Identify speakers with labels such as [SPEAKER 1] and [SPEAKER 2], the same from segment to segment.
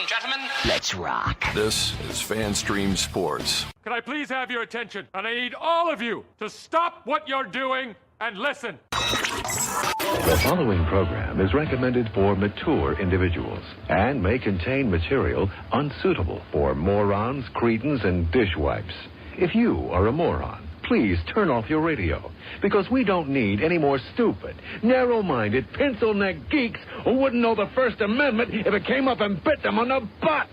[SPEAKER 1] and gentlemen.
[SPEAKER 2] Let's rock.
[SPEAKER 3] This is FanStream Sports.
[SPEAKER 4] Can I please have your attention? And I need all of you to stop what you're doing and listen.
[SPEAKER 5] The following program is recommended for mature individuals and may contain material unsuitable for morons, cretins, and dishwipes. If you are a moron, please turn off your radio, because we don't need any more stupid, narrow-minded, pencil-neck geeks who wouldn't know the First Amendment if it came up and bit them on the butt.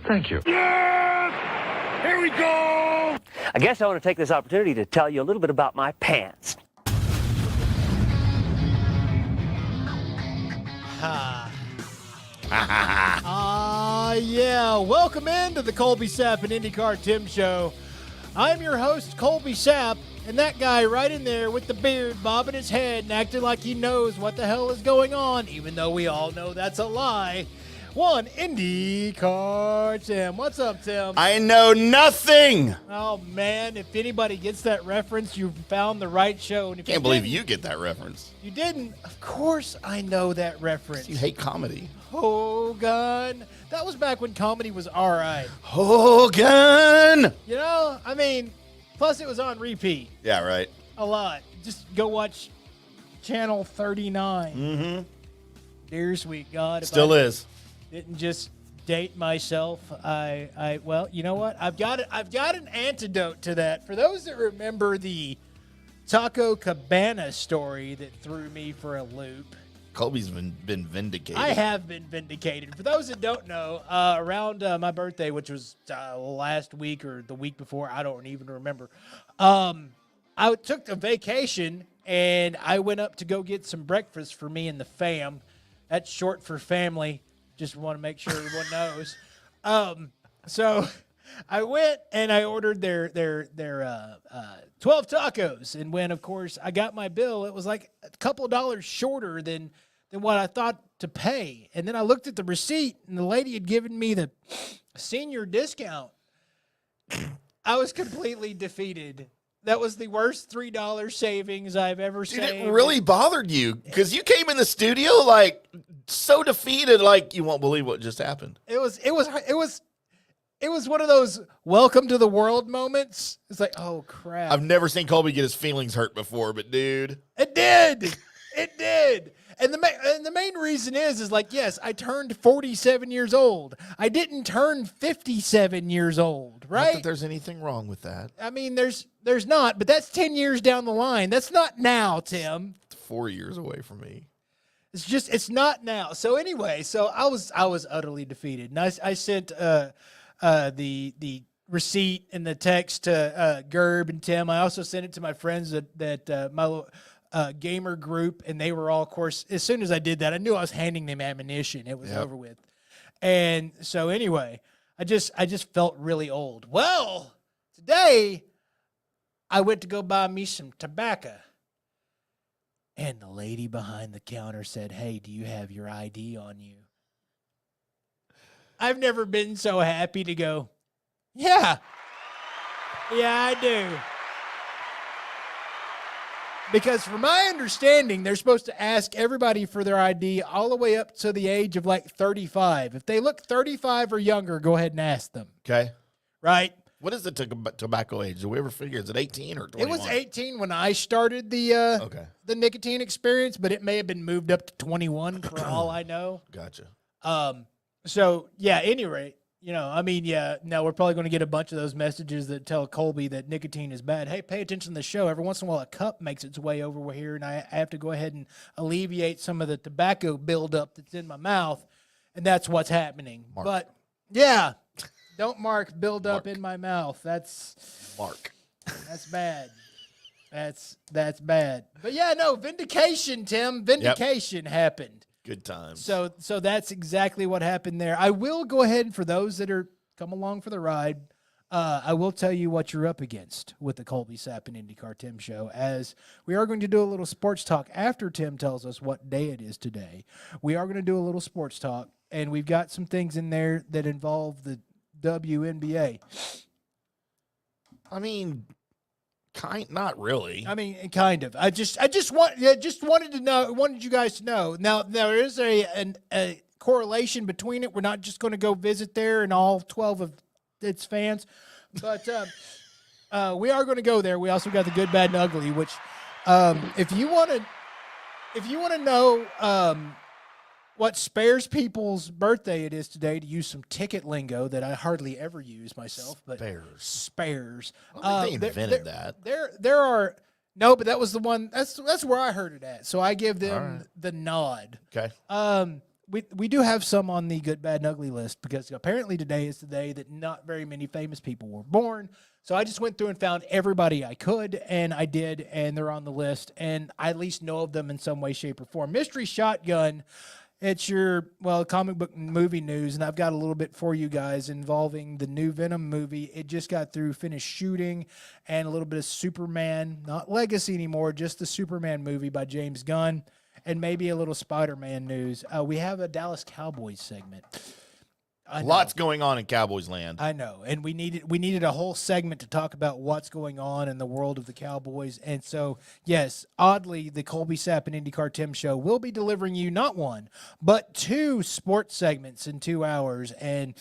[SPEAKER 5] Thank you.
[SPEAKER 6] Yes! Here we go!
[SPEAKER 2] I guess I want to take this opportunity to tell you a little bit about my pants.
[SPEAKER 7] Yeah. Welcome into the Colby Sapp and IndyCar Tim Show. I'm your host, Colby Sapp, and that guy right in there with the beard bobbing his head and acting like he knows what the hell is going on, even though we all know that's a lie. One IndyCar Tim. What's up, Tim?
[SPEAKER 6] I know nothing.
[SPEAKER 7] Oh, man. If anybody gets that reference, you've found the right show. And if
[SPEAKER 6] Can't believe you get that reference.
[SPEAKER 7] You didn't? Of course I know that reference.
[SPEAKER 6] You hate comedy.
[SPEAKER 7] Hogan. That was back when comedy was all right.
[SPEAKER 6] Hogan!
[SPEAKER 7] You know, I mean, plus it was on repeat.
[SPEAKER 6] Yeah, right.
[SPEAKER 7] A lot. Just go watch Channel 39.
[SPEAKER 6] Mm-hmm.
[SPEAKER 7] Dear sweet God. If
[SPEAKER 6] Still
[SPEAKER 7] I
[SPEAKER 6] is.
[SPEAKER 7] Didn't just date myself. Well, you know what? I've got an antidote to that. For those that remember the Taco Cabana story that threw me for a loop.
[SPEAKER 6] Colby's been vindicated.
[SPEAKER 7] I have been vindicated. For those that don't know, around my birthday, which was last week or the week before, I don't even remember, I took a vacation, and I went up to go get some breakfast for me and the fam. That's short for family. Just want to make sure everyone knows. So I went and I ordered their 12 tacos. And when, of course, I got my bill, it was like a couple of dollars shorter than what I thought to pay. And then I looked at the receipt, and the lady had given me the senior discount. I was completely defeated. That was the worst $3 savings I've ever saved.
[SPEAKER 6] It really bothered you because you came in the studio like so defeated, like you won't believe what just happened.
[SPEAKER 7] It was one of those welcome to the world moments. It's like, oh crap.
[SPEAKER 6] I've never seen Colby get his feelings hurt before, but dude,
[SPEAKER 7] it did. It did. And the main reason is like, yes, I turned 47 years old. I didn't turn 57 years old, right?
[SPEAKER 6] Not that there's anything wrong with that.
[SPEAKER 7] I mean, there's not, but that's 10 years down the line. That's not now, Tim.
[SPEAKER 6] It's 4 years away from me.
[SPEAKER 7] It's not now. So anyway, I was utterly defeated. And I sent the receipt and the text to Gerb and Tim. I also sent it to my friends that my gamer group, and they were all, of course, as soon as I did that, I knew I was handing them ammunition. It was over with. And so anyway, I just felt really old. Well, today I went to go buy me some tobacco. And the lady behind the counter said, "Hey, do you have your ID on you?" I've never been so happy to go, yeah, I do. Because from my understanding, they're supposed to ask everybody for their ID all the way up to the age of like 35. If they look 35 or younger, go ahead and ask them.
[SPEAKER 6] Okay.
[SPEAKER 7] Right?
[SPEAKER 6] What is the tobacco age? Did we ever figure? Is it 18 or 21?
[SPEAKER 7] It was 18 when I started the nicotine experience, but it may have been moved up to 21 for all I know.
[SPEAKER 6] Gotcha.
[SPEAKER 7] So, yeah, any rate, we're probably going to get a bunch of those messages that tell Colby that nicotine is bad. Hey, pay attention to the show. Every once in a while, a cup makes its way over here, and I have to go ahead and alleviate some of the tobacco buildup that's in my mouth, and that's what's happening.
[SPEAKER 6] Mark.
[SPEAKER 7] But, yeah, don't mark buildup in my mouth. That's bad. That's bad. But, yeah, no, vindication, Tim. Vindication happened.
[SPEAKER 6] Good times.
[SPEAKER 7] So that's exactly what happened there. I will go ahead, and for those that are come along for the ride, I will tell you what you're up against with the Colby Sapp and IndyCar Tim show, as we are going to do a little sports talk after Tim tells us what day it is today. We are going to do a little sports talk, and we've got some things in there that involve the WNBA.
[SPEAKER 6] I mean, not really.
[SPEAKER 7] I mean, kind of. I just wanted you guys to know. Now there is a correlation between it. We're not just going to go visit there and all 12 of its fans, but we are going to go there. We also got the Good, Bad, and Ugly, which if you want to know what spares people's birthday it is today, to use some ticket lingo that I hardly ever use myself, but spares.
[SPEAKER 6] I think they invented that.
[SPEAKER 7] There are no, but that was the one. That's where I heard it at. So I give them the nod.
[SPEAKER 6] Okay.
[SPEAKER 7] We do have some on the Good, Bad, and Ugly list because apparently today is the day that not very many famous people were born. So I just went through and found everybody I could, and I did, and they're on the list, and I at least know of them in some way, shape, or form. Mystery Shotgun, it's your, comic book movie news, and I've got a little bit for you guys involving the new Venom movie. It just got through finished shooting, and a little bit of Superman, not Legacy anymore, just the Superman movie by James Gunn, and maybe a little Spider-Man news. We have a Dallas Cowboys segment.
[SPEAKER 6] Lots going on in Cowboys land.
[SPEAKER 7] I know, and we needed a whole segment to talk about what's going on in the world of the Cowboys. And so, yes, oddly, the Colby Sapp and IndyCar Tim show will be delivering you not one, but 2 sports segments in 2 hours. And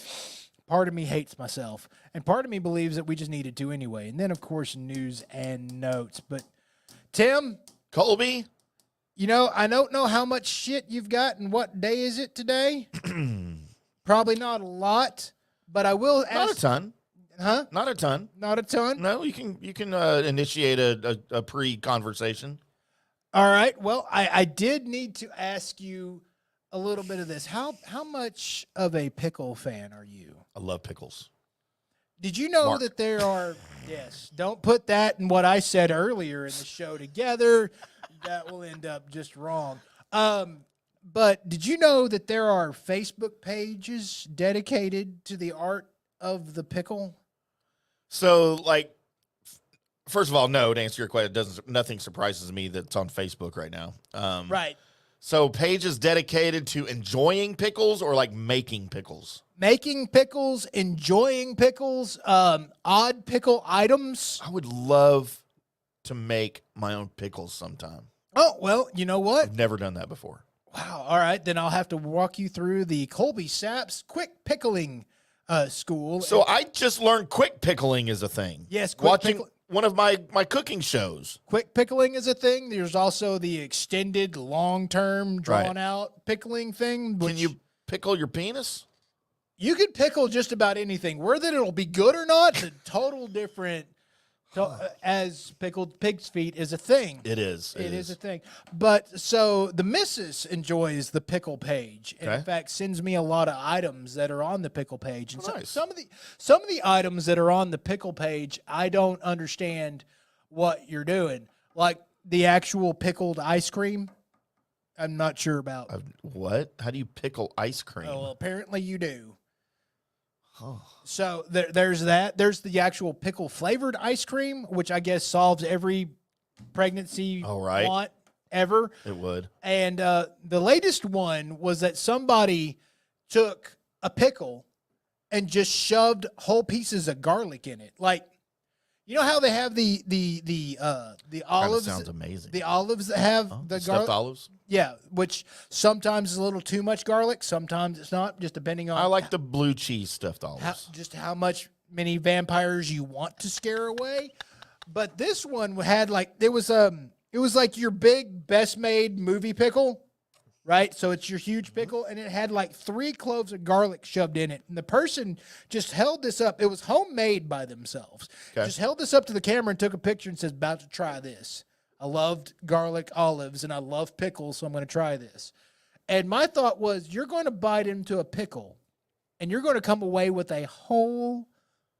[SPEAKER 7] part of me hates myself, and part of me believes that we just needed to anyway. And then, of course, news and notes. But Tim,
[SPEAKER 6] Colby,
[SPEAKER 7] I don't know how much shit you've got, and what day is it today? Probably not a lot, but I will ask.
[SPEAKER 6] Not a ton.
[SPEAKER 7] Huh?
[SPEAKER 6] Not a ton.
[SPEAKER 7] Not a ton?
[SPEAKER 6] No, you can initiate a pre-conversation.
[SPEAKER 7] All right. Well, I did need to ask you a little bit of this. How much of a pickle fan are you?
[SPEAKER 6] I love pickles.
[SPEAKER 7] Did you know
[SPEAKER 6] Mark.
[SPEAKER 7] that there are, yes, don't put that and what I said earlier in the show together. That will end up just wrong. But did you know that there are Facebook pages dedicated to the art of the pickle?
[SPEAKER 6] So, first of all, no, to answer your question, nothing surprises me that's on Facebook right now.
[SPEAKER 7] Right.
[SPEAKER 6] So pages dedicated to enjoying pickles or making pickles?
[SPEAKER 7] Making pickles, enjoying pickles, odd pickle items.
[SPEAKER 6] I would love to make my own pickles sometime.
[SPEAKER 7] Oh, well, you know what?
[SPEAKER 6] I've never done that before.
[SPEAKER 7] Wow. All right. Then I'll have to walk you through the Colby Sapp's quick pickling school.
[SPEAKER 6] So I just learned quick pickling is a thing.
[SPEAKER 7] Yes, quick
[SPEAKER 6] watching one of my cooking shows.
[SPEAKER 7] Quick pickling is a thing. There's also the extended, long-term, drawn-out pickling thing.
[SPEAKER 6] Can you pickle your penis?
[SPEAKER 7] You can pickle just about anything. Whether it'll be good or not, the total different. As pickled pig's feet is a thing.
[SPEAKER 6] It is.
[SPEAKER 7] It is a thing. But so the missus enjoys the pickle page, and in fact sends me a lot of items that are on the pickle page. And
[SPEAKER 6] nice.
[SPEAKER 7] some of the items that are on the pickle page, I don't understand what you're doing. Like the actual pickled ice cream, I'm not sure about.
[SPEAKER 6] What? How do you pickle ice cream?
[SPEAKER 7] Oh, well, apparently you do. So there's that. There's the actual pickle flavored ice cream, which I guess solves every pregnancy want ever.
[SPEAKER 6] It would.
[SPEAKER 7] And the latest one was that somebody took a pickle and just shoved whole pieces of garlic in it. Like, you know how they have the olives?
[SPEAKER 6] Sounds amazing.
[SPEAKER 7] The olives that have the garlic.
[SPEAKER 6] Stuffed olives?
[SPEAKER 7] Yeah, which sometimes is a little too much garlic. Sometimes it's not, just depending on.
[SPEAKER 6] I like the blue cheese stuffed olives.
[SPEAKER 7] How many vampires you want to scare away. But this one had it was like your big best made movie pickle, right? So it's your huge pickle, and it had 3 cloves of garlic shoved in it. And the person just held this up. It was homemade by themselves.
[SPEAKER 6] Okay.
[SPEAKER 7] Just held this up to the camera and took a picture and says, "About to try this. I loved garlic olives and I love pickles, so I'm going to try this." And my thought was, you're going to bite into a pickle and you're going to come away with a whole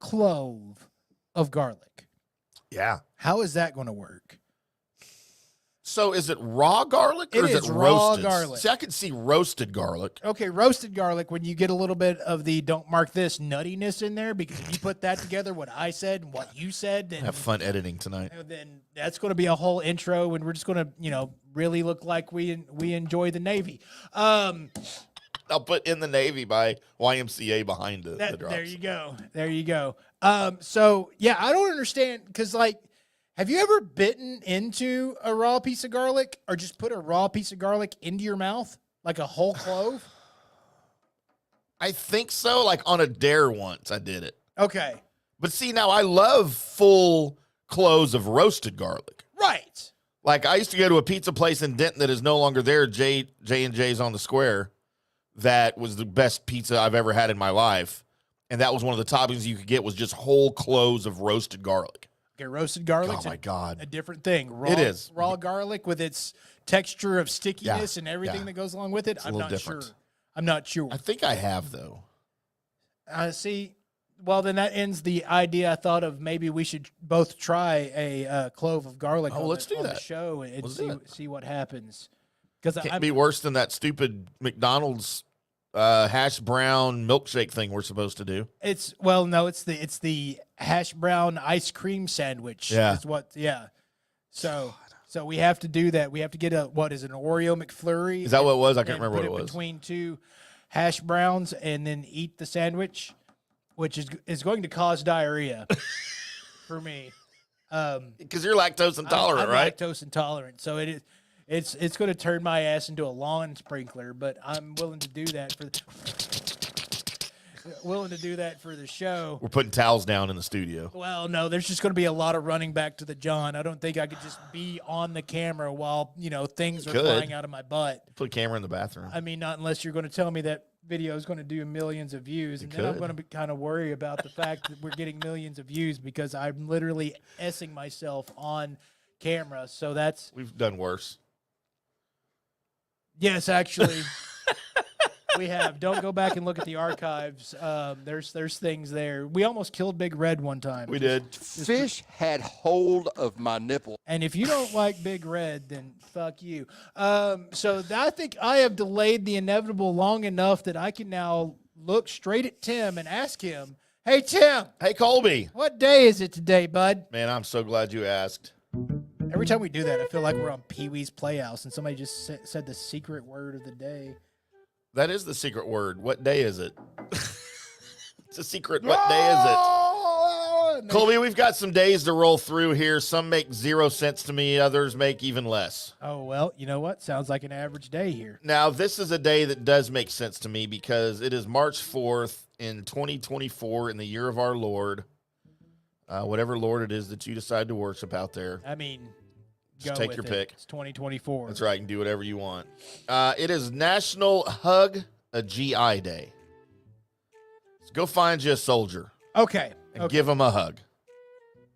[SPEAKER 7] clove of garlic.
[SPEAKER 6] Yeah.
[SPEAKER 7] How is that going to work?
[SPEAKER 6] So is it raw garlic or
[SPEAKER 7] It
[SPEAKER 6] is
[SPEAKER 7] is
[SPEAKER 6] it
[SPEAKER 7] raw
[SPEAKER 6] roasted?
[SPEAKER 7] garlic.
[SPEAKER 6] See, I could see roasted garlic.
[SPEAKER 7] Okay, roasted garlic, when you get a little bit of the don't mark this nuttiness in there, because if you put that together, what I said and what you said, then,
[SPEAKER 6] Have fun editing tonight.
[SPEAKER 7] then that's going to be a whole intro, and we're just going to, really look like we enjoy the Navy.
[SPEAKER 6] I'll put "In the Navy" by YMCA behind the drops.
[SPEAKER 7] There you go. There you go. So, yeah, I don't understand, because, have you ever bitten into a raw piece of garlic or just put a raw piece of garlic into your mouth, like a whole clove?
[SPEAKER 6] I think so. Like on a dare once, I did it.
[SPEAKER 7] Okay.
[SPEAKER 6] But see, now I love full cloves of roasted garlic.
[SPEAKER 7] Right.
[SPEAKER 6] Like I used to go to a pizza place in Denton that is no longer there, J&J's on the Square. That was the best pizza I've ever had in my life. And that was one of the toppings you could get was just whole cloves of roasted garlic.
[SPEAKER 7] Okay, roasted garlic.
[SPEAKER 6] Oh, my God.
[SPEAKER 7] A different thing. Raw,
[SPEAKER 6] It is.
[SPEAKER 7] Raw garlic with its texture of stickiness and everything
[SPEAKER 6] yeah.
[SPEAKER 7] that goes along with it.
[SPEAKER 6] It's a
[SPEAKER 7] I'm
[SPEAKER 6] little
[SPEAKER 7] not
[SPEAKER 6] different.
[SPEAKER 7] sure. I'm not sure.
[SPEAKER 6] I think I have, though.
[SPEAKER 7] See, well, then that ends the idea I thought of. Maybe we should both try a clove of garlic on,
[SPEAKER 6] let's
[SPEAKER 7] the,
[SPEAKER 6] do
[SPEAKER 7] on
[SPEAKER 6] that.
[SPEAKER 7] the show and
[SPEAKER 6] Let's do it.
[SPEAKER 7] see what happens. Because
[SPEAKER 6] Can't be worse than that stupid McDonald's hash brown milkshake thing we're supposed to do.
[SPEAKER 7] It's the hash brown ice cream sandwich.
[SPEAKER 6] Yeah.
[SPEAKER 7] Is what, yeah. So we have to do that. We have to get an Oreo McFlurry.
[SPEAKER 6] Is that what it was? I can't
[SPEAKER 7] and
[SPEAKER 6] remember what
[SPEAKER 7] put
[SPEAKER 6] it was.
[SPEAKER 7] Between two hash browns and then eat the sandwich, which is going to cause diarrhea for me.
[SPEAKER 6] Because you're lactose intolerant,
[SPEAKER 7] I'm
[SPEAKER 6] right?
[SPEAKER 7] lactose intolerant, so it's going to turn my ass into a lawn sprinkler. But I'm willing to do that for the show.
[SPEAKER 6] We're putting towels down in the studio.
[SPEAKER 7] Well, no, there's just going to be a lot of running back to the John. I don't think I could just be on the camera while things are
[SPEAKER 6] Could.
[SPEAKER 7] flying out of my butt.
[SPEAKER 6] Put a camera in the bathroom.
[SPEAKER 7] I mean, not unless you're going to tell me that video is going to do millions of views, and then I'm
[SPEAKER 6] could.
[SPEAKER 7] going to be kind of worried about the fact that we're getting millions of views because I'm literally essing myself on camera. So that's
[SPEAKER 6] We've done worse.
[SPEAKER 7] yes, actually. We have. Don't go back and look at the archives. There's things there. We almost killed Big Red one time.
[SPEAKER 6] We did.
[SPEAKER 1] Fish had hold of my nipple.
[SPEAKER 7] And if you don't like Big Red, then fuck you. So I think I have delayed the inevitable long enough that I can now look straight at Tim and ask him, "Hey Tim,
[SPEAKER 6] Hey, Colby.
[SPEAKER 7] what day is it today, bud?"
[SPEAKER 6] Man, I'm so glad you asked.
[SPEAKER 7] Every time we do that, I feel like we're on Pee-wee's Playhouse and somebody just said the secret word of the day.
[SPEAKER 6] That is the secret word. What day is it? It's a secret. What day is it? Colby, we've got some days to roll through here. Some make 0 sense to me. Others make even less.
[SPEAKER 7] Oh, well, you know what? Sounds like an average day here.
[SPEAKER 6] Now, this is a day that does make sense to me because it is March 4th in 2024 in the year of our Lord. Whatever Lord it is that you decide to worship out there.
[SPEAKER 7] I mean,
[SPEAKER 6] Just
[SPEAKER 7] go
[SPEAKER 6] take
[SPEAKER 7] with
[SPEAKER 6] your
[SPEAKER 7] it.
[SPEAKER 6] pick.
[SPEAKER 7] It's 2024.
[SPEAKER 6] That's right. You can do whatever you want. It is National Hug a GI Day. So go find you a soldier
[SPEAKER 7] Okay.
[SPEAKER 6] and give him a hug.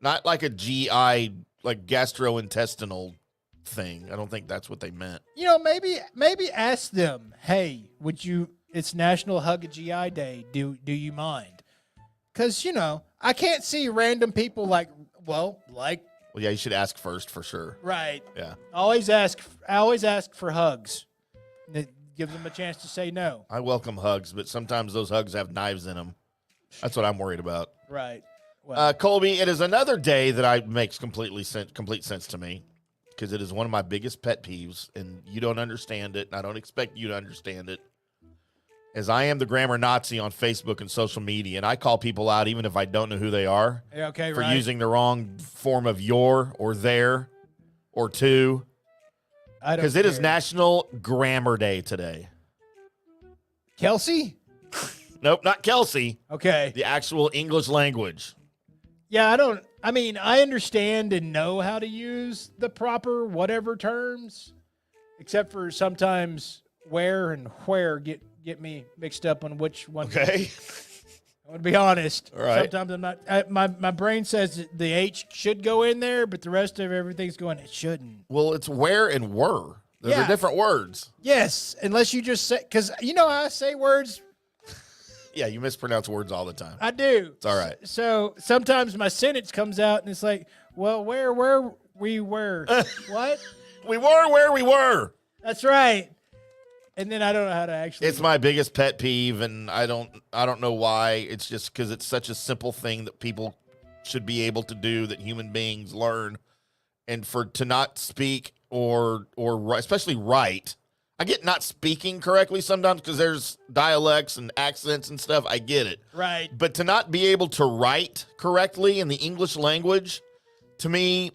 [SPEAKER 6] Not like a GI, like gastrointestinal thing. I don't think that's what they meant.
[SPEAKER 7] Maybe ask them, "Hey, it's National Hug a GI Day. Do you mind?" Because, I can't see random people
[SPEAKER 6] Well, yeah, you should ask first for sure.
[SPEAKER 7] right.
[SPEAKER 6] Yeah.
[SPEAKER 7] I always ask for hugs. It gives them a chance to say no.
[SPEAKER 6] I welcome hugs, but sometimes those hugs have knives in them. That's what I'm worried about.
[SPEAKER 7] Right. Well,
[SPEAKER 6] Colby, it is another day that makes complete sense to me because it is one of my biggest pet peeves, and you don't understand it, and I don't expect you to understand it. As I am the grammar Nazi on Facebook and social media, and I call people out even if I don't know who they are
[SPEAKER 7] okay,
[SPEAKER 6] for
[SPEAKER 7] right.
[SPEAKER 6] using the wrong form of your or their or to,
[SPEAKER 7] I don't
[SPEAKER 6] because it is
[SPEAKER 7] care.
[SPEAKER 6] National Grammar Day today.
[SPEAKER 7] Kelsey?
[SPEAKER 6] Nope, not Kelsey.
[SPEAKER 7] Okay.
[SPEAKER 6] The actual English language.
[SPEAKER 7] Yeah, I understand and know how to use the proper whatever terms, except for sometimes where and where get me mixed up on which one.
[SPEAKER 6] Okay.
[SPEAKER 7] I'm going to be honest.
[SPEAKER 6] All right.
[SPEAKER 7] Sometimes I'm not. My brain says that the H should go in there, but the rest of everything's going, it shouldn't.
[SPEAKER 6] Well, it's where and were. Those are
[SPEAKER 7] Yeah.
[SPEAKER 6] different words.
[SPEAKER 7] Yes, unless you just say, because how I say words.
[SPEAKER 6] Yeah, you mispronounce words all the time.
[SPEAKER 7] I do.
[SPEAKER 6] It's all right.
[SPEAKER 7] So sometimes my sentence comes out and it's like, well, where we were. What?
[SPEAKER 6] We were where we were.
[SPEAKER 7] That's right. And then I don't know how to actually.
[SPEAKER 6] It's my biggest pet peeve, and I don't know why. It's just because it's such a simple thing that people should be able to do, that human beings learn, and to not speak or especially write. I get not speaking correctly sometimes because there's dialects and accents and stuff. I get it.
[SPEAKER 7] Right.
[SPEAKER 6] But to not be able to write correctly in the English language, to me,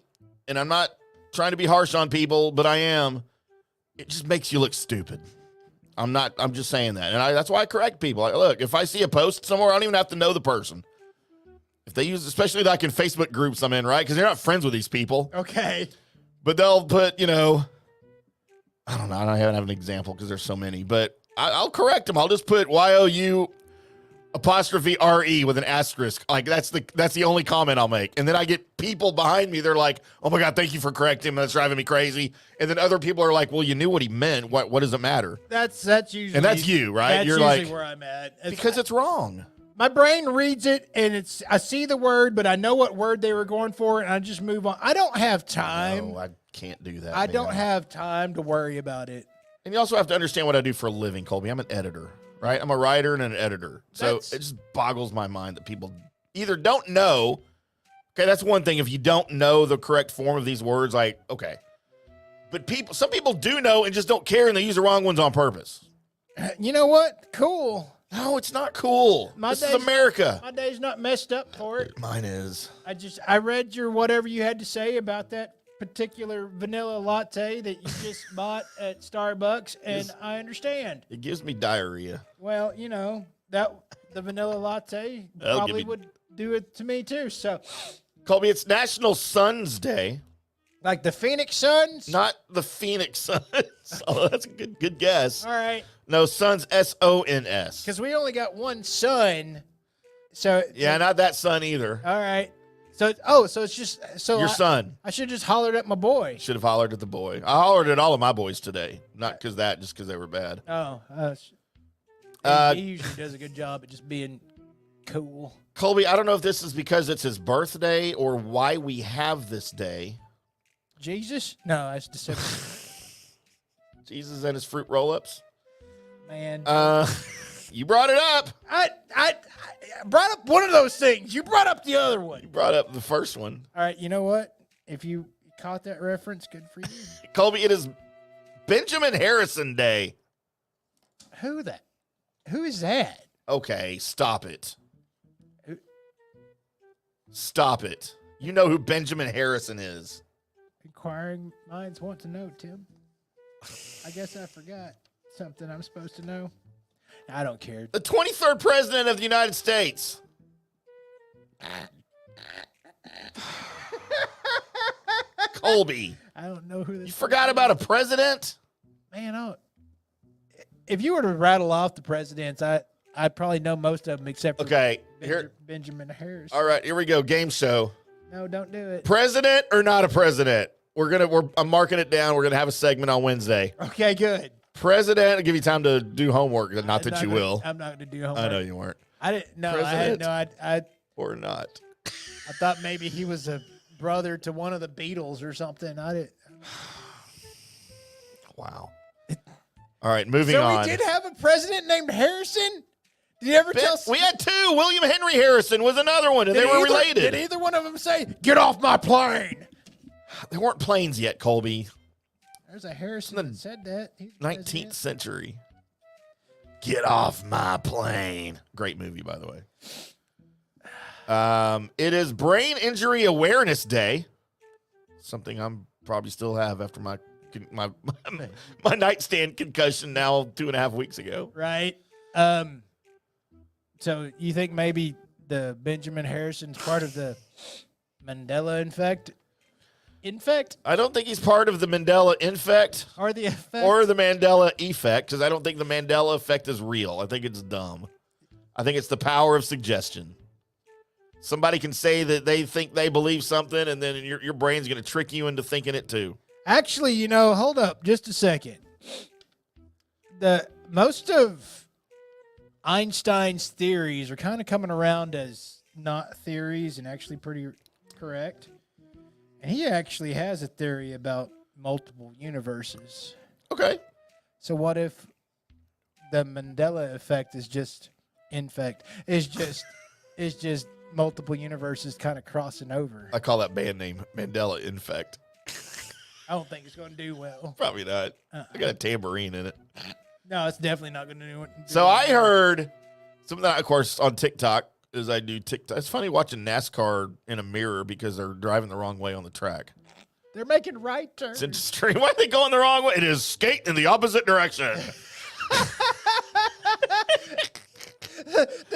[SPEAKER 6] and I'm not trying to be harsh on people, but I am, it just makes you look stupid. I'm just saying that. And that's why I correct people. Like, look, if I see a post somewhere, I don't even have to know the person. If they use, especially like in Facebook groups I'm in, right? Because you're not friends with these people.
[SPEAKER 7] Okay.
[SPEAKER 6] But they'll put, I don't know. I don't have an example because there's so many. But I'll correct them. I'll just put YOU_RE with an asterisk. Like that's the only comment I'll make. And then I get people behind me. They're like, "Oh my God, thank you for correcting him. That's driving me crazy." And then other people are like, "Well, you knew what he meant. What does it matter?"
[SPEAKER 7] That's usually,
[SPEAKER 6] and that's you, right?
[SPEAKER 7] That's
[SPEAKER 6] You're
[SPEAKER 7] usually
[SPEAKER 6] like,
[SPEAKER 7] where I'm at.
[SPEAKER 6] because it's wrong.
[SPEAKER 7] My brain reads it, and I see the word, but I know what word they were going for, and I just move on. I don't have time.
[SPEAKER 6] No, I can't do that.
[SPEAKER 7] I
[SPEAKER 6] man.
[SPEAKER 7] don't have time to worry about it.
[SPEAKER 6] And you also have to understand what I do for a living, Colby. I'm an editor, right? I'm a writer and an editor. So it just boggles my mind that people either don't know. Okay, that's one thing. If you don't know the correct form of these words, like, okay. But some people do know and just don't care, and they use the wrong ones on purpose.
[SPEAKER 7] You know what? Cool.
[SPEAKER 6] No, it's not cool. This is America.
[SPEAKER 7] My day's not messed up for it.
[SPEAKER 6] Mine is.
[SPEAKER 7] I read your whatever you had to say about that particular vanilla latte that you just bought at Starbucks, and I understand.
[SPEAKER 6] It gives me diarrhea.
[SPEAKER 7] Well, that the vanilla latte probably would do it to me too. So,
[SPEAKER 6] Colby, it's National Suns Day.
[SPEAKER 7] Like the Phoenix Suns?
[SPEAKER 6] Not the Phoenix Suns. Oh, that's a good guess.
[SPEAKER 7] All right.
[SPEAKER 6] No, Suns, SONS.
[SPEAKER 7] Because we only got one sun. So
[SPEAKER 6] yeah, not that sun either.
[SPEAKER 7] All right. So it's just
[SPEAKER 6] your son.
[SPEAKER 7] I should just hollered at my boy.
[SPEAKER 6] Should have hollered at the boy. I hollered at all of my boys today. Not just because they were bad.
[SPEAKER 7] Oh, he usually does a good job at just being cool.
[SPEAKER 6] Colby, I don't know if this is because it's his birthday or why we have this day.
[SPEAKER 7] Jesus? No, that's December.
[SPEAKER 6] Jesus and his fruit roll-ups.
[SPEAKER 7] Man.
[SPEAKER 6] You brought it up.
[SPEAKER 7] I brought up one of those things. You brought up the other one.
[SPEAKER 6] You brought up the first one.
[SPEAKER 7] All right, you know what? If you caught that reference, good for you.
[SPEAKER 6] Colby, it is Benjamin Harrison Day.
[SPEAKER 7] Who is that?
[SPEAKER 6] Okay, stop it. Stop it. You know who Benjamin Harrison is.
[SPEAKER 7] Inquiring minds want to know, Tim. I guess I forgot something I'm supposed to know. I don't care.
[SPEAKER 6] The 23rd president of the United States. Colby.
[SPEAKER 7] I don't know who this is.
[SPEAKER 6] You forgot about a president?
[SPEAKER 7] Man, if you were to rattle off the presidents, I'd probably know most of them except for Benjamin Harris.
[SPEAKER 6] All right, here we go. Game show.
[SPEAKER 7] No, don't do it.
[SPEAKER 6] President or not a president? I'm marking it down. We're gonna have a segment on Wednesday.
[SPEAKER 7] Okay, good.
[SPEAKER 6] President, I'll give you time to do homework. Not that you will.
[SPEAKER 7] I'm not gonna do homework.
[SPEAKER 6] I know you weren't.
[SPEAKER 7] I didn't. No,
[SPEAKER 6] President
[SPEAKER 7] I had no.
[SPEAKER 6] or not.
[SPEAKER 7] I thought maybe he was a brother to one of the Beatles or something. I didn't.
[SPEAKER 6] Wow. All right, moving on.
[SPEAKER 7] So we did have a president named Harrison? Did you ever tell?
[SPEAKER 6] We had two. William Henry Harrison was another one, and they were related.
[SPEAKER 7] Did either one of them say, "Get off my plane"?
[SPEAKER 6] There weren't planes yet, Colby.
[SPEAKER 7] There's a Harrison that said that.
[SPEAKER 6] 19th century. Get off my plane. Great movie, by the way. It is Brain Injury Awareness Day. Something I'm probably still have after my nightstand concussion now 2.5 weeks ago.
[SPEAKER 7] Right. So you think maybe the Benjamin Harrison's part of the Mandela effect?
[SPEAKER 6] I don't think he's part of the Mandela effect
[SPEAKER 7] or the effect
[SPEAKER 6] or the Mandela effect, because I don't think the Mandela effect is real. I think it's dumb. I think it's the power of suggestion. Somebody can say that they think they believe something, and then your brain's going to trick you into thinking it too.
[SPEAKER 7] Actually, hold up just a second. Most of Einstein's theories are kind of coming around as not theories and actually pretty correct. And he actually has a theory about multiple universes.
[SPEAKER 6] Okay.
[SPEAKER 7] So what if the Mandela effect is just multiple universes kind of crossing over?
[SPEAKER 6] I call that band name Mandela Infect.
[SPEAKER 7] I don't think it's going to do well.
[SPEAKER 6] Probably not. I got a tambourine in it.
[SPEAKER 7] No, it's definitely not going to do it.
[SPEAKER 6] So I heard something that, of course, on TikTok, as I do TikTok. It's funny watching NASCAR in a mirror because they're driving the wrong way on the track.
[SPEAKER 7] They're making right turns.
[SPEAKER 6] It's interesting. Why are they going the wrong way? It is skate in the opposite direction.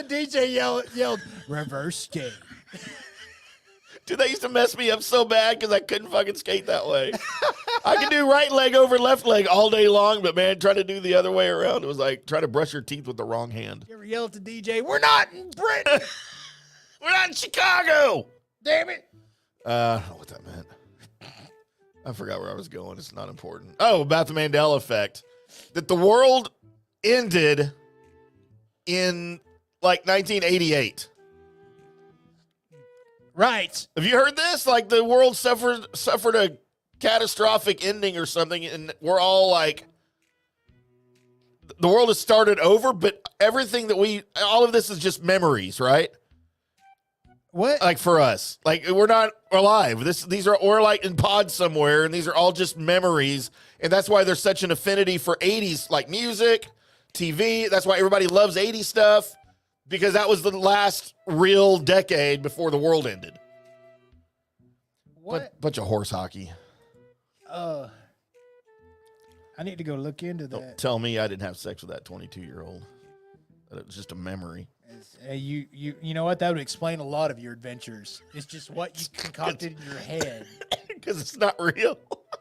[SPEAKER 7] DJ yelled reverse skate.
[SPEAKER 6] Dude, they used to mess me up so bad because I couldn't fucking skate that way. I can do right leg over left leg all day long, but man, trying to do the other way around, it was like trying to brush your teeth with the wrong hand.
[SPEAKER 7] You ever yell at the DJ, we're not in Britain!
[SPEAKER 6] We're not in Chicago!
[SPEAKER 7] Damn it!
[SPEAKER 6] I don't know what that meant. I forgot where I was going. It's not important. Oh, about the Mandela effect. That the world ended in like 1988.
[SPEAKER 7] Right.
[SPEAKER 6] Have you heard this? Like the world suffered a catastrophic ending or something, and we're all like, the world has started over, but everything that all of this is just memories, right?
[SPEAKER 7] What?
[SPEAKER 6] Like for us, like we're not alive. We're like in pods somewhere, and these are all just memories, and that's why there's such an affinity for 80s, like music, TV. That's why everybody loves 80s stuff, because that was the last real decade before the world ended.
[SPEAKER 7] What?
[SPEAKER 6] Bunch of horse hockey.
[SPEAKER 7] I need to go look into
[SPEAKER 6] Don't
[SPEAKER 7] that.
[SPEAKER 6] tell me I didn't have sex with that 22-year-old. That it was just a memory.
[SPEAKER 7] You know what? That would explain a lot of your adventures. It's just what you concocted in your head.
[SPEAKER 6] Because it's not real.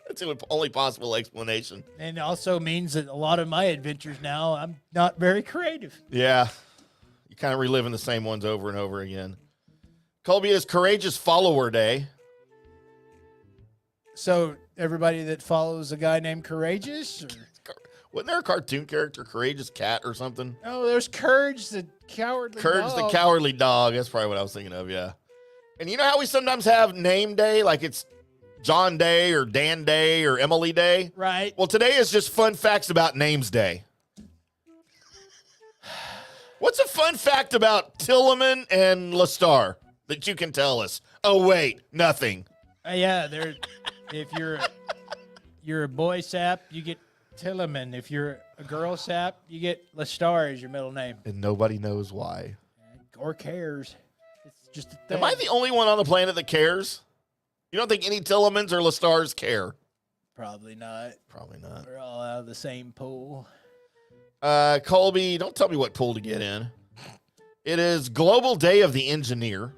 [SPEAKER 6] It's the only possible explanation.
[SPEAKER 7] And it also means that a lot of my adventures now, I'm not very creative.
[SPEAKER 6] Yeah. You kind of reliving the same ones over and over again. Colby, it is Courageous Follower Day.
[SPEAKER 7] So everybody that follows a guy named Courageous? Or?
[SPEAKER 6] Wasn't there a cartoon character, Courageous Cat or something?
[SPEAKER 7] Oh, there's Courage the Cowardly
[SPEAKER 6] Courage
[SPEAKER 7] Dog.
[SPEAKER 6] the Cowardly Dog. That's probably what I was thinking of, yeah. And you know how we sometimes have name day? Like it's John Day or Dan Day or Emily Day?
[SPEAKER 7] Right.
[SPEAKER 6] Well, today is just fun facts about names day. What's a fun fact about Tilleman and Lestar that you can tell us? Oh, wait, nothing.
[SPEAKER 7] Yeah, if you're a boy sap, you get Tilleman. If you're a girl sap, you get Lestar as your middle name.
[SPEAKER 6] And nobody knows why.
[SPEAKER 7] Or cares. It's just a thing.
[SPEAKER 6] Am I the only one on the planet that cares? You don't think any Tillemans or Lestars care?
[SPEAKER 7] Probably not.
[SPEAKER 6] Probably not.
[SPEAKER 7] We're all out of the same pool.
[SPEAKER 6] Colby, don't tell me what pool to get in. It is Global Day of the Engineer.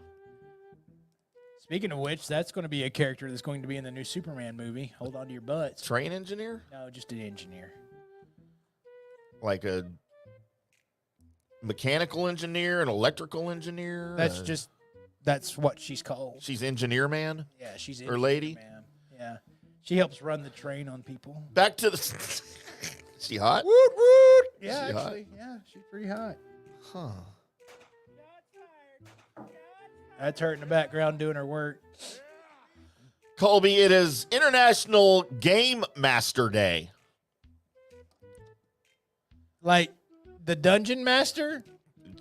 [SPEAKER 7] Speaking of which, that's going to be a character that's going to be in the new Superman movie. Hold on to your butts.
[SPEAKER 6] Train engineer?
[SPEAKER 7] No, just an engineer.
[SPEAKER 6] Like a mechanical engineer, an electrical engineer?
[SPEAKER 7] That's what she's called.
[SPEAKER 6] She's engineer man?
[SPEAKER 7] Yeah, she's
[SPEAKER 6] Or lady?
[SPEAKER 7] Man. Yeah. She helps run the train on people.
[SPEAKER 6] Back to the... Is she hot?
[SPEAKER 7] Woot, woot. Yeah,
[SPEAKER 6] She hot?
[SPEAKER 7] actually. Yeah, she's pretty hot.
[SPEAKER 6] Huh.
[SPEAKER 7] That's her in the background doing her work.
[SPEAKER 6] Colby, it is International Game Master Day.
[SPEAKER 7] Like the Dungeon Master?
[SPEAKER 6] It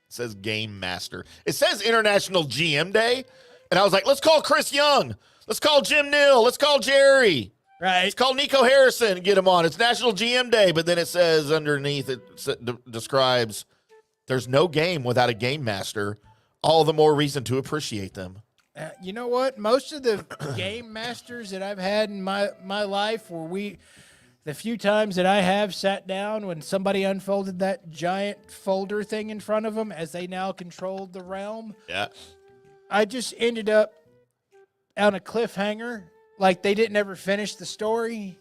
[SPEAKER 6] says Game Master. It says International GM Day. And I was like, let's call Chris Young. Let's call Jim Neal. Let's call Jerry.
[SPEAKER 7] Right.
[SPEAKER 6] Let's call Nico Harrison and get him on. It's National GM Day. But then it says underneath, it describes there's no game without a game master. All the more reason to appreciate them.
[SPEAKER 7] You know what? Most of the game masters that I've had in my life the few times that I have sat down when somebody unfolded that giant folder thing in front of them as they now controlled the realm,
[SPEAKER 6] Yeah.
[SPEAKER 7] I just ended up on a cliffhanger. Like they didn't ever finish the story.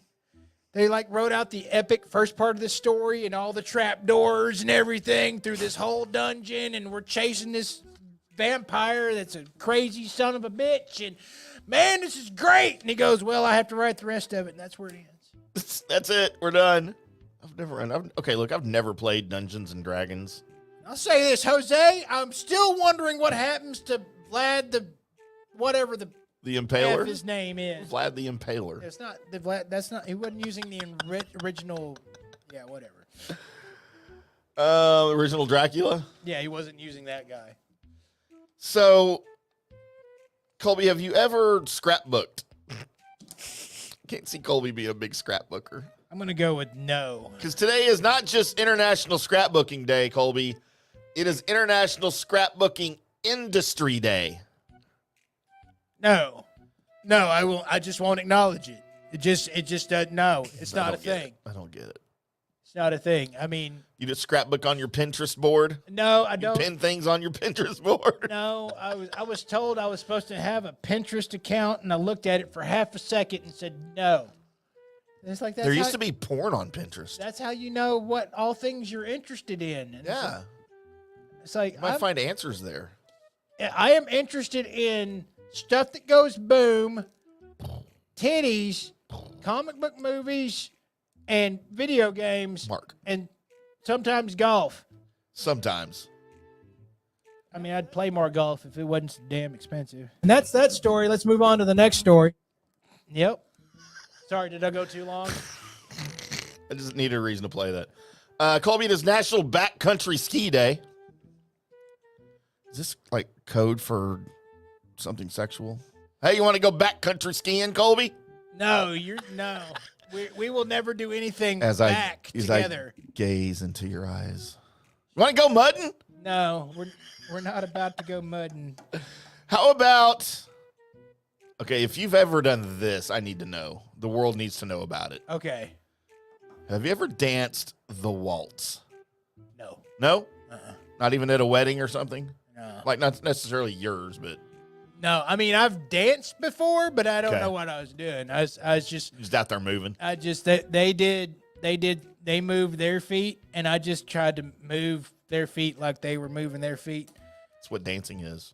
[SPEAKER 7] They like wrote out the epic first part of the story and all the trap doors and everything through this whole dungeon, and we're chasing this vampire that's a crazy son of a bitch, and man, this is great. And he goes, well, I have to write the rest of it, and that's where it ends.
[SPEAKER 6] That's it. We're done. I've never played Dungeons and Dragons.
[SPEAKER 7] I'll say this, Jose, I'm still wondering what happens to Vlad the whatever the
[SPEAKER 6] The Impaler?
[SPEAKER 7] F his name is.
[SPEAKER 6] Vlad the Impaler.
[SPEAKER 7] It's not the Vlad. That's not. He wasn't using the original. Yeah, whatever.
[SPEAKER 6] Original Dracula?
[SPEAKER 7] Yeah, he wasn't using that guy.
[SPEAKER 6] So, Colby, have you ever scrapbooked? Can't see Colby being a big scrapbooker.
[SPEAKER 7] I'm gonna go with no.
[SPEAKER 6] Because today is not just International Scrapbooking Day, Colby. It is International Scrapbooking Industry Day.
[SPEAKER 7] No, I just won't acknowledge it. It just no. It's not a thing.
[SPEAKER 6] I don't get it.
[SPEAKER 7] It's not a thing. I mean,
[SPEAKER 6] You just scrapbook on your Pinterest board?
[SPEAKER 7] no, I
[SPEAKER 6] You
[SPEAKER 7] don't.
[SPEAKER 6] pin things on your Pinterest board?
[SPEAKER 7] No, I was told I was supposed to have a Pinterest account, and I looked at it for half a second and said no. And it's like
[SPEAKER 6] There used to be porn on Pinterest.
[SPEAKER 7] That's how you know what all things you're interested in. And
[SPEAKER 6] Yeah.
[SPEAKER 7] it's like
[SPEAKER 6] You might find answers there.
[SPEAKER 7] I am interested in stuff that goes boom, titties, comic book movies, and video games,
[SPEAKER 6] Mark.
[SPEAKER 7] and sometimes golf.
[SPEAKER 6] Sometimes.
[SPEAKER 7] I mean, I'd play more golf if it wasn't so damn expensive. And that's that story. Let's move on to the next story. Yep. Sorry, did I go too long?
[SPEAKER 6] I just needed a reason to play that. Colby, it is National Backcountry Ski Day. Is this like code for something sexual? Hey, you want to go backcountry skiing, Colby?
[SPEAKER 7] No, no. We will never do anything
[SPEAKER 6] As
[SPEAKER 7] back
[SPEAKER 6] I
[SPEAKER 7] together.
[SPEAKER 6] gaze into your eyes. You want to go mudding?
[SPEAKER 7] No, we're not about to go mudding.
[SPEAKER 6] How about... Okay, if you've ever done this, I need to know. The world needs to know about it.
[SPEAKER 7] Okay.
[SPEAKER 6] Have you ever danced the waltz?
[SPEAKER 7] No.
[SPEAKER 6] No? Not even at a wedding or something?
[SPEAKER 7] No.
[SPEAKER 6] Like, not necessarily yours, but...
[SPEAKER 7] No, I mean I've danced before, but I don't
[SPEAKER 6] Okay.
[SPEAKER 7] know what I was doing. I was just
[SPEAKER 6] Just out there moving.
[SPEAKER 7] they moved their feet, and I just tried to move their feet like they were moving their feet.
[SPEAKER 6] That's what dancing is.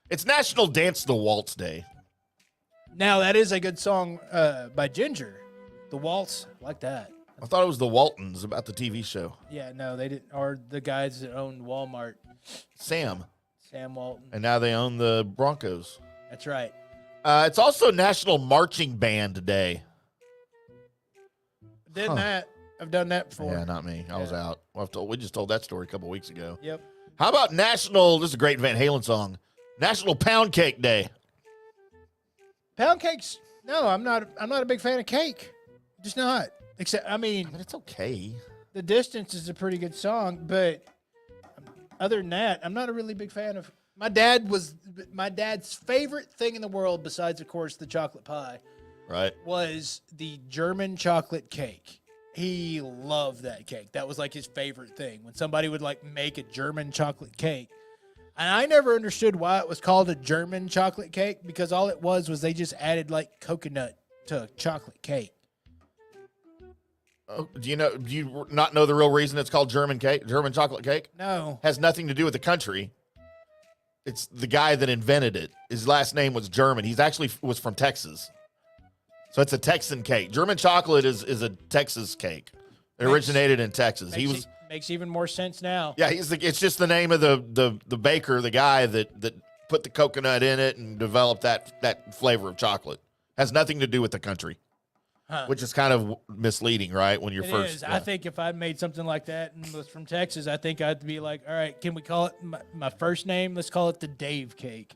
[SPEAKER 6] It's National Dance the Waltz Day.
[SPEAKER 7] Now that is a good song by Ginger, The Waltz, like that.
[SPEAKER 6] I thought it was the Waltons about the TV show.
[SPEAKER 7] Yeah, no, they didn't. Or the guys that owned Walmart,
[SPEAKER 6] Sam.
[SPEAKER 7] Sam Walton.
[SPEAKER 6] And now they own the Broncos.
[SPEAKER 7] That's right.
[SPEAKER 6] It's also National Marching Band Day.
[SPEAKER 7] Did that. I've done that before.
[SPEAKER 6] Yeah, not me. I was out. We just told that story a couple weeks ago.
[SPEAKER 7] Yep.
[SPEAKER 6] How about National, this is a great Van Halen song, National Pound Cake Day.
[SPEAKER 7] Pound cakes. No, I'm not a big fan of cake. Just not. Except, I mean,
[SPEAKER 6] I mean, it's okay.
[SPEAKER 7] The Distance is a pretty good song, but other than that, I'm not a really big fan of. My dad's favorite thing in the world, besides, of course, the chocolate pie,
[SPEAKER 6] Right.
[SPEAKER 7] was the German chocolate cake. He loved that cake. That was like his favorite thing. When somebody would like make a German chocolate cake. And I never understood why it was called a German chocolate cake, because all it was they just added like coconut to chocolate cake.
[SPEAKER 6] Oh, do you not know the real reason it's called German chocolate cake?
[SPEAKER 7] No.
[SPEAKER 6] Has nothing to do with the country. It's the guy that invented it. His last name was German. He's actually was from Texas. So it's a Texan cake. German chocolate is a Texas cake. It originated in Texas.
[SPEAKER 7] Makes even more sense now.
[SPEAKER 6] Yeah, it's just the name of the baker, the guy that put the coconut in it and developed that flavor of chocolate. Has nothing to do with the country.
[SPEAKER 7] Huh.
[SPEAKER 6] Which is kind of misleading, right? When you're
[SPEAKER 7] It
[SPEAKER 6] first.
[SPEAKER 7] is.
[SPEAKER 6] Yeah.
[SPEAKER 7] I think if I made something like that and was from Texas, I think I'd be like, all right, can we call it my first name? Let's call it the Dave cake.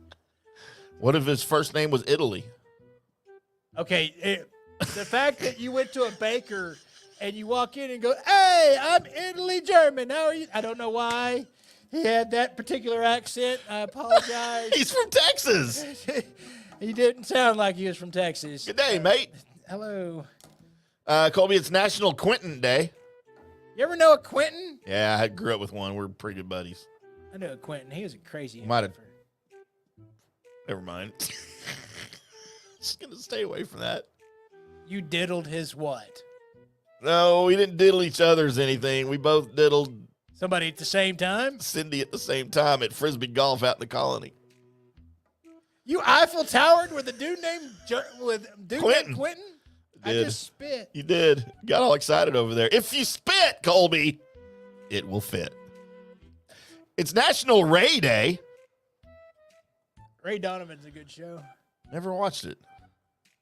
[SPEAKER 6] What if his first name was Italy?
[SPEAKER 7] Okay, the fact that you went to a baker and you walk in and go, hey, I'm Italy German. How are you? I don't know why he had that particular accent. I apologize.
[SPEAKER 6] He's from Texas.
[SPEAKER 7] He didn't sound like he was from Texas.
[SPEAKER 6] Good day, mate.
[SPEAKER 7] Hello.
[SPEAKER 6] Colby, it's National Quentin Day.
[SPEAKER 7] You ever know a Quentin?
[SPEAKER 6] Yeah, I grew up with one. We're pretty good buddies.
[SPEAKER 7] I know a Quentin. He was a crazy.
[SPEAKER 6] Might have-
[SPEAKER 7] heifer.
[SPEAKER 6] Never mind. Just gonna stay away from that.
[SPEAKER 7] You diddled his what?
[SPEAKER 6] No, we didn't diddle each other's anything. We both diddled
[SPEAKER 7] Somebody at the same time?
[SPEAKER 6] Cindy at the same time at Frisbee Golf out in the colony.
[SPEAKER 7] You Eiffel Towered with a dude named
[SPEAKER 6] Quentin.
[SPEAKER 7] Quentin? I
[SPEAKER 6] Did.
[SPEAKER 7] just spit.
[SPEAKER 6] You did. Got all excited over there. If you spit, Colby, it will fit. It's National Ray Day.
[SPEAKER 7] Ray Donovan's a good show.
[SPEAKER 6] Never watched it.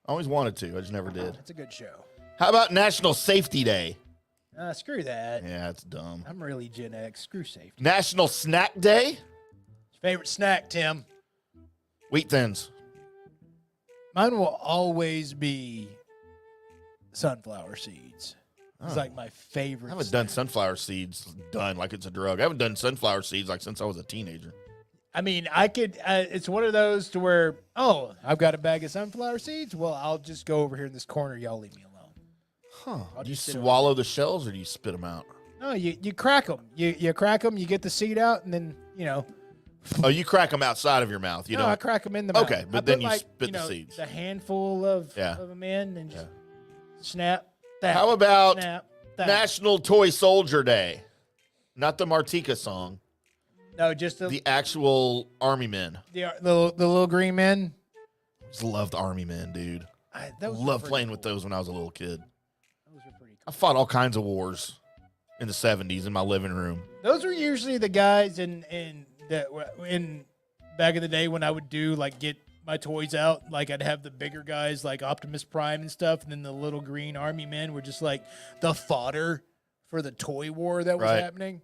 [SPEAKER 6] Always wanted to. I just never did.
[SPEAKER 7] It's a good show.
[SPEAKER 6] How about National Safety Day?
[SPEAKER 7] Screw that.
[SPEAKER 6] Yeah, it's dumb.
[SPEAKER 7] I'm really Gen X. Screw safety.
[SPEAKER 6] National Snack Day?
[SPEAKER 7] Favorite snack, Tim?
[SPEAKER 6] Wheat Thins.
[SPEAKER 7] Mine will always be sunflower seeds. It's like my favorite.
[SPEAKER 6] I haven't done sunflower seeds like it's a drug. I haven't done sunflower seeds like since I was a teenager.
[SPEAKER 7] I mean, I could. It's one of those to where, I've got a bag of sunflower seeds. Well, I'll just go over here in this corner. Y'all leave me alone.
[SPEAKER 6] Huh.
[SPEAKER 7] I'll
[SPEAKER 6] Do you
[SPEAKER 7] just sit
[SPEAKER 6] swallow the shells or do you spit them out?
[SPEAKER 7] No, you crack them. You crack them. You get the seed out, and then
[SPEAKER 6] Oh, you crack them outside of your mouth. You
[SPEAKER 7] no, I
[SPEAKER 6] don't.
[SPEAKER 7] crack them in the mouth.
[SPEAKER 6] Okay, but
[SPEAKER 7] I
[SPEAKER 6] then
[SPEAKER 7] put,
[SPEAKER 6] you
[SPEAKER 7] like,
[SPEAKER 6] spit the seeds.
[SPEAKER 7] The handful of them in, and just snap. That,
[SPEAKER 6] How about
[SPEAKER 7] snap, that.
[SPEAKER 6] National Toy Soldier Day? Not the Martika song.
[SPEAKER 7] No, just
[SPEAKER 6] The actual Army men.
[SPEAKER 7] the little green men.
[SPEAKER 6] Just loved Army men, dude.
[SPEAKER 7] Those were
[SPEAKER 6] Loved
[SPEAKER 7] pretty
[SPEAKER 6] playing with
[SPEAKER 7] cool.
[SPEAKER 6] those when I was a little kid.
[SPEAKER 7] Those were pretty
[SPEAKER 6] I
[SPEAKER 7] cool.
[SPEAKER 6] fought all kinds of wars in the 70s in my living room.
[SPEAKER 7] Those were usually the guys in back in the day when I would get my toys out. Like I'd have the bigger guys like Optimus Prime and stuff, and then the little green army men were just like the fodder for the toy war that was
[SPEAKER 6] Right.
[SPEAKER 7] happening.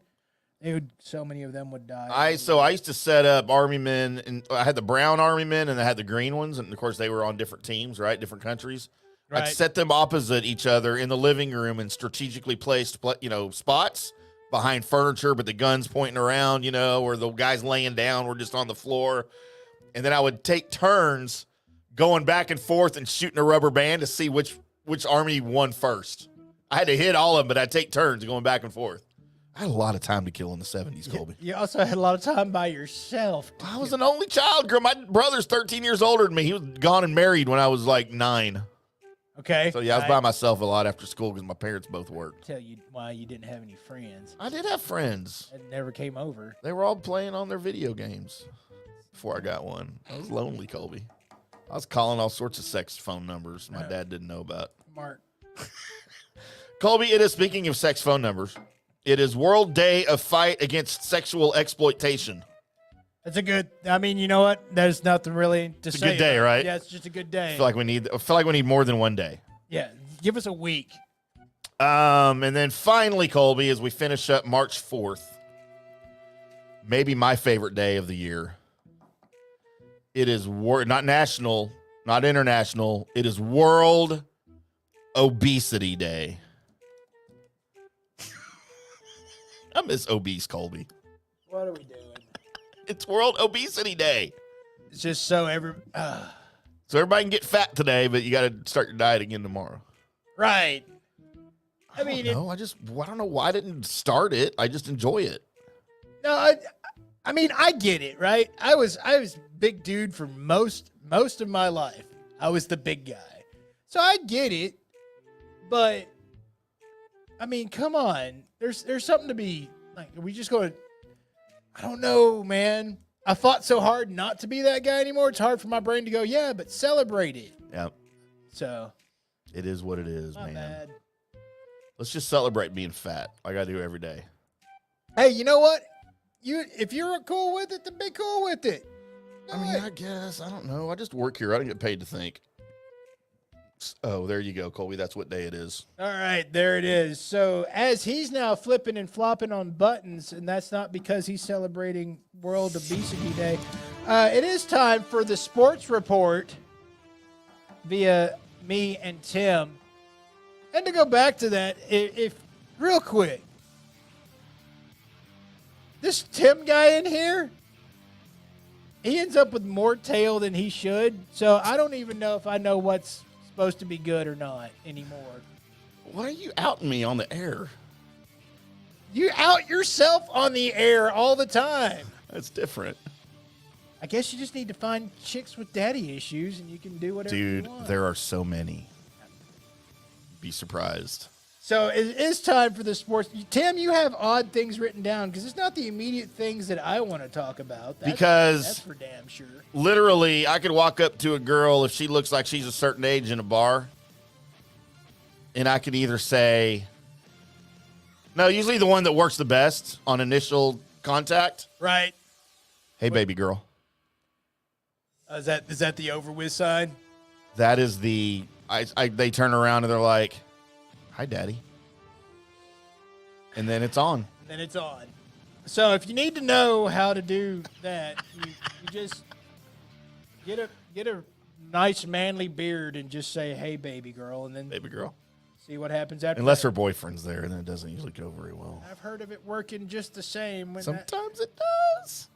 [SPEAKER 7] So many of them would die.
[SPEAKER 6] I used to set up Army men, and I had the brown Army men, and I had the green ones, and of course they were on different teams, right, different countries.
[SPEAKER 7] Right.
[SPEAKER 6] I'd set them opposite each other in the living room and strategically placed, spots behind furniture, but the guns pointing around, or the guys laying down were just on the floor, and then I would take turns going back and forth and shooting a rubber band to see which army won first. I had to hit all of them, but I'd take turns going back and forth. I had a lot of time to kill in the 70s, Colby.
[SPEAKER 7] You also had a lot of time by yourself.
[SPEAKER 6] I was an only child, girl. My brother's 13 years older than me. He was gone and married when I was like 9.
[SPEAKER 7] Okay.
[SPEAKER 6] So, yeah, I was by myself a lot after school because my parents both worked.
[SPEAKER 7] Tell you why you didn't have any friends.
[SPEAKER 6] I did have friends.
[SPEAKER 7] That never came over.
[SPEAKER 6] They were all playing on their video games before I got one. I was lonely, Colby. I was calling all sorts of sex phone numbers my dad didn't know about.
[SPEAKER 7] Mark.
[SPEAKER 6] Colby, it is, speaking of sex phone numbers, it is World Day of Fight Against Sexual Exploitation.
[SPEAKER 7] That's a good. I mean, you know what? There's nothing really to
[SPEAKER 6] It's a
[SPEAKER 7] say.
[SPEAKER 6] good day,
[SPEAKER 7] about it.
[SPEAKER 6] right?
[SPEAKER 7] Yeah, it's just a good day.
[SPEAKER 6] I feel like we need more than one day.
[SPEAKER 7] Yeah, give us a week.
[SPEAKER 6] And then finally, Colby, as we finish up March 4th, maybe my favorite day of the year. It is not national, not international. It is World Obesity Day. I miss obese, Colby.
[SPEAKER 7] What are we doing?
[SPEAKER 6] It's World Obesity Day.
[SPEAKER 7] It's just so
[SPEAKER 6] So everybody can get fat today, but you got to start your diet again tomorrow.
[SPEAKER 7] right.
[SPEAKER 6] I don't know. I don't know why I didn't start it. I just enjoy it.
[SPEAKER 7] No, I mean, I get it, right? I was big dude for most of my life. I was the big guy, so I get it. But I mean, come on. There's something to be like. Are we just going? I don't know, man. I fought so hard not to be that guy anymore. It's hard for my brain to go, yeah, but celebrate it.
[SPEAKER 6] Yeah,
[SPEAKER 7] So
[SPEAKER 6] it is what it is,
[SPEAKER 7] not
[SPEAKER 6] man.
[SPEAKER 7] bad.
[SPEAKER 6] Let's just celebrate being fat, like I do every day.
[SPEAKER 7] Hey, you know what? If you're cool with it, then be cool with it.
[SPEAKER 6] I mean, I guess. I don't know. I just work here. I don't get paid to think. Oh, there you go, Colby. That's what day it is.
[SPEAKER 7] All right, there it is. So as he's now flipping and flopping on buttons, and that's not because he's celebrating World Obesity Day, it is time for the sports report via me and Tim. And to go back to that, if real quick, this Tim guy in here, he ends up with more tail than he should. So I don't even know if I know what's supposed to be good or not anymore.
[SPEAKER 6] Why are you outing me on the air?
[SPEAKER 7] You out yourself on the air all the time.
[SPEAKER 6] That's different.
[SPEAKER 7] I guess you just need to find chicks with daddy issues and you can do whatever
[SPEAKER 6] Dude,
[SPEAKER 7] you want.
[SPEAKER 6] there are so many. Be surprised.
[SPEAKER 7] So it is time for the sports. Tim, you have odd things written down because it's not the immediate things that I want to talk about. That's for damn sure.
[SPEAKER 6] Literally, I could walk up to a girl if she looks like she's a certain age in a bar, and I could either say, no, usually the one that works the best on initial contact.
[SPEAKER 7] Right.
[SPEAKER 6] Hey, baby girl.
[SPEAKER 7] Is that the over with sign?
[SPEAKER 6] That is the, they turn around and they're like, hi, daddy. And then it's on.
[SPEAKER 7] Then it's on. So if you need to know how to do that, you just get a nice manly beard and just say, hey, baby girl, and then
[SPEAKER 6] Baby girl.
[SPEAKER 7] see what happens after
[SPEAKER 6] Unless
[SPEAKER 7] that.
[SPEAKER 6] her boyfriend's there, and then it doesn't usually go very well.
[SPEAKER 7] I've heard of it working just the same. When
[SPEAKER 6] Sometimes it does.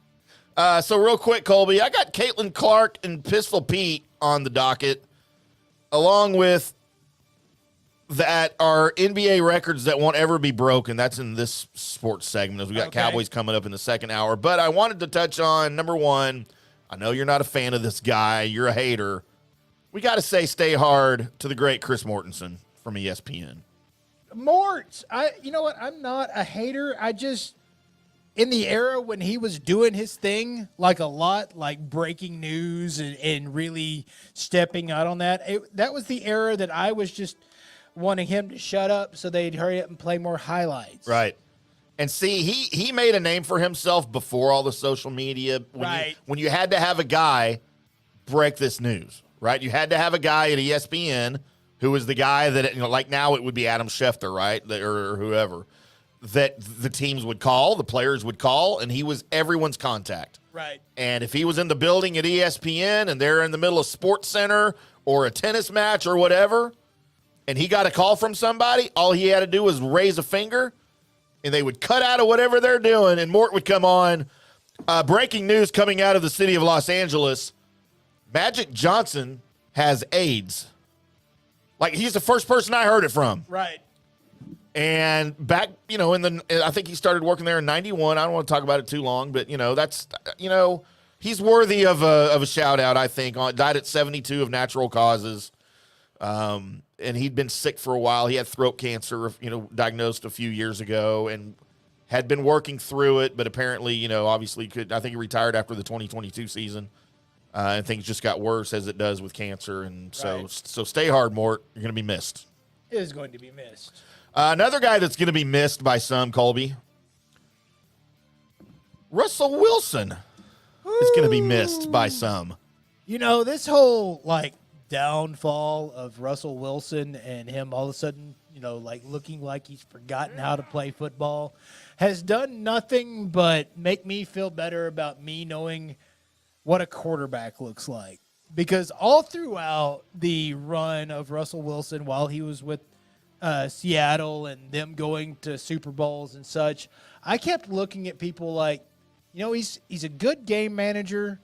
[SPEAKER 6] So real quick, Colby, I got Caitlin Clark and Pistol Pete on the docket, along with that are NBA records that won't ever be broken. That's in this sports segment as we got
[SPEAKER 7] Okay.
[SPEAKER 6] Cowboys coming up in the second hour. But I wanted to touch on, number one, I know you're not a fan of this guy. You're a hater. We got to say stay hard to the great Chris Mortensen from ESPN.
[SPEAKER 7] Mort, you know what? I'm not a hater. I just, in the era when he was doing his thing, like a lot, like breaking news and really stepping out on that, that was the era that I was just wanting him to shut up so they'd hurry up and play more highlights.
[SPEAKER 6] Right. And see, he made a name for himself before all the social media. When you had to have a guy break this news, right? You had to have a guy at ESPN who was the guy that, like now it would be Adam Schefter, right? Or whoever, that the teams would call, the players would call, and he was everyone's contact.
[SPEAKER 7] Right.
[SPEAKER 6] And if he was in the building at ESPN and they're in the middle of Sports Center or a tennis match or whatever, and he got a call from somebody, all he had to do was raise a finger, and they would cut out of whatever they're doing, and Mort would come on. Breaking news coming out of the city of Los Angeles, Magic Johnson has AIDS. Like, he's the first person I heard it from.
[SPEAKER 7] Right.
[SPEAKER 6] And back, I think he started working there in 91. I don't want to talk about it too long, but, that's, he's worthy of a shout out, I think. Died at 72 of natural causes. And he'd been sick for a while. He had throat cancer, diagnosed a few years ago and had been working through it, but apparently, obviously I think he retired after the 2022 season. And things just got worse as it does with cancer. And so stay hard, Mort. You're going to be missed.
[SPEAKER 7] It is going to be missed.
[SPEAKER 6] Another guy that's going to be missed by some, Colby, Russell Wilson is going to be missed by some.
[SPEAKER 7] This whole, downfall of Russell Wilson and him all of a sudden, looking like he's forgotten how to play football has done nothing but make me feel better about me knowing what a quarterback looks like. Because all throughout the run of Russell Wilson while he was with Seattle and them going to Super Bowls and such, I kept looking at people like, he's a good game manager.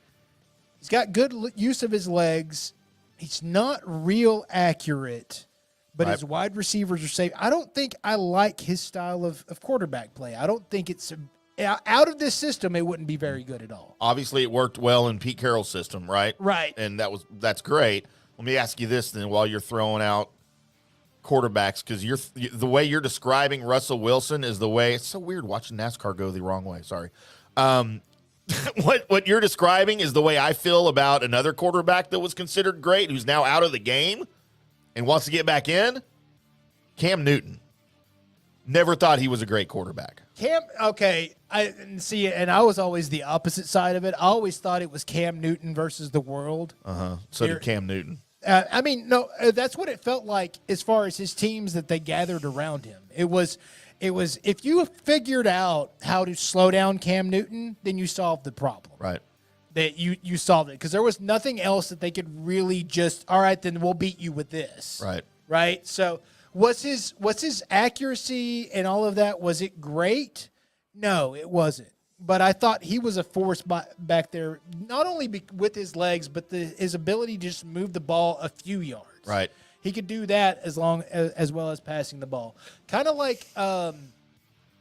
[SPEAKER 7] He's got good use of his legs. He's not real accurate, but his wide receivers are safe. I don't think I like his style of quarterback play. I don't think it's out of this system. It wouldn't be very good at all.
[SPEAKER 6] Obviously, it worked well in Pete Carroll's system, right?
[SPEAKER 7] Right.
[SPEAKER 6] And that's great. Let me ask you this then, while you're throwing out quarterbacks, because the way you're describing Russell Wilson is the way it's so weird watching NASCAR go the wrong way. Sorry. What you're describing is the way I feel about another quarterback that was considered great, who's now out of the game and wants to get back in. Cam Newton. Never thought he was a great quarterback.
[SPEAKER 7] And I was always the opposite side of it. I always thought it was Cam Newton versus the world.
[SPEAKER 6] So did Cam Newton.
[SPEAKER 7] That's what it felt like as far as his teams that they gathered around him. It was if you figured out how to slow down Cam Newton, then you solved the problem.
[SPEAKER 6] Right.
[SPEAKER 7] That you solved it because there was nothing else that they could really just, all right, then we'll beat you with this.
[SPEAKER 6] Right.
[SPEAKER 7] Right. So was his accuracy and all of that, was it great? No, it wasn't. But I thought he was a force back there, not only with his legs, but his ability to just move the ball a few yards.
[SPEAKER 6] Right.
[SPEAKER 7] He could do that as well as passing the ball. Kind of like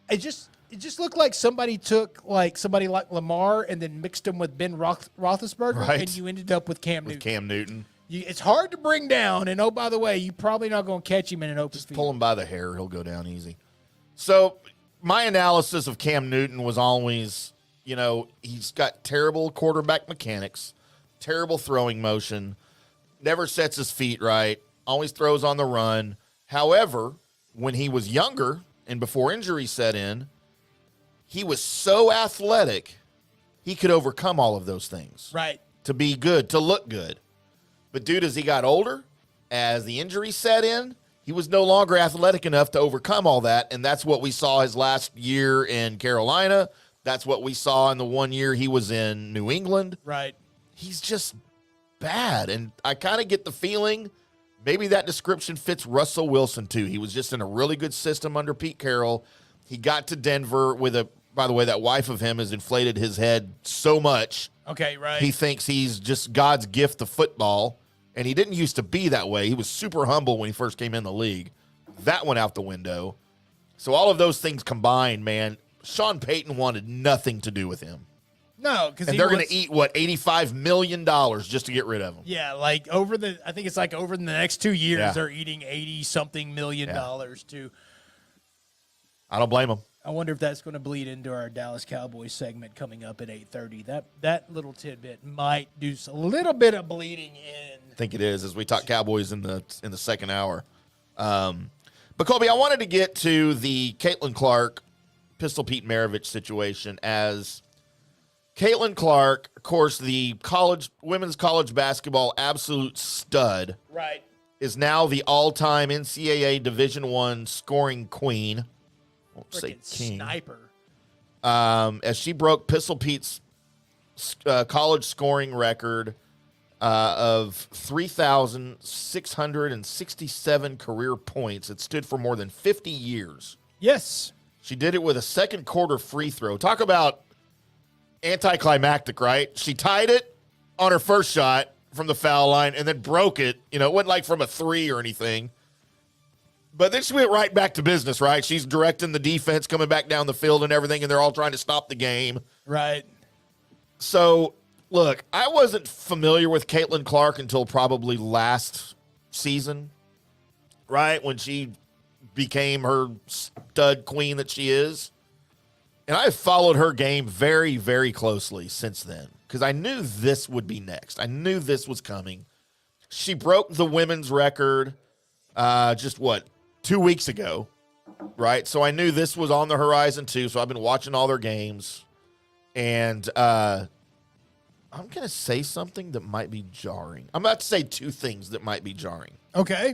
[SPEAKER 7] it just looked like somebody took somebody like Lamar and then mixed him with Ben Roethlisberger,
[SPEAKER 6] right.
[SPEAKER 7] and you ended up with Cam Newton.
[SPEAKER 6] Cam Newton.
[SPEAKER 7] It's hard to bring down, and oh, by the way, you're probably not going to catch him in an open field.
[SPEAKER 6] Pull him by the hair, he'll go down easy. So my analysis of Cam Newton was always, he's got terrible quarterback mechanics, terrible throwing motion, never sets his feet right, always throws on the run. However, when he was younger and before injury set in, he was so athletic, he could overcome all of those things.
[SPEAKER 7] Right.
[SPEAKER 6] To be good, to look good. But dude, as he got older, as the injury set in, he was no longer athletic enough to overcome all that, and that's what we saw his last year in Carolina. That's what we saw in the 1 year he was in New England.
[SPEAKER 7] Right.
[SPEAKER 6] He's just bad, and I kind of get the feeling maybe that description fits Russell Wilson too. He was just in a really good system under Pete Carroll. He got to Denver by the way, that wife of him has inflated his head so much.
[SPEAKER 7] Okay, right.
[SPEAKER 6] He thinks he's just God's gift to football, and he didn't used to be that way. He was super humble when he first came in the league. That went out the window. So all of those things combined, man, Sean Payton wanted nothing to do with him.
[SPEAKER 7] No, because
[SPEAKER 6] And they're going to eat, what, $85 million just to get rid of him.
[SPEAKER 7] Yeah, like I think it's like over the next 2 years,
[SPEAKER 6] Yeah.
[SPEAKER 7] they're eating $80-something million to.
[SPEAKER 6] I don't blame them.
[SPEAKER 7] I wonder if that's going to bleed into our Dallas Cowboys segment coming up at 8:30. That little tidbit might do a little bit of bleeding in.
[SPEAKER 6] I think it is as we talk Cowboys in the second hour. But Colby, I wanted to get to the Caitlin Clark, Pistol Pete Maravich situation as Caitlin Clark, of course, the women's college basketball absolute stud,
[SPEAKER 7] Right.
[SPEAKER 6] is now the all-time NCAA Division I scoring queen. Won't say
[SPEAKER 7] Freaking
[SPEAKER 6] king.
[SPEAKER 7] sniper.
[SPEAKER 6] As she broke Pistol Pete's college scoring record of 3,667 career points. It stood for more than 50 years.
[SPEAKER 7] Yes.
[SPEAKER 6] She did it with a second quarter free throw. Talk about anticlimactic, right? She tied it on her first shot from the foul line and then broke it. You know, it wasn't like from a three or anything. But then she went right back to business, right? She's directing the defense coming back down the field and everything, and they're all trying to stop the game.
[SPEAKER 7] Right.
[SPEAKER 6] So, look, I wasn't familiar with Caitlin Clark until probably last season, right? When she became her stud queen that she is. And I've followed her game very, very closely since then because I knew this would be next. I knew this was coming. She broke the women's record 2 weeks ago, right? So I knew this was on the horizon too. So I've been watching all their games. And I'm going to say something that might be jarring. I'm about to say two things that might be jarring.
[SPEAKER 7] Okay.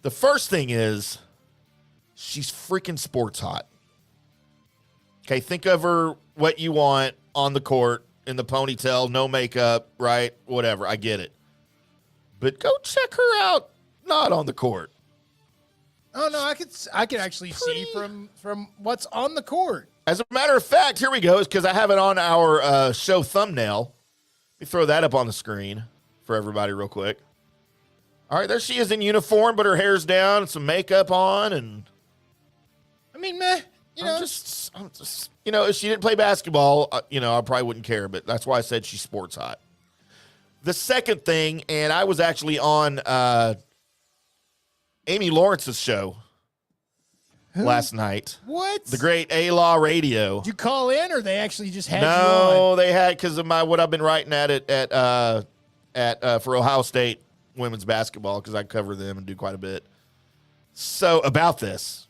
[SPEAKER 6] The first thing is she's freaking sports hot. Okay, think of her what you want on the court, in the ponytail, no makeup, right? Whatever, I get it. But go check her out not on the court.
[SPEAKER 7] Oh no, I could actually see from what's on the court.
[SPEAKER 6] As a matter of fact, here we go, because I have it on our show thumbnail. Let me throw that up on the screen for everybody real quick. All right, there she is in uniform, but her hair's down and some makeup on, and
[SPEAKER 7] I mean, meh.
[SPEAKER 6] I'm just, if she didn't play basketball, I probably wouldn't care, but that's why I said she's sports hot. The second thing, and I was actually on Amy Lawrence's show last night.
[SPEAKER 7] What?
[SPEAKER 6] The great A-Law Radio.
[SPEAKER 7] Did you call in, or they actually just had you on?
[SPEAKER 6] No, they had, because of what I've been writing for Ohio State women's basketball, because I cover them and do quite a bit. So about this,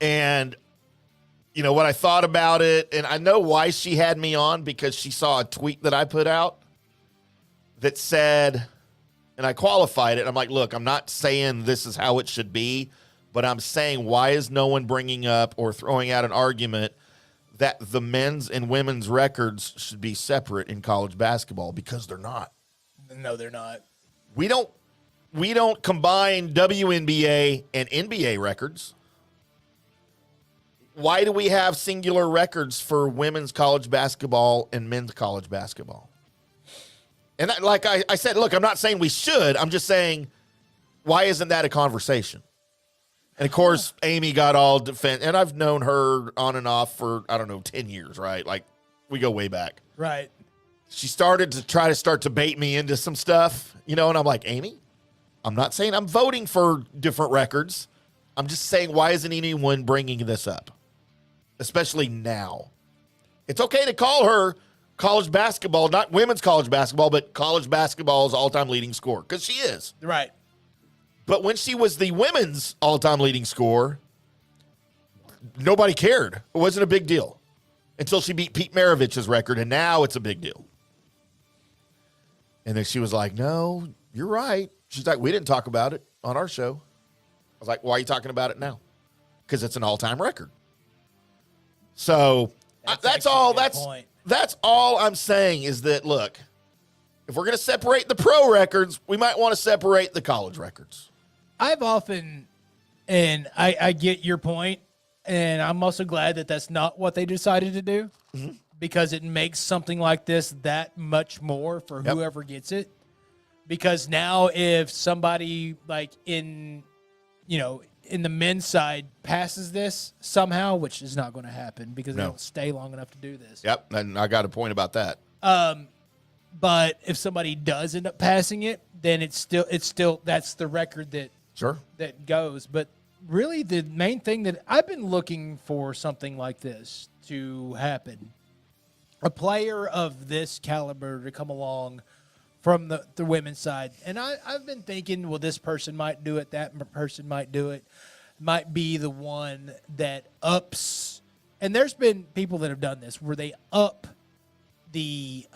[SPEAKER 6] and what I thought about it, and I know why she had me on, because she saw a tweet that I put out that said, and I qualified it. I'm like, look, I'm not saying this is how it should be, but I'm saying, why is no one bringing up or throwing out an argument that the men's and women's records should be separate in college basketball? Because they're not.
[SPEAKER 7] No, they're not.
[SPEAKER 6] We don't combine WNBA and NBA records. Why do we have singular records for women's college basketball and men's college basketball? And like I said, look, I'm not saying we should. I'm just saying, why isn't that a conversation? And, of course, Amy got all and I've known her on and off for, 10 years, right? Like, we go way back.
[SPEAKER 7] Right.
[SPEAKER 6] She started to bait me into some stuff, and I'm like, Amy, I'm not saying I'm voting for different records. I'm just saying, why isn't anyone bringing this up? Especially now. It's okay to call her college basketball, not women's college basketball, but college basketball's all-time leading scorer, because she is.
[SPEAKER 7] Right.
[SPEAKER 6] But when she was the women's all-time leading scorer, nobody cared. It wasn't a big deal until she beat Pete Maravich's record, and now it's a big deal. And then she was like, no, you're right. She's like, we didn't talk about it on our show. I was like, why are you talking about it now? Because it's an all-time record. So that's all. That's all I'm saying is that, look, if we're going to separate the pro records, we might want to separate the college records.
[SPEAKER 7] I've often, and I get your point, and I'm also glad that that's not what they decided to do, because it makes something like this that much more for whoever gets it. Because now if somebody like in in the men's side passes this somehow, which is not going to happen because they
[SPEAKER 6] No.
[SPEAKER 7] don't stay long enough to do this.
[SPEAKER 6] Yep, and I got a point about that.
[SPEAKER 7] But if somebody does end up passing it, then it's still that's the record
[SPEAKER 6] Sure.
[SPEAKER 7] that goes. But really, the main thing that I've been looking for something like this to happen, a player of this caliber to come along from the women's side. And I've been thinking, well, this person might do it, that person might do it, might be the one that ups. And there's been people that have done this where they up the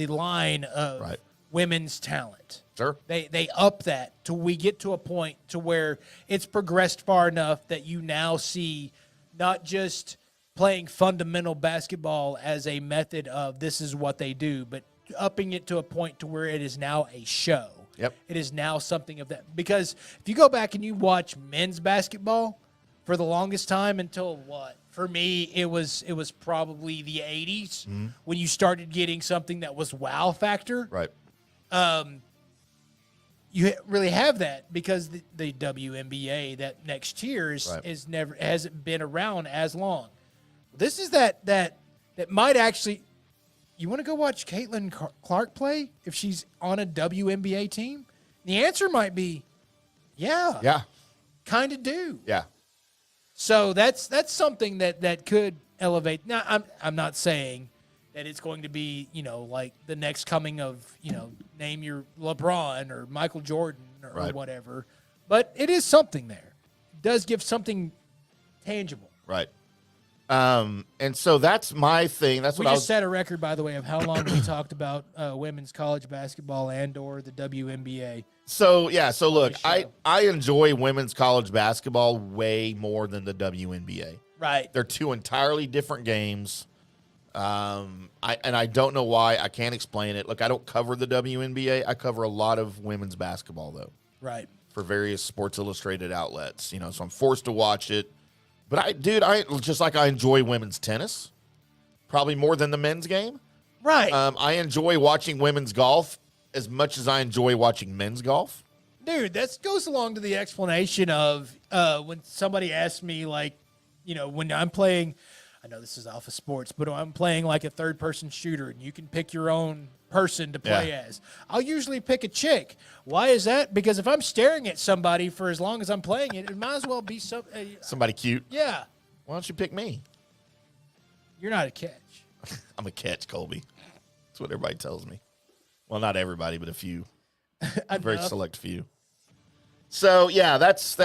[SPEAKER 7] line of
[SPEAKER 6] Right.
[SPEAKER 7] women's talent.
[SPEAKER 6] Sure.
[SPEAKER 7] They up that till we get to a point to where it's progressed far enough that you now see not just playing fundamental basketball as a method of this is what they do, but upping it to a point to where it is now a show.
[SPEAKER 6] Yep.
[SPEAKER 7] It is now something of that. Because if you go back and you watch men's basketball for the longest time until what? For me, it was probably the 80s when you started getting something that was wow factor.
[SPEAKER 6] Right.
[SPEAKER 7] You really have that because the WNBA, that next tier,
[SPEAKER 6] Right.
[SPEAKER 7] hasn't been around as long. This is that might actually. You want to go watch Caitlin Clark play if she's on a WNBA team? The answer might be, yeah,
[SPEAKER 6] Yeah.
[SPEAKER 7] kind of do.
[SPEAKER 6] Yeah.
[SPEAKER 7] So that's something that could elevate. Now, I'm not saying that it's going to be, like the next coming of, name your LeBron or Michael Jordan or
[SPEAKER 6] Right.
[SPEAKER 7] whatever. But it is something there. It does give something tangible.
[SPEAKER 6] Right. And so that's my thing. That's
[SPEAKER 7] We
[SPEAKER 6] what I
[SPEAKER 7] just
[SPEAKER 6] was.
[SPEAKER 7] set a record, by the way, of how long we talked about women's college basketball and or the WNBA.
[SPEAKER 6] So yeah. So look,
[SPEAKER 7] This
[SPEAKER 6] I
[SPEAKER 7] show.
[SPEAKER 6] enjoy women's college basketball way more than the WNBA.
[SPEAKER 7] Right.
[SPEAKER 6] They're two entirely different games. I don't know why. I can't explain it. Look, I don't cover the WNBA. I cover a lot of women's basketball though,
[SPEAKER 7] Right.
[SPEAKER 6] for various Sports Illustrated outlets. So I'm forced to watch it. But I just like I enjoy women's tennis, probably more than the men's game.
[SPEAKER 7] Right.
[SPEAKER 6] I enjoy watching women's golf as much as I enjoy watching men's golf.
[SPEAKER 7] Dude, that goes along to the explanation of when somebody asks me, like, when I'm playing, I know this is off of sports, but when I'm playing like a third-person shooter and you can pick your own person to play
[SPEAKER 6] Yeah.
[SPEAKER 7] as, I'll usually pick a chick. Why is that? Because if I'm staring at somebody for as long as I'm playing it, it might as well be
[SPEAKER 6] Somebody cute.
[SPEAKER 7] yeah,
[SPEAKER 6] Why don't you pick me?
[SPEAKER 7] you're not a catch.
[SPEAKER 6] I'm a catch, Colby. That's what everybody tells me. Well, not everybody, but a few. A very
[SPEAKER 7] Enough.
[SPEAKER 6] select few. So yeah, that's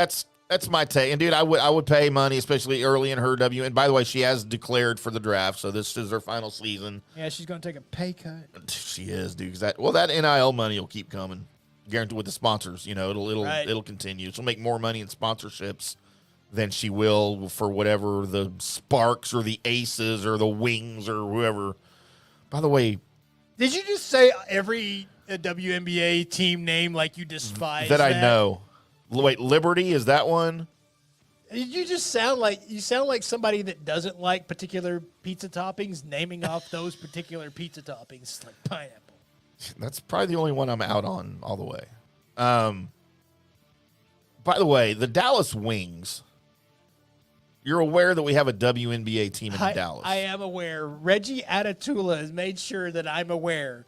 [SPEAKER 6] my take. And dude, I would pay money, especially early in her W. And by the way, she has declared for the draft, so this is her final season.
[SPEAKER 7] Yeah, she's going to take a pay cut.
[SPEAKER 6] She is, dude. 'Cause that NIL money will keep coming, guaranteed with the sponsors.
[SPEAKER 7] Right.
[SPEAKER 6] It'll continue. She'll make more money in sponsorships than she will for whatever the Sparks or the Aces or the Wings or whoever. By the way,
[SPEAKER 7] Did you just say every WNBA team name like you despise
[SPEAKER 6] that I know. Wait, Liberty, is that one?
[SPEAKER 7] You just sound like somebody that doesn't like particular pizza toppings, naming off those particular pizza toppings, like pineapple.
[SPEAKER 6] That's probably the only one I'm out on all the way. By the way, the Dallas Wings. You're aware that we have a WNBA team in Dallas.
[SPEAKER 7] I am aware. Reggie Atatula has made sure that I'm aware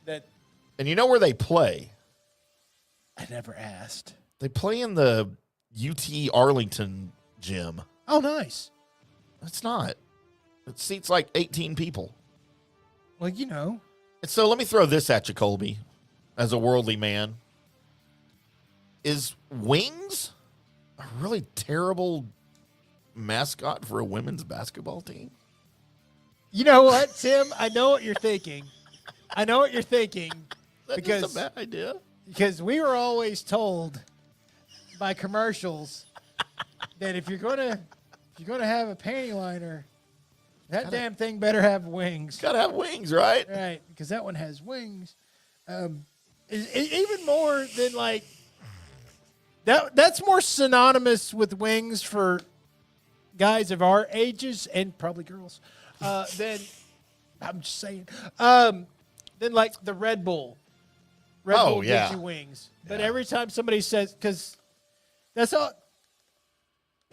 [SPEAKER 7] that
[SPEAKER 6] And you know where they play?
[SPEAKER 7] I never asked.
[SPEAKER 6] They play in the UT Arlington gym.
[SPEAKER 7] Oh, nice.
[SPEAKER 6] It's not. It seats like 18 people.
[SPEAKER 7] Well,
[SPEAKER 6] And so let me throw this at you, Colby, as a worldly man. Is Wings a really terrible mascot for a women's basketball team?
[SPEAKER 7] you know what, Tim? I know what you're thinking.
[SPEAKER 6] That's just a bad idea.
[SPEAKER 7] Because we were always told by commercials that if you're gonna have a panty liner, that damn thing better have wings.
[SPEAKER 6] Gotta have wings, right?
[SPEAKER 7] Right, because that one has wings. Even more than like that's more synonymous with wings for guys of our ages and probably girls than I'm just saying than like the Red Bull Red
[SPEAKER 6] Oh,
[SPEAKER 7] Bull
[SPEAKER 6] yeah.
[SPEAKER 7] gives you wings. But every time somebody says, because that's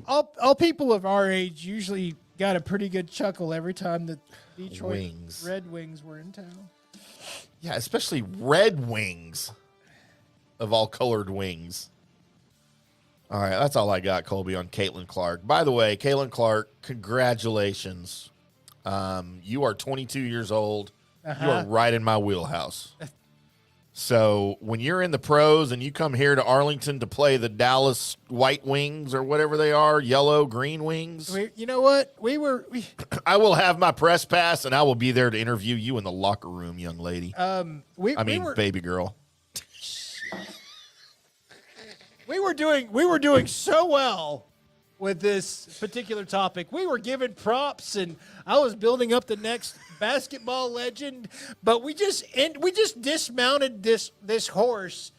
[SPEAKER 7] all people of our age usually got a pretty good chuckle every time the Detroit
[SPEAKER 6] Wings.
[SPEAKER 7] Red Wings were in town.
[SPEAKER 6] Yeah, especially red wings of all colored wings. All right, that's all I got, Colby, on Caitlin Clark. By the way, Caitlin Clark, congratulations. You are 22 years old. You are right in my wheelhouse. So when you're in the pros and you come here to Arlington to play the Dallas White Wings or whatever they are, yellow, green wings,
[SPEAKER 7] You know what?
[SPEAKER 6] I will have my press pass and I will be there to interview you in the locker room, young lady. Baby girl.
[SPEAKER 7] We were doing so well with this particular topic. We were given props, and I was building up the next basketball legend. But we just dismounted this horse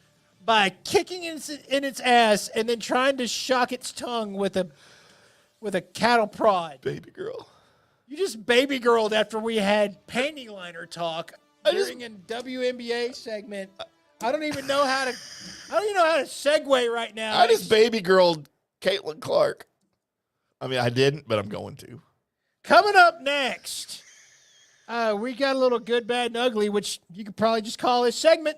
[SPEAKER 7] by kicking in its ass and then trying to shock its tongue with a cattle prod.
[SPEAKER 6] Baby girl.
[SPEAKER 7] You just baby girled after we had panty liner talk during a WNBA segment. I don't even know how to segue right now.
[SPEAKER 6] I just baby girled Caitlin Clark. I mean, I didn't, but I'm going to.
[SPEAKER 7] Coming up next, we got a little good, bad, and ugly, which you could probably just call this segment.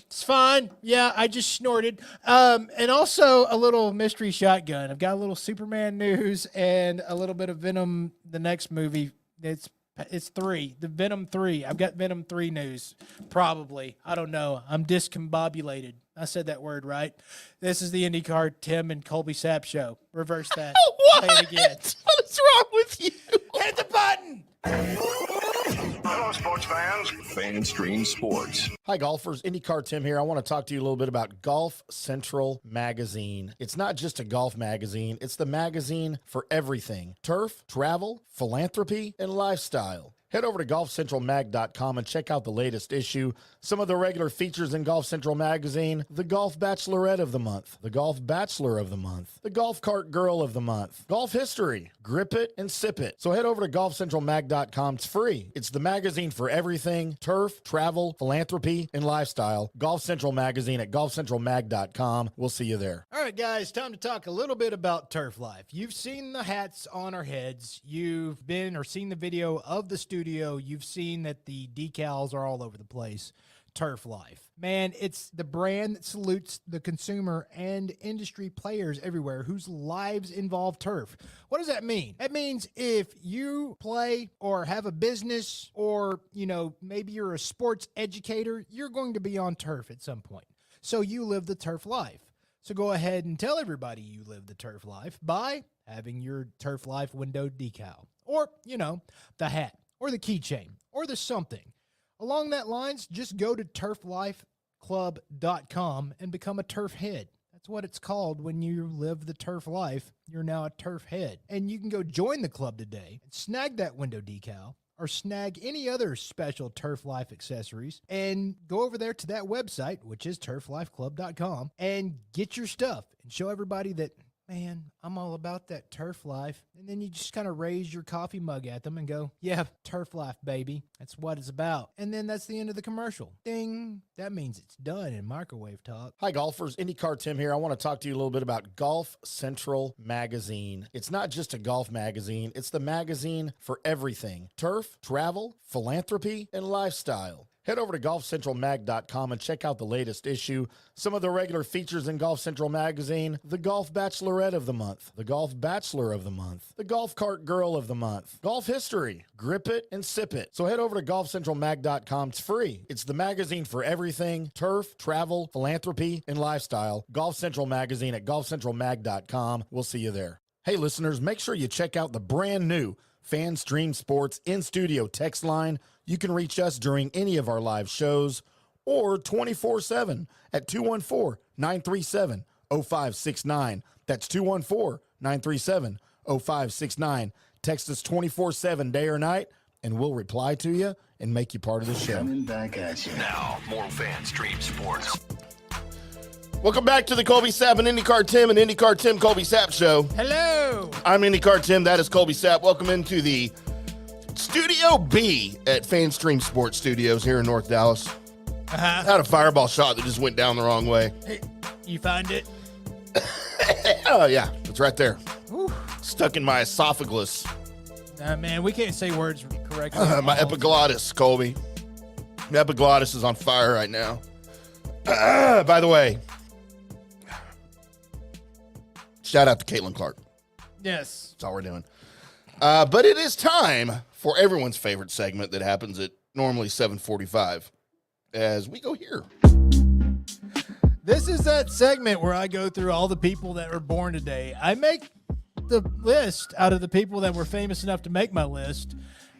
[SPEAKER 7] It's fine. Yeah, I just snorted. And also a little mystery shotgun. I've got a little Superman news and a little bit of Venom, the next movie. It's 3, the Venom 3. I've got Venom 3 news, probably. I don't know. I'm discombobulated. I said that word right. This is the IndyCar Tim and Colby Sapp show. Reverse that.
[SPEAKER 6] What?
[SPEAKER 7] Play it again.
[SPEAKER 6] What is wrong with you?
[SPEAKER 7] Hit the button.
[SPEAKER 3] Hello, sports fans. FanStream Sports.
[SPEAKER 6] Hi, golfers. IndyCar Tim here. I want to talk to you a little bit about Golf Central Magazine. It's not just a golf magazine. It's the magazine for everything. Turf, travel, philanthropy, and lifestyle. Head over to golfcentralmag.com and check out the latest issue. Some of the regular features in Golf Central Magazine: the Golf Bachelorette of the Month, the Golf Bachelor of the Month, the Golf Cart Girl of the Month, Golf History, Grip It and Sip It. So head over to golfcentralmag.com. It's free. It's the magazine for everything: turf, travel, philanthropy, and lifestyle. Golf Central Magazine at golfcentralmag.com. We'll see you there.
[SPEAKER 7] All right, guys, time to talk a little bit about turf life. You've seen the hats on our heads. You've been or seen the video of the studio. You've seen that the decals are all over the place. Turf Life. Man, it's the brand that salutes the consumer and industry players everywhere whose lives involve turf. What does that mean? That means if you play or have a business or, maybe you're a sports educator, you're going to be on turf at some point. So you live the turf life. So go ahead and tell everybody you live the turf life by having your Turf Life window decal or, the hat or the keychain or the something. Along that lines, just go to turflifeclub.com and become a turf head. That's what it's called when you live the turf life. You're now a turf head. And you can go join the club today and snag that window decal or snag any other special Turf Life accessories and go over there to that website, which is turflifeclub.com, and get your stuff and show everybody that, man, I'm all about that turf life. And then you just kind of raise your coffee mug at them and go, yeah, turf life, baby. That's what it's about. And then that's the end of the commercial. Ding. That means it's done in microwave talk.
[SPEAKER 6] Hi, golfers. IndyCar Tim here. I want to talk to you a little bit about Golf Central Magazine. It's not just a golf magazine. It's the magazine for everything: turf, travel, philanthropy, and lifestyle. Head over to golfcentralmag.com and check out the latest issue. Some of the regular features in Golf Central Magazine: the Golf Bachelorette of the Month, the Golf Bachelor of the Month, the Golf Cart Girl of the Month, Golf History, Grip It and Sip It. So head over to golfcentralmag.com. It's free. It's the magazine for everything: turf, travel, philanthropy, and lifestyle. Golf Central Magazine at golfcentralmag.com. We'll see you there. Hey, listeners, make sure you check out the brand new FanStream Sports in-studio text line. You can reach us during any of our live shows or 24/7 at 214-937-0569. That's 214-937-0569. Text us 24/7 day or night, and we'll reply to you and make you part of the show.
[SPEAKER 3] Coming back at you. Now, more FanStream Sports.
[SPEAKER 6] Welcome back to the Colby Sapp and IndyCar Tim and IndyCar Tim Colby Sapp show.
[SPEAKER 7] Hello.
[SPEAKER 6] I'm IndyCar Tim. That is Colby Sapp. Welcome into the Studio B at FanStream Sports Studios here in North Dallas. I had a fireball shot that just went down the wrong way.
[SPEAKER 7] Hey, you find it?
[SPEAKER 6] Oh, yeah. It's right there. Stuck in my esophagus.
[SPEAKER 7] Nah, man, we can't say words correctly.
[SPEAKER 6] My epiglottis, Colby. My epiglottis is on fire right now. By the way, shout out to Caitlin Clark.
[SPEAKER 7] Yes.
[SPEAKER 6] That's all we're doing. But it is time for everyone's favorite segment that happens at normally 7:45 as we go here.
[SPEAKER 7] This is that segment where I go through all the people that were born today. I make the list out of the people that were famous enough to make my list,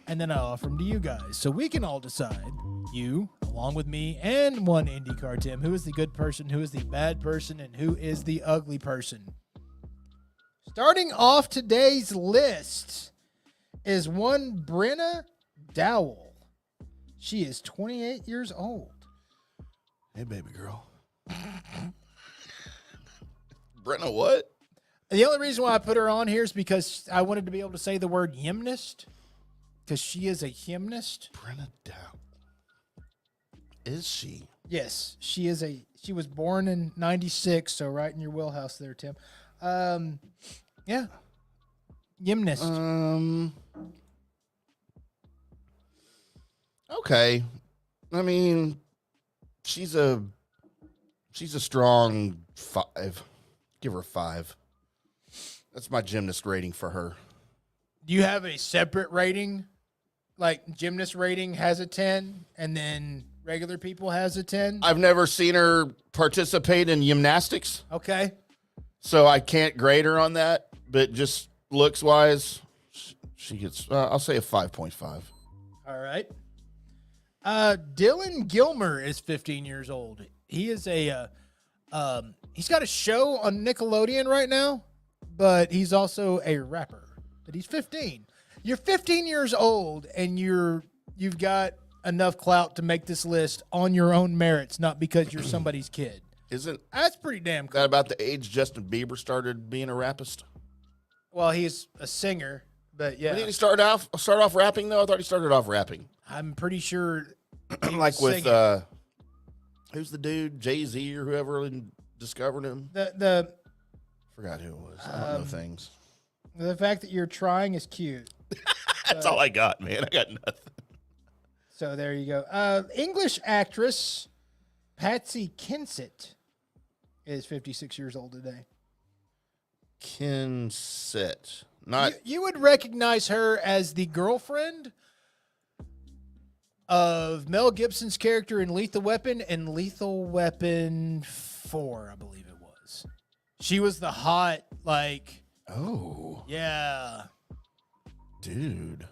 [SPEAKER 7] and then I offer them to you guys so we can all decide, you, along with me, and one IndyCar Tim, who is the good person, who is the bad person, and who is the ugly person. Starting off today's list is one Brenna Dowell. She is 28 years old.
[SPEAKER 6] Hey, baby girl. Brenna, what?
[SPEAKER 7] The only reason why I put her on here is because I wanted to be able to say the word gymnast, because she is a gymnast.
[SPEAKER 6] Brenna Dow. Is she?
[SPEAKER 7] Yes, she is she was born in 96, so right in your wheelhouse there, Tim. Yeah. Gymnast.
[SPEAKER 6] Okay. I mean, she's a strong 5. Give her 5. That's my gymnast rating for her.
[SPEAKER 7] Do you have a separate rating? Like gymnast rating has a 10 and then regular people has a 10?
[SPEAKER 6] I've never seen her participate in gymnastics,
[SPEAKER 7] Okay.
[SPEAKER 6] so I can't grade her on that. But just looks wise, she gets, I'll say a 5.5.
[SPEAKER 7] All right. Dylan Gilmer is 15 years old. He is he's got a show on Nickelodeon right now, but he's also a rapper. But he's 15. You're 15 years old, and you've got enough clout to make this list on your own merits, not because you're somebody's kid. That's pretty damn cool.
[SPEAKER 6] That about the age Justin Bieber started being a rapist?
[SPEAKER 7] Well, he's a singer, but yeah.
[SPEAKER 6] Didn't he start off rapping though? I thought he started off rapping.
[SPEAKER 7] I'm pretty sure.
[SPEAKER 6] Like with
[SPEAKER 7] singing.
[SPEAKER 6] Who's the dude? Jay-Z or whoever discovered him?
[SPEAKER 7] Forgot
[SPEAKER 6] who it was. I don't know things.
[SPEAKER 7] The fact that you're trying is cute.
[SPEAKER 6] That's all I got, man. I got nothing.
[SPEAKER 7] So there you go. English actress Patsy Kensit is 56 years old today.
[SPEAKER 6] Kensit. Not
[SPEAKER 7] You would recognize her as the girlfriend of Mel Gibson's character in Lethal Weapon and Lethal Weapon 4, I believe it was. She was the hot, like...
[SPEAKER 6] Oh.
[SPEAKER 7] Yeah.
[SPEAKER 6] Dude.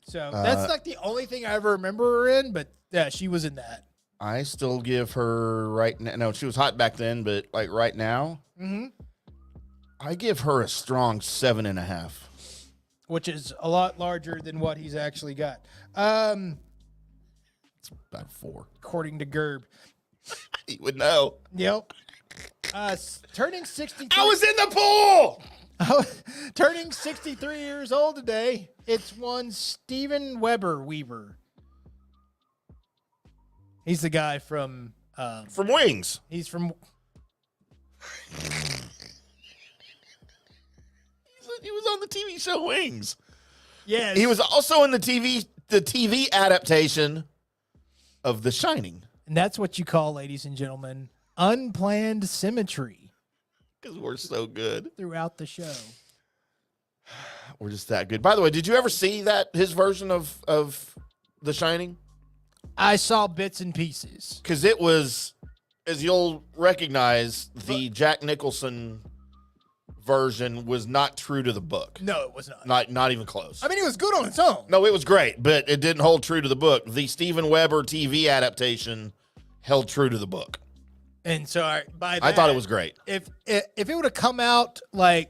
[SPEAKER 7] So that's like the only thing I ever remember her in, but yeah, she was in that.
[SPEAKER 6] I still give her right now. No, she was hot back then, but like right now, I give her a strong 7.5.
[SPEAKER 7] Which is a lot larger than what he's actually got.
[SPEAKER 6] It's about 4.
[SPEAKER 7] According to Gerb.
[SPEAKER 6] You would know.
[SPEAKER 7] Yep. Turning 63.
[SPEAKER 6] I was in the pool.
[SPEAKER 7] Turning 63 years old today, it's one Steven Weber. He's the guy from
[SPEAKER 6] Wings.
[SPEAKER 7] He's from.
[SPEAKER 6] He was on the TV show Wings.
[SPEAKER 7] Yes.
[SPEAKER 6] He was also in the TV adaptation of The Shining.
[SPEAKER 7] And that's what you call, ladies and gentlemen, unplanned symmetry.
[SPEAKER 6] Because we're so good
[SPEAKER 7] Throughout the show.
[SPEAKER 6] We're just that good. By the way, did you ever see his version of The Shining?
[SPEAKER 7] I saw bits and pieces.
[SPEAKER 6] Because it was, as you'll recognize, the Jack Nicholson version was not true to the book.
[SPEAKER 7] No, it was not.
[SPEAKER 6] Not even close.
[SPEAKER 7] I mean, it was good on its own.
[SPEAKER 6] No, it was great, but it didn't hold true to the book. The Steven Weber TV adaptation held true to the book.
[SPEAKER 7] And so by that,
[SPEAKER 6] I thought it was great.
[SPEAKER 7] If it would have come out like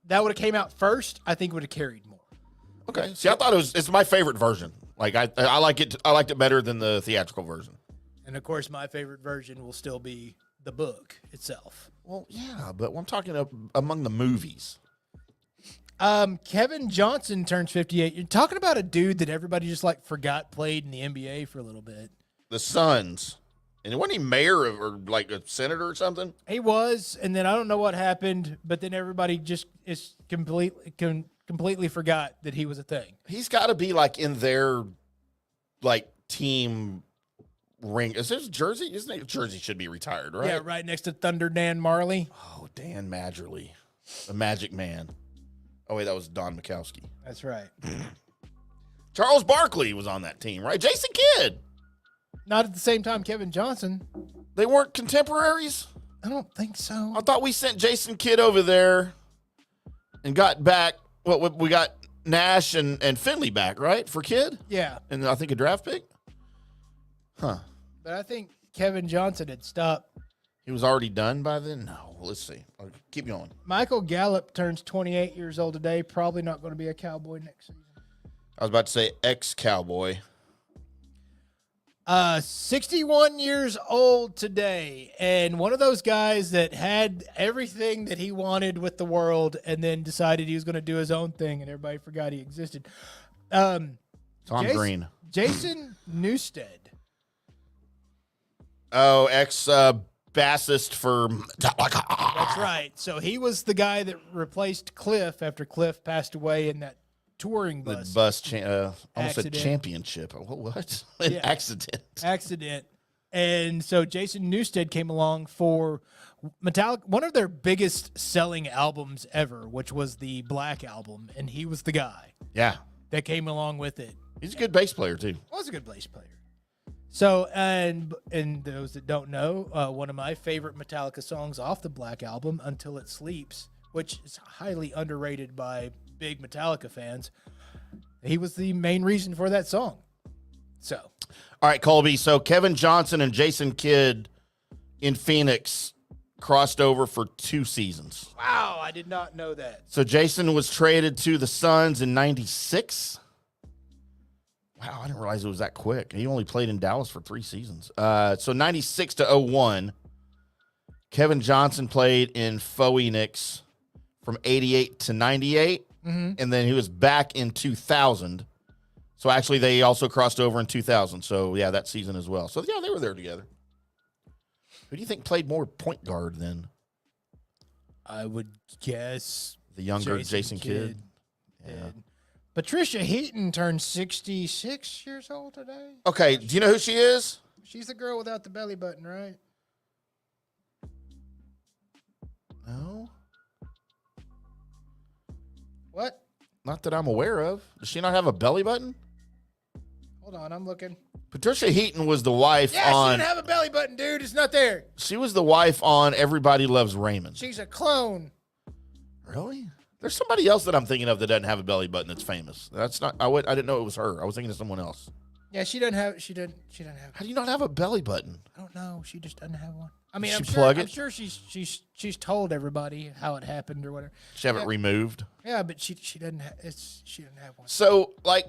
[SPEAKER 7] that would have came out first, I think it would have carried more.
[SPEAKER 6] Okay. See, I thought it's my favorite version. Like I like it. I liked it better than the theatrical version.
[SPEAKER 7] And of course, my favorite version will still be the book itself.
[SPEAKER 6] Well, yeah, but I'm talking among the movies.
[SPEAKER 7] Kevin Johnson turns 58. You're talking about a dude that everybody just like forgot played in the NBA for a little bit.
[SPEAKER 6] the Suns. And wasn't he mayor or like a senator or something?
[SPEAKER 7] He was, and then I don't know what happened, but then everybody just is completely forgot that he was a thing.
[SPEAKER 6] He's got to be like in their like team ring. Is this Jersey? Isn't it? Jersey should be retired, right?
[SPEAKER 7] Yeah, right next to Thunder Dan Marley.
[SPEAKER 6] Oh, Dan Majerle, the Magic Man. Oh wait, that was Don Mikowski.
[SPEAKER 7] That's right.
[SPEAKER 6] Charles Barkley was on that team, right? Jason Kidd.
[SPEAKER 7] Not at the same time Kevin Johnson.
[SPEAKER 6] They weren't contemporaries?
[SPEAKER 7] I don't think so.
[SPEAKER 6] I thought we sent Jason Kidd over there and got back. What we got Nash and Finley back, right? For Kidd?
[SPEAKER 7] Yeah.
[SPEAKER 6] And I think a draft pick? Huh.
[SPEAKER 7] But I think Kevin Johnson had stopped.
[SPEAKER 6] He was already done by then? No. Let's see. Okay, keep going.
[SPEAKER 7] Michael Gallup turns 28 years old today. Probably not going to be a Cowboy next season.
[SPEAKER 6] I was about to say ex-Cowboy.
[SPEAKER 7] 61 years old today, and one of those guys that had everything that he wanted with the world and then decided he was going to do his own thing, and everybody forgot he existed.
[SPEAKER 6] Tom Green.
[SPEAKER 7] Jason Newsted.
[SPEAKER 6] Oh, ex-bassist for Metallica.
[SPEAKER 7] That's right. So he was the guy that replaced Cliff after Cliff passed away in that touring
[SPEAKER 6] The
[SPEAKER 7] bus.
[SPEAKER 6] almost a
[SPEAKER 7] Accident.
[SPEAKER 6] championship. What? An
[SPEAKER 7] Yeah.
[SPEAKER 6] accident.
[SPEAKER 7] And so Jason Newsted came along for Metallica, one of their biggest selling albums ever, which was the Black Album, and he was the guy
[SPEAKER 6] Yeah.
[SPEAKER 7] that came along with it.
[SPEAKER 6] He's a good bass player, too.
[SPEAKER 7] Was a good bass player. So, and those that don't know, one of my favorite Metallica songs off the Black Album, Until It Sleeps, which is highly underrated by big Metallica fans. He was the main reason for that song. So,
[SPEAKER 6] All right, Colby. So Kevin Johnson and Jason Kidd in Phoenix crossed over for 2 seasons.
[SPEAKER 7] wow, I did not know that.
[SPEAKER 6] So Jason was traded to the Suns in 96. Wow, I didn't realize it was that quick. He only played in Dallas for 3 seasons. So 96 to 01. Kevin Johnson played in Phoenix from 88 to 98. And then he was back in 2000. So actually, they also crossed over in 2000. So, yeah, that season as well. So, yeah, they were there together. Who do you think played more point guard than
[SPEAKER 7] I would guess
[SPEAKER 6] the younger Jason Kidd?
[SPEAKER 7] Yeah. Patricia Heaton turned 66 years old today.
[SPEAKER 6] Okay, do you know who she is?
[SPEAKER 7] She's the girl without the belly button, right?
[SPEAKER 6] No,
[SPEAKER 7] What?
[SPEAKER 6] not that I'm aware of. Does she not have a belly button?
[SPEAKER 7] Hold on, I'm looking.
[SPEAKER 6] Patricia Heaton was the wife
[SPEAKER 7] Yeah, she
[SPEAKER 6] on.
[SPEAKER 7] didn't have a belly button, dude. It's not there.
[SPEAKER 6] She was the wife on Everybody Loves Raymond.
[SPEAKER 7] She's a clone.
[SPEAKER 6] Really? There's somebody else that I'm thinking of that doesn't have a belly button that's famous. That's not. I didn't know it was her. I was thinking of someone else.
[SPEAKER 7] Yeah, she doesn't have. She didn't have.
[SPEAKER 6] How do you not have a belly button?
[SPEAKER 7] I don't know. She just doesn't have one. I mean,
[SPEAKER 6] Did
[SPEAKER 7] I'm
[SPEAKER 6] she
[SPEAKER 7] sure.
[SPEAKER 6] plug
[SPEAKER 7] I'm
[SPEAKER 6] it?
[SPEAKER 7] sure she's told everybody how it happened or whatever.
[SPEAKER 6] She have it
[SPEAKER 7] Yeah.
[SPEAKER 6] removed.
[SPEAKER 7] Yeah, but she doesn't. She doesn't have one.
[SPEAKER 6] So, like,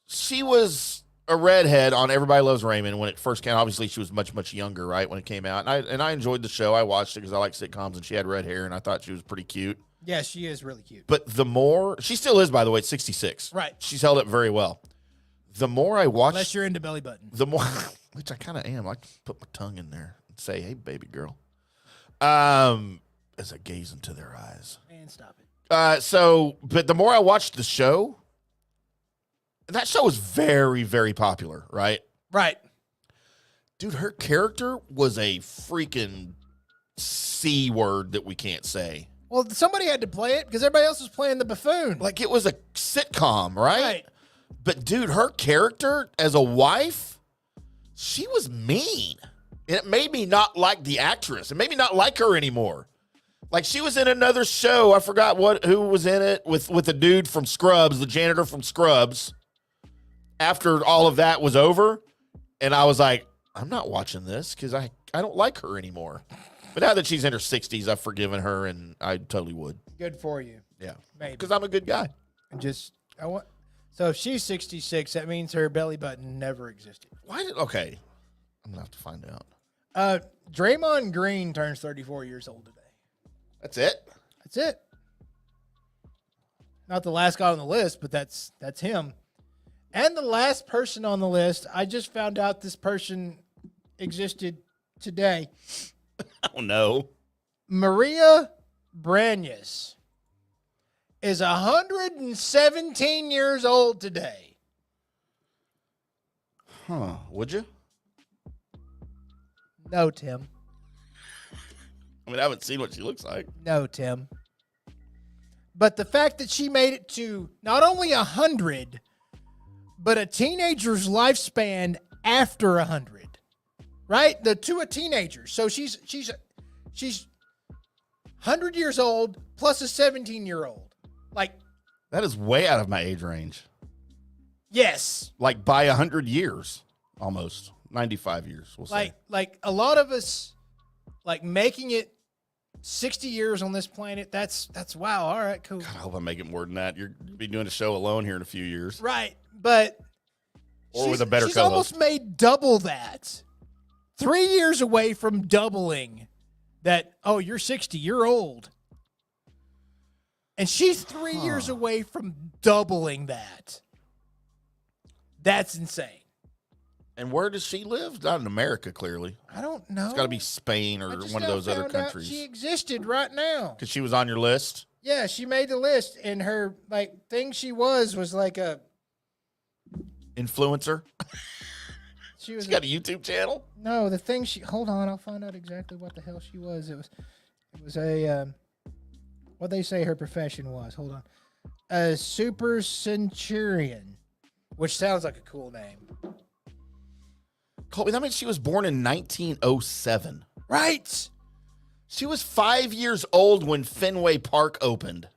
[SPEAKER 6] she was a redhead on Everybody Loves Raymond when it first came. Obviously, she was much, much younger, right, when it came out. And I enjoyed the show. I watched it because I like sitcoms, and she had red hair, and I thought she was pretty cute.
[SPEAKER 7] Yeah, she is really cute.
[SPEAKER 6] But the more – she still is, by the way, at 66.
[SPEAKER 7] Right.
[SPEAKER 6] She's held up very well. The more I watch –
[SPEAKER 7] Unless you're into belly button.
[SPEAKER 6] the more – which I kind of am. I like to put my tongue in there and say, hey, baby girl. As I gaze into their eyes.
[SPEAKER 7] Man, stop it.
[SPEAKER 6] But the more I watched the show – that show was very, very popular, right?
[SPEAKER 7] Right.
[SPEAKER 6] Dude, her character was a freaking C word that we can't say.
[SPEAKER 7] Well, somebody had to play it because everybody else was playing the buffoon.
[SPEAKER 6] Like, it was a sitcom, right?
[SPEAKER 7] Right.
[SPEAKER 6] But, dude, her character as a wife, she was mean. And it made me not like the actress. It made me not like her anymore. Like, she was in another show. I forgot who was in it with the dude from Scrubs, the janitor from Scrubs. After all of that was over, and I was like, I'm not watching this because I don't like her anymore. But now that she's in her 60s, I've forgiven her, and I totally would.
[SPEAKER 7] Good for you.
[SPEAKER 6] Yeah.
[SPEAKER 7] Maybe.
[SPEAKER 6] Because I'm a good guy.
[SPEAKER 7] So if she's 66, that means her belly button never existed.
[SPEAKER 6] Okay. I'm going to have to find out.
[SPEAKER 7] Draymond Green turns 34 years old today.
[SPEAKER 6] That's it?
[SPEAKER 7] That's it. Not the last guy on the list, but that's him. And the last person on the list, I just found out this person existed today.
[SPEAKER 6] Oh, no.
[SPEAKER 7] Maria Branius is 117 years old today.
[SPEAKER 6] Huh. Would you?
[SPEAKER 7] No, Tim.
[SPEAKER 6] I mean, I haven't seen what she looks like.
[SPEAKER 7] No, Tim. But the fact that she made it to not only 100, but a teenager's lifespan after 100, right? To a teenager. So she's 100 years old plus a 17-year-old. Like,
[SPEAKER 6] That is way out of my age range.
[SPEAKER 7] yes.
[SPEAKER 6] Like by 100 years, almost 95 years. We'll say.
[SPEAKER 7] Like a lot of us, like making it 60 years on this planet. That's wow. All right, cool.
[SPEAKER 6] God, I hope I make it more than that. You'll be doing a show alone here in a few years,
[SPEAKER 7] Right, but
[SPEAKER 6] or with a better
[SPEAKER 7] she's
[SPEAKER 6] co-host.
[SPEAKER 7] almost made double that. 3 years away from doubling that. Oh, you're 60. You're old. And she's 3 years away from doubling that. That's insane.
[SPEAKER 6] And where does she live? Not in America, clearly.
[SPEAKER 7] I don't know.
[SPEAKER 6] It's got to be Spain or
[SPEAKER 7] I just
[SPEAKER 6] one of
[SPEAKER 7] now
[SPEAKER 6] those other
[SPEAKER 7] found out
[SPEAKER 6] countries.
[SPEAKER 7] She existed right now.
[SPEAKER 6] Because she was on your list.
[SPEAKER 7] Yeah, she made the list, and her thing she was like a
[SPEAKER 6] Influencer.
[SPEAKER 7] she was
[SPEAKER 6] She's got a YouTube channel.
[SPEAKER 7] no the thing she hold on, I'll find out exactly what the hell she was. It was a what they say her profession was. Hold on, a super centurion, which sounds like a cool name,
[SPEAKER 6] Colby, that means she was born in 1907.
[SPEAKER 7] right?
[SPEAKER 6] She was 5 years old when Fenway Park opened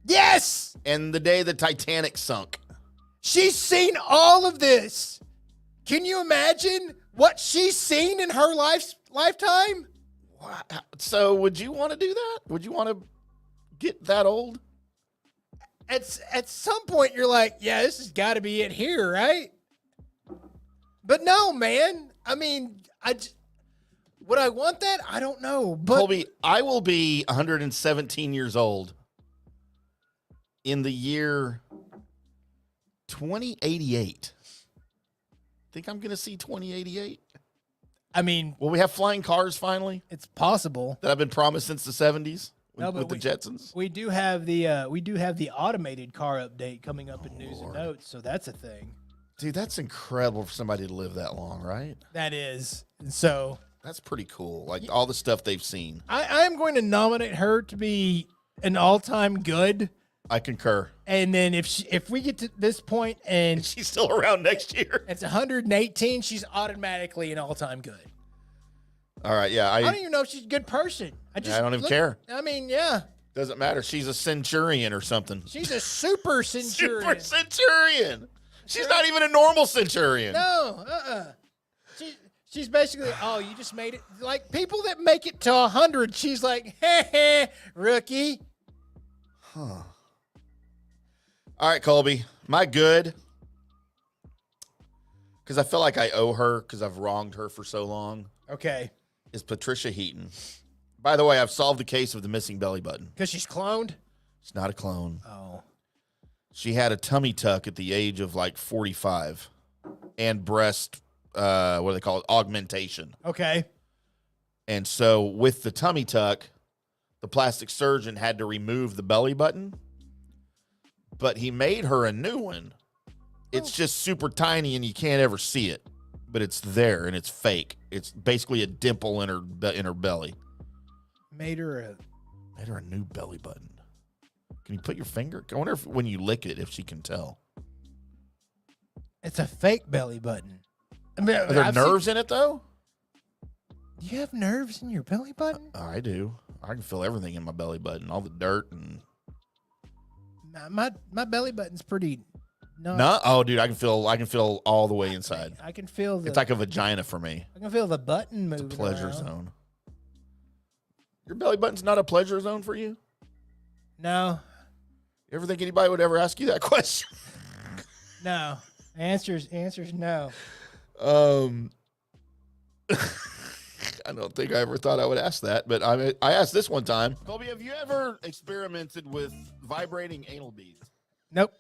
[SPEAKER 7] Yes,
[SPEAKER 6] and the day the Titanic sunk.
[SPEAKER 7] she's seen all of this. Can you imagine what she's seen in her lifetime?
[SPEAKER 6] Wow. So would you want to do that? Would you want to get that old?
[SPEAKER 7] At some point you're like, yeah, this has got to be it here, right? But no, man. I mean, would I want that? I don't know. But
[SPEAKER 6] Colby, I will be 117 years old in the year 2088. Think I'm going to see 2088?
[SPEAKER 7] I mean,
[SPEAKER 6] Will we have flying cars finally
[SPEAKER 7] it's possible.
[SPEAKER 6] that have been promised since the 70s
[SPEAKER 7] No,
[SPEAKER 6] with
[SPEAKER 7] but
[SPEAKER 6] the Jetsons?
[SPEAKER 7] We do have the automated car update coming up in news and notes, so that's a thing.
[SPEAKER 6] Dude, that's incredible for somebody to live that long, right?
[SPEAKER 7] That is. And so
[SPEAKER 6] That's pretty cool. Like all the stuff they've seen.
[SPEAKER 7] I am going to nominate her to be an all-time good.
[SPEAKER 6] I concur.
[SPEAKER 7] And then if we get to this point and
[SPEAKER 6] She's still around next year.
[SPEAKER 7] it's 118, she's automatically an all-time good.
[SPEAKER 6] All right, yeah.
[SPEAKER 7] I don't even know if she's a good person. I
[SPEAKER 6] don't even care.
[SPEAKER 7] I mean, yeah.
[SPEAKER 6] Doesn't matter. She's a centurion or something.
[SPEAKER 7] She's a super centurion.
[SPEAKER 6] Super centurion. She's not even a normal centurion.
[SPEAKER 7] No, she's basically, oh, you just made it. Like people that make it to 100, she's like, heh, rookie.
[SPEAKER 6] All right, Colby. My good. Because I feel like I owe her because I've wronged her for so long.
[SPEAKER 7] Okay.
[SPEAKER 6] Is Patricia Heaton. By the way, I've solved the case of the missing belly button.
[SPEAKER 7] Because she's cloned?
[SPEAKER 6] It's not a clone.
[SPEAKER 7] Oh.
[SPEAKER 6] She had a tummy tuck at the age of like 45 and breast, what do they call it? Augmentation.
[SPEAKER 7] Okay.
[SPEAKER 6] And so with the tummy tuck, the plastic surgeon had to remove the belly button, but he made her a new one. It's just super tiny and you can't ever see it, but it's there and it's fake. It's basically a dimple in her belly.
[SPEAKER 7] Made her
[SPEAKER 6] a new belly button. Can you put your finger? I wonder if when you lick it, if she can tell.
[SPEAKER 7] it's a fake belly button. I mean,
[SPEAKER 6] Are there nerves in it though?
[SPEAKER 7] Do you have nerves in your belly button?
[SPEAKER 6] I do. I can feel everything in my belly button, all the dirt and.
[SPEAKER 7] My belly button's pretty.
[SPEAKER 6] No, oh, dude, I can feel all the way inside.
[SPEAKER 7] I can feel the.
[SPEAKER 6] It's like a vagina for me.
[SPEAKER 7] I can feel the button moving.
[SPEAKER 6] It's a pleasure
[SPEAKER 7] around.
[SPEAKER 6] zone. Your belly button's not a pleasure zone for you?
[SPEAKER 7] No,
[SPEAKER 6] You ever think anybody would ever ask you that question?
[SPEAKER 7] no. Answers no.
[SPEAKER 6] I don't think I ever thought I would ask that, but I asked this one time. Colby, have you ever experimented with vibrating anal beads?
[SPEAKER 7] Nope.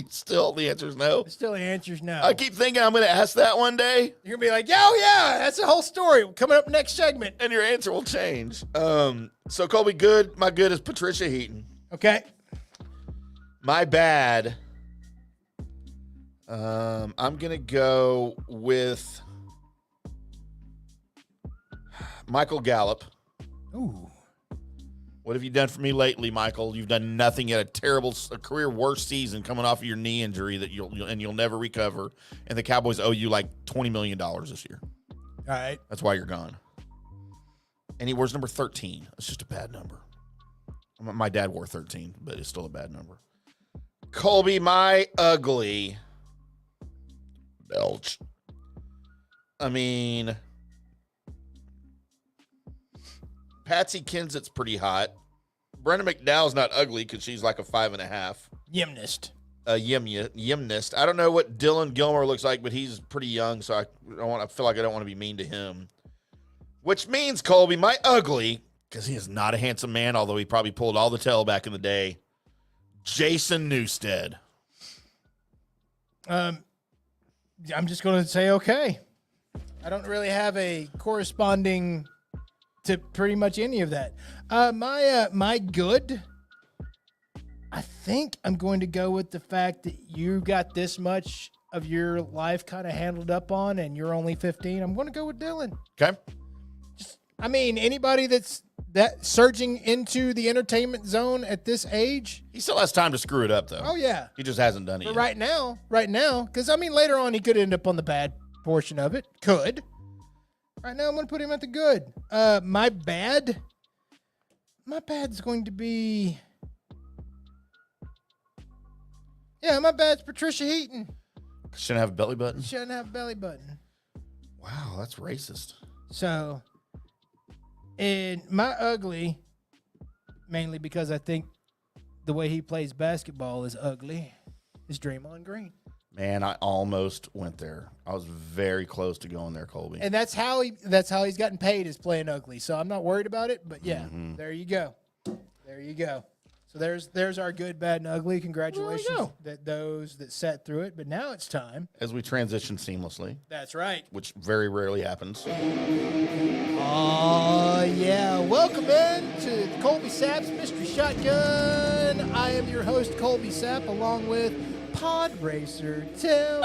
[SPEAKER 6] Still, the answer is no.
[SPEAKER 7] Still, the answer's no.
[SPEAKER 6] I keep thinking I'm going to ask that one day,
[SPEAKER 7] You're gonna be like, "Yo, yeah, that's the whole story." Coming up next segment.
[SPEAKER 6] and your answer will change. So Colby, good. My good is Patricia Heaton.
[SPEAKER 7] Okay.
[SPEAKER 6] My bad. I'm gonna go with Michael Gallup.
[SPEAKER 7] Ooh.
[SPEAKER 6] What have you done for me lately, Michael? You've done nothing. You had a career worst season coming off of your knee injury that you'll never recover. And the Cowboys owe you like $20 million this year.
[SPEAKER 7] All right.
[SPEAKER 6] That's why you're gone. And he wears number 13. It's just a bad number. My dad wore 13, but it's still a bad number. Colby, my ugly. Belch. I mean, Patsy Kensett's pretty hot. Brenda McDowell's not ugly because she's like a 5.5.
[SPEAKER 7] Gymnast.
[SPEAKER 6] Gymnast. I don't know what Dylan Gilmore looks like, but he's pretty young, so I feel like I don't want to be mean to him. Which means, Colby, my ugly, because he is not a handsome man, although he probably pulled all the tail back in the day, Jason Newsted.
[SPEAKER 7] I'm just going to say okay. I don't really have a corresponding to pretty much any of that. My good, I think I'm going to go with the fact that you got this much of your life kind of handled up on and you're only 15. I'm going to go with Dylan.
[SPEAKER 6] Okay.
[SPEAKER 7] I mean, anybody that's surging into the entertainment zone at this age.
[SPEAKER 6] He still has time to screw it up, though.
[SPEAKER 7] Oh, yeah.
[SPEAKER 6] He just hasn't done it
[SPEAKER 7] But
[SPEAKER 6] yet.
[SPEAKER 7] right now, because, I mean, later on he could end up on the bad portion of it. Could. Right now I'm going to put him at the good. My bad's going to be... Yeah, my bad's Patricia Heaton.
[SPEAKER 6] Shouldn't have a belly button?
[SPEAKER 7] Shouldn't have a belly button.
[SPEAKER 6] Wow, that's racist.
[SPEAKER 7] So, and my ugly, mainly because I think the way he plays basketball is ugly, is Draymond Green.
[SPEAKER 6] Man, I almost went there. I was very close to going there, Colby.
[SPEAKER 7] And that's how he's gotten paid, is playing ugly. So I'm not worried about it, but yeah, There you go. There you go. So there's our good, bad, and ugly. Congratulations that those that sat through it. But now it's time.
[SPEAKER 6] As we transition seamlessly,
[SPEAKER 7] That's right.
[SPEAKER 6] which very rarely happens.
[SPEAKER 7] Oh, yeah. Welcome in to Colby Sapp's Mystery Shotgun. I am your host, Colby Sapp, along with Pod Racer Tim.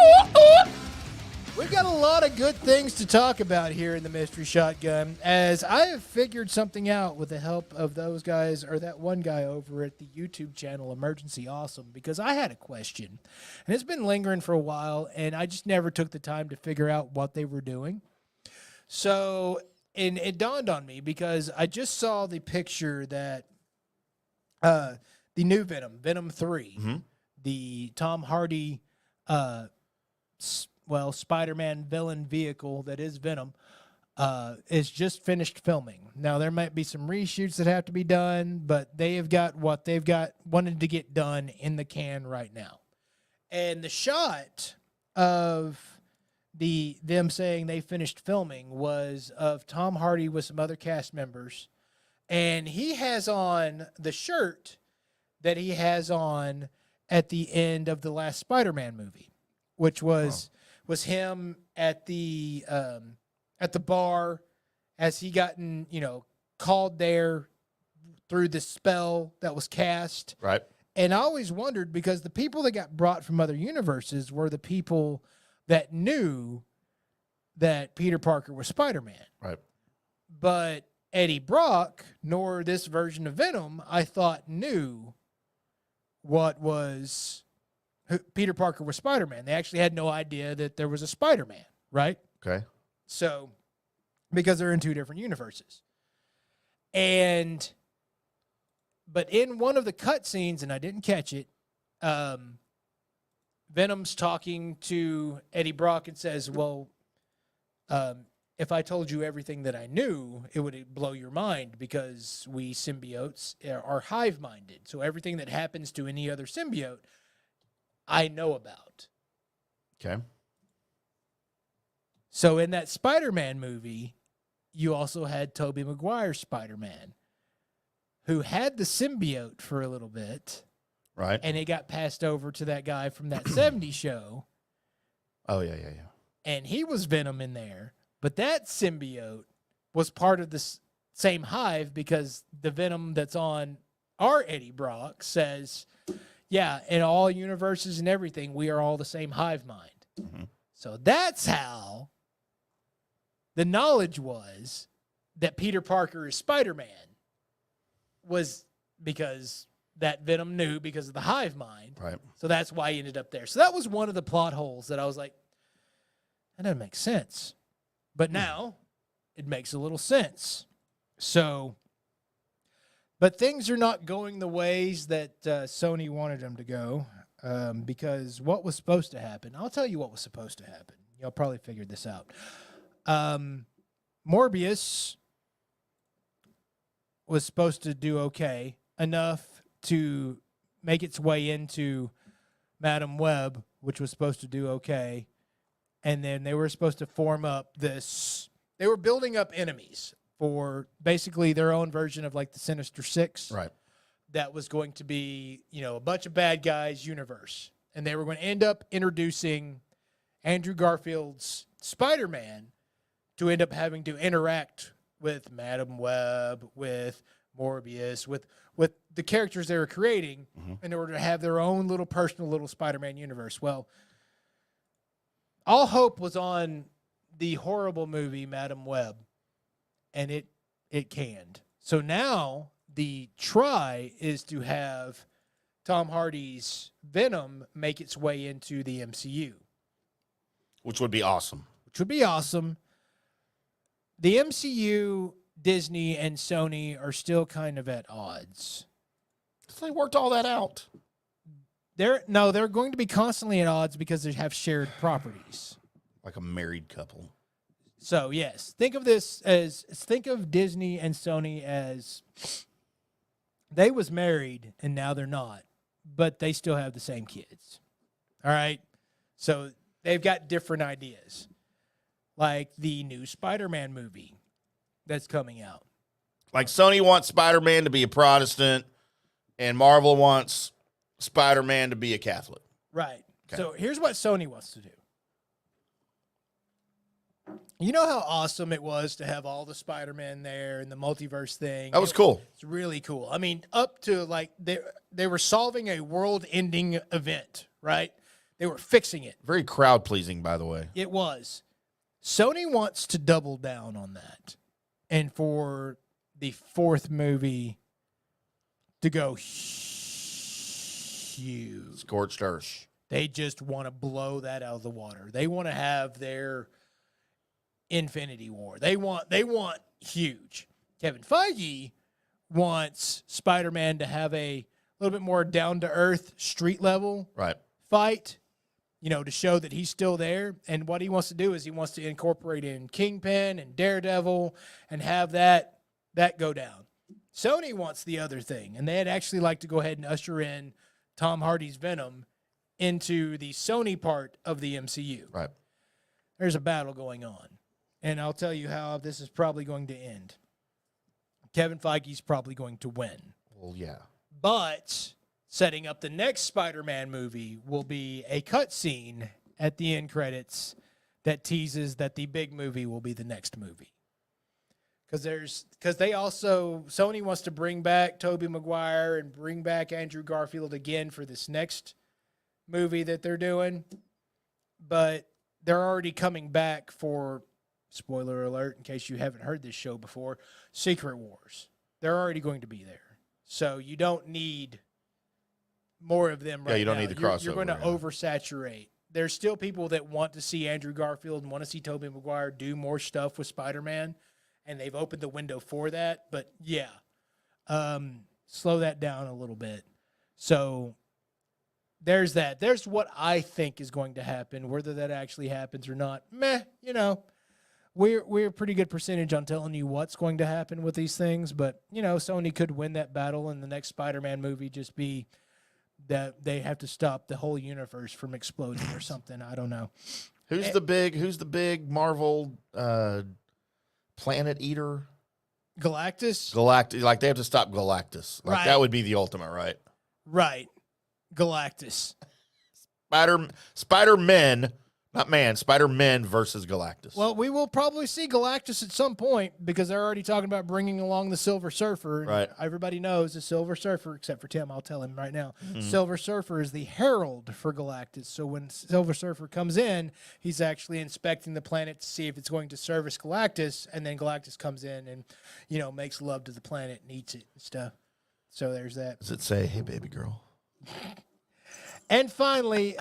[SPEAKER 7] We've got a lot of good things to talk about here in the Mystery Shotgun, as I have figured something out with the help of those guys, or that one guy over at the YouTube channel Emergency Awesome, because I had a question, and it's been lingering for a while, and I just never took the time to figure out what they were doing. So, and it dawned on me, because I just saw the picture that the new Venom 3, the Tom Hardy Spider-Man villain vehicle that is Venom, is just finished filming. Now, there might be some reshoots that have to be done, but they have got what they've got wanted to get done in the can right now. And the shot of them saying they finished filming was of Tom Hardy with some other cast members, and he has on the shirt that he has on at the end of the last Spider-Man movie, which was him at the bar as he gotten, called there through the spell that was cast.
[SPEAKER 6] Right.
[SPEAKER 7] And I always wondered, because the people that got brought from other universes were the people that knew that Peter Parker was Spider-Man.
[SPEAKER 6] Right.
[SPEAKER 7] But Eddie Brock, nor this version of Venom, I thought knew Peter Parker was Spider-Man. They actually had no idea that there was a Spider-Man, right?
[SPEAKER 6] Okay.
[SPEAKER 7] So, because they're in two different universes. But in one of the cutscenes, and I didn't catch it, Venom's talking to Eddie Brock and says, well, if I told you everything that I knew, it would blow your mind, because we symbiotes are hive-minded. So everything that happens to any other symbiote, I know about.
[SPEAKER 6] Okay.
[SPEAKER 7] So in that Spider-Man movie, you also had Tobey Maguire's Spider-Man, who had the symbiote for a little bit.
[SPEAKER 6] Right.
[SPEAKER 7] and it got passed over to that guy from that 70s show,
[SPEAKER 6] Oh, yeah.
[SPEAKER 7] and he was Venom in there. But that symbiote was part of the same hive because the Venom that's on our Eddie Brock says, yeah, in all universes and everything, we are all the same hive mind.
[SPEAKER 6] Mm-hmm.
[SPEAKER 7] So that's how the knowledge was that Peter Parker is Spider-Man, was because that Venom knew because of the hive mind.
[SPEAKER 6] Right.
[SPEAKER 7] So that's why he ended up there. So that was one of the plot holes that I was like, that doesn't make sense. But now it makes a little sense. So, but things are not going the ways that Sony wanted them to go because what was supposed to happen, I'll tell you what was supposed to happen. Y'all probably figured this out. Morbius was supposed to do okay enough to make its way into Madam Web, which was supposed to do okay. And then they were supposed to form up this. They were building up enemies for basically their own version of like the Sinister Six.
[SPEAKER 6] Right.
[SPEAKER 7] That was going to be, a bunch of bad guys universe. And they were going to end up introducing Andrew Garfield's Spider-Man to end up having to interact with Madam Web, with Morbius, with the characters they were creating in order to have their own little personal little Spider-Man universe. Well, all hope was on the horrible movie Madam Web, and it canned. So now the try is to have Tom Hardy's Venom make its way into the MCU.
[SPEAKER 6] Which would be awesome.
[SPEAKER 7] The MCU, Disney, and Sony are still kind of at odds.
[SPEAKER 6] They worked all that out.
[SPEAKER 7] They're going to be constantly at odds because they have shared properties.
[SPEAKER 6] Like a married couple.
[SPEAKER 7] So, yes, think of Disney and Sony as they was married and now they're not, but they still have the same kids. All right? So, they've got different ideas. Like the new Spider-Man movie that's coming out.
[SPEAKER 6] Like Sony wants Spider-Man to be a Protestant and Marvel wants Spider-Man to be a Catholic.
[SPEAKER 7] Right.
[SPEAKER 6] Okay.
[SPEAKER 7] So here's what Sony wants to do. You know how awesome it was to have all the Spider-Man there and the multiverse thing?
[SPEAKER 6] That was cool.
[SPEAKER 7] It's really cool. I mean, up to like they were solving a world-ending event, right? They were fixing it.
[SPEAKER 6] Very crowd-pleasing, by the way.
[SPEAKER 7] It was. Sony wants to double down on that. And for the fourth movie to go huge.
[SPEAKER 6] Scorched earth.
[SPEAKER 7] They just want to blow that out of the water. They want to have their Infinity War. They want huge. Kevin Feige wants Spider-Man to have a little bit more down-to-earth, street-level fight, to show that he's still there. And what he wants to do is he wants to incorporate in Kingpin and Daredevil and have that go down. Sony wants the other thing, and they'd actually like to go ahead and usher in Tom Hardy's Venom into the Sony part of the MCU.
[SPEAKER 6] Right.
[SPEAKER 7] There's a battle going on, and I'll tell you how this is probably going to end. Kevin Feige's probably going to win.
[SPEAKER 6] Well, yeah.
[SPEAKER 7] But setting up the next Spider-Man movie will be a cutscene at the end credits that teases that the big movie will be the next movie. Because Sony wants to bring back Tobey Maguire and bring back Andrew Garfield again for this next movie that they're doing. But they're already coming back for, spoiler alert, in case you haven't heard this show before, Secret Wars. They're already going to be there. So you don't need more of them right now.
[SPEAKER 6] Yeah, you don't need the crossover.
[SPEAKER 7] You're going to oversaturate. There's still people that want to see Andrew Garfield and want to see Tobey Maguire do more stuff with Spider-Man, and they've opened the window for that. But, yeah, slow that down a little bit. So there's that. There's what I think is going to happen. Whether that actually happens or not, we're a pretty good percentage on telling you what's going to happen with these things. But, Sony could win that battle in the next Spider-Man movie, just be that they have to stop the whole universe from exploding or something. I don't know.
[SPEAKER 6] Who's the big Marvel planet eater?
[SPEAKER 7] Galactus?
[SPEAKER 6] Galactus. Like, they have to stop Galactus. Like,
[SPEAKER 7] Right.
[SPEAKER 6] that would be the ultimate, right?
[SPEAKER 7] Right. Galactus.
[SPEAKER 6] Spider-Men, not man, Spider-Men versus Galactus.
[SPEAKER 7] Well, we will probably see Galactus at some point because they're already talking about bringing along the Silver Surfer. And
[SPEAKER 6] right.
[SPEAKER 7] everybody knows the Silver Surfer, except for Tim. I'll tell him right now.
[SPEAKER 6] Mm-hmm.
[SPEAKER 7] Silver Surfer is the herald for Galactus. So when Silver Surfer comes in, he's actually inspecting the planet to see if it's going to service Galactus. And then Galactus comes in and, makes love to the planet and eats it and stuff. So there's that.
[SPEAKER 6] Does it say, hey, baby girl?
[SPEAKER 7] And finally,